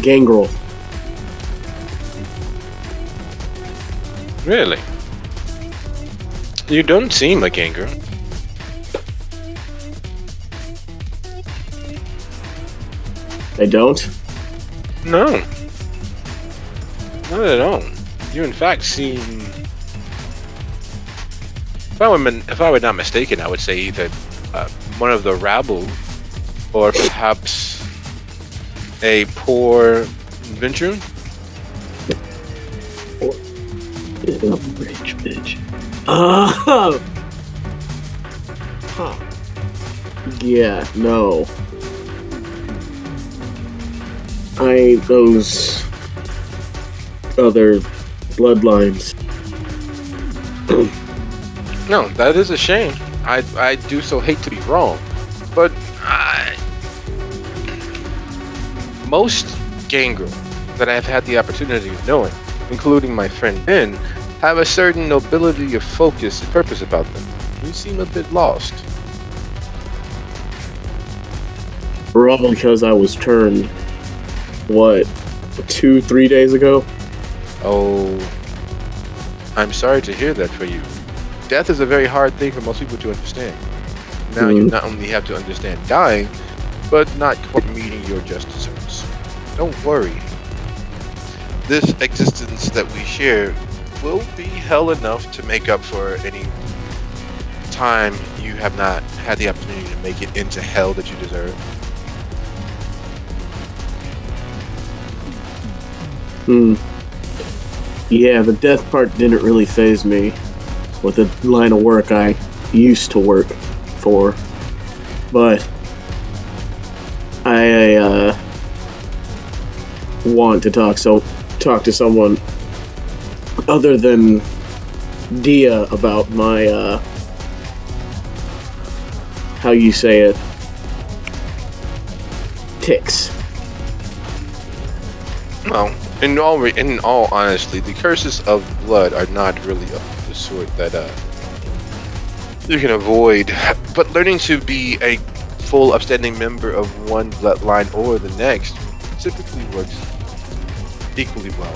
Gangrel. Really? You don't seem like Anger. I don't? No. Not at all. You in fact seem... If I were not mistaken, I would say either one of the rabble or perhaps a poor adventurer. Bridge, bitch. Oh! Huh. Yeah, no. Those other bloodlines. No, that is a shame. I do so hate to be wrong, but most gangrel that I've had the opportunity of knowing, including my friend Ben, have a certain nobility of focus and purpose about them. You seem a bit lost. Probably because I was turned, 2-3 days ago? Oh, I'm sorry to hear that for you. Death is a very hard thing for most people to understand. Now you not only have to understand dying, but not quite meeting your just desserts. Don't worry. This existence that we share will be hell enough to make up for any time you have not had the opportunity to make it into hell that you deserve. Yeah, the death part didn't really faze me with the line of work I used to work for. But I want to talk to someone other than Dia about my how you say it, ticks. Well, in all honesty, the curses of blood are not really of the sort that you can avoid. But learning to be a full upstanding member of one bloodline or the next typically works equally well.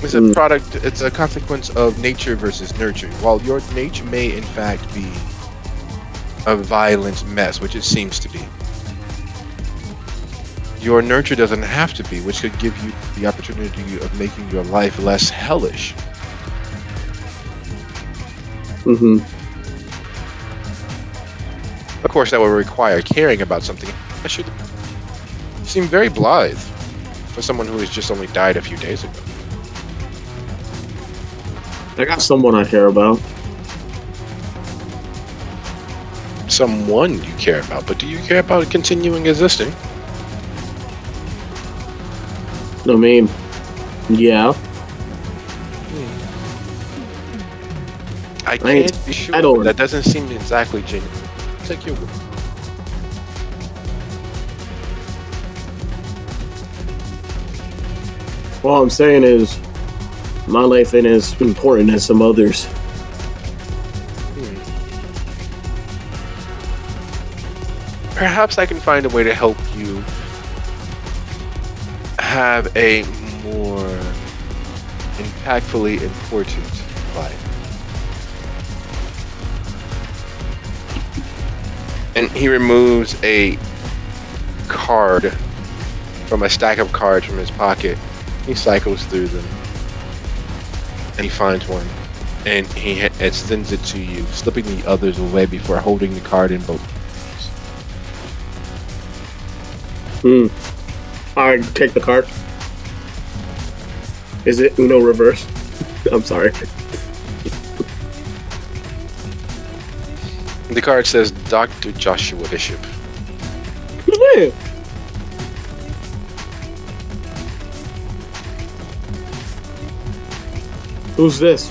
It's a product. It's a consequence of nature versus nurture. While your nature may in fact be a violent mess, which it seems to be, your nurture doesn't have to be, which could give you the opportunity of making your life less hellish. Of course, that will require caring about something. You seem very blithe for someone who has just only died a few days ago. I got someone I care about. Someone you care about, but do you care about continuing existing? I mean, yeah. I can't be sure. I don't. That doesn't seem exactly genuine. Take your word. All I'm saying is, my life ain't as important as some others. Perhaps I can find a way to help you have a more impactfully important life. And he removes a card from a stack of cards from his pocket. He cycles through them and he finds one, and he extends it to you, slipping the others away before holding the card in both hands. I take the card. Is it Uno reverse? I'm sorry. The card says Dr. Joshua Bishop. Yeah. Who's this?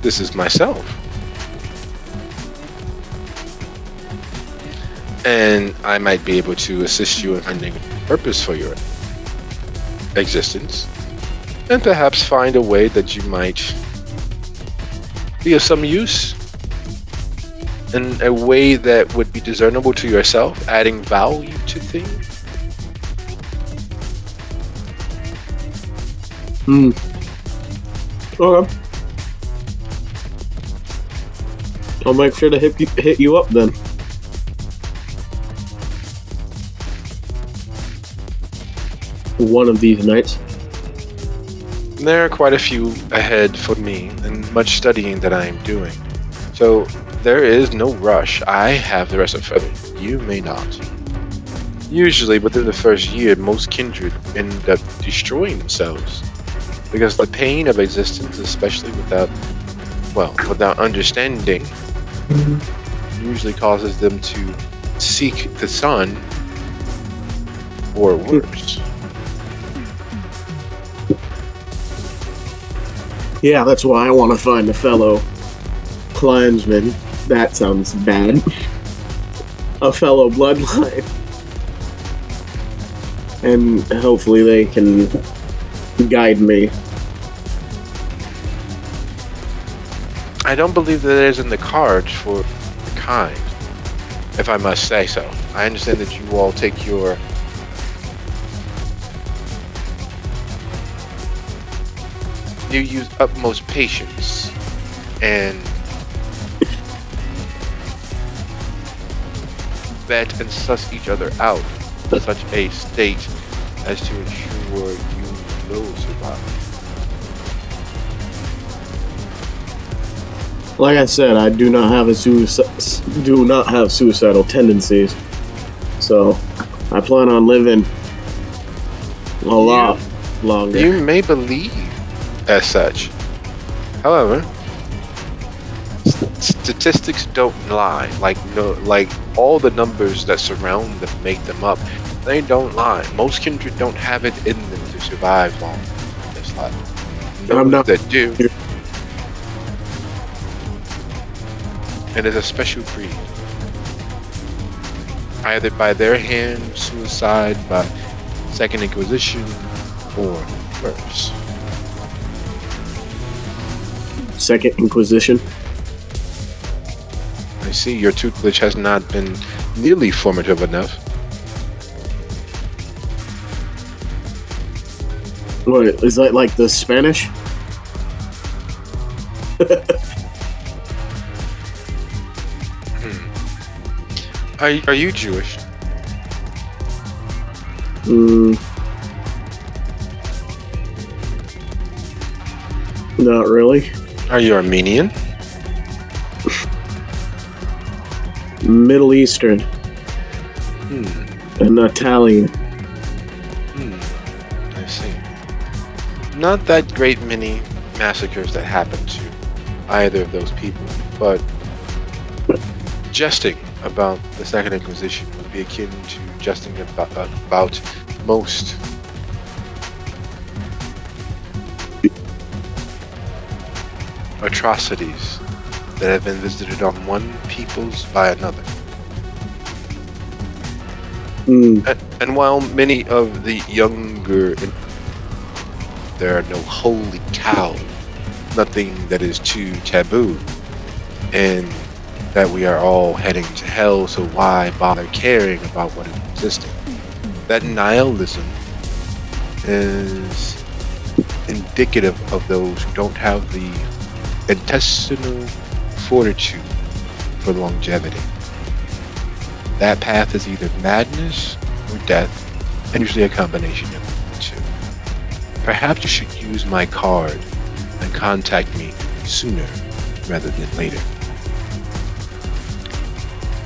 This is myself. And I might be able to assist you in finding a purpose for your existence. And perhaps find a way that you might be of some use. In a way that would be discernible to yourself, adding value to things. Okay. I'll make sure to hit you up then. One of these nights. There are quite a few ahead for me, and much studying that I am doing. So there is no rush. I have the rest of feather. You may not. Usually within the first year, most kindred end up destroying themselves. Because the pain of existence, especially without understanding, usually causes them to seek the sun, or worse. Yeah, that's why I want to find a fellow clansman. That sounds bad. A fellow bloodline. And hopefully they can guide me. I don't believe that it is in the cards for the kind, if I must say so. I understand that you all take your you use utmost patience and vet and suss each other out in such a state as to ensure you will survive. Like I said, I do not have suicidal tendencies, so I plan on living a lot longer. You may believe as such. However, statistics don't lie. Like all the numbers that surround them make them up. They don't lie. Most kindred don't have it in them to survive long in this life. I'm not that do. And it's a special breed. Either by their hand, suicide, by Second Inquisition, or worse. Second Inquisition. I see your tutelage has not been nearly formative enough. What, is that like the Spanish? Are you Jewish? Not really. Are you Armenian? Middle Eastern. And Italian. I see. Not that great many massacres that happened to either of those people, but jesting about the Second Inquisition would be akin to jesting about most atrocities that have been visited on one peoples by another. And while many of the younger, there are no holy cow, nothing that is too taboo, and that we are all heading to hell, so why bother caring about what is existing? That nihilism is indicative of those who don't have the intestinal fortitude for longevity. That path is either madness or death, and usually a combination of the two. Perhaps you should use my card and contact me sooner rather than later.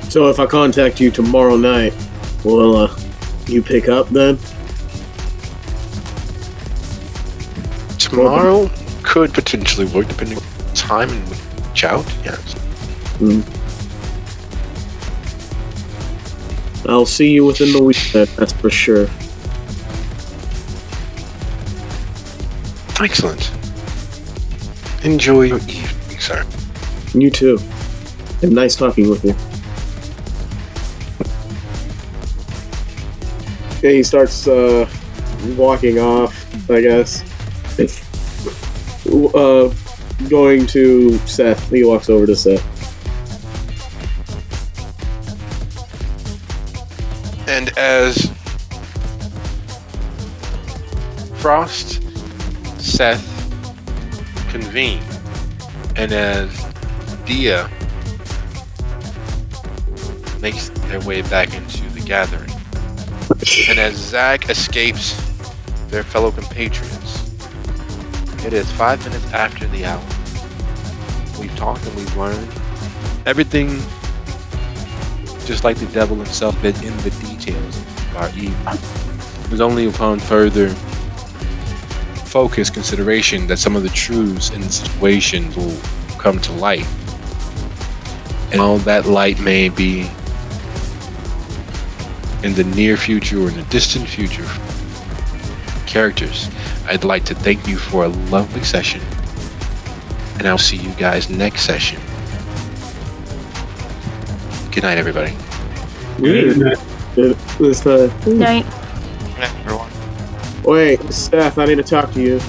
So if I contact you tomorrow night, will you pick up then? Tomorrow could potentially work depending on time and reach out, yes. I'll see you within the week then, that's for sure. Excellent. Enjoy your evening, sir. You too. And nice talking with you. Yeah, he starts walking off, I guess. Going to Seth. He walks over to Seth. And as Frost, Seth convene, and as Dia makes their way back into the gathering, and as Zach escapes their fellow compatriots, it is 5 minutes after the hour. We've talked and we've learned everything, just like the devil himself, been in the details of our evening. It was only upon further focused consideration that some of the truths in the situation will come to light. And all that light may be in the near future or in the distant future. Characters, I'd like to thank you for a lovely session, and I'll see you guys next session. Good night, everybody. This Night. Everyone. Wait, Steph, I need to talk to you.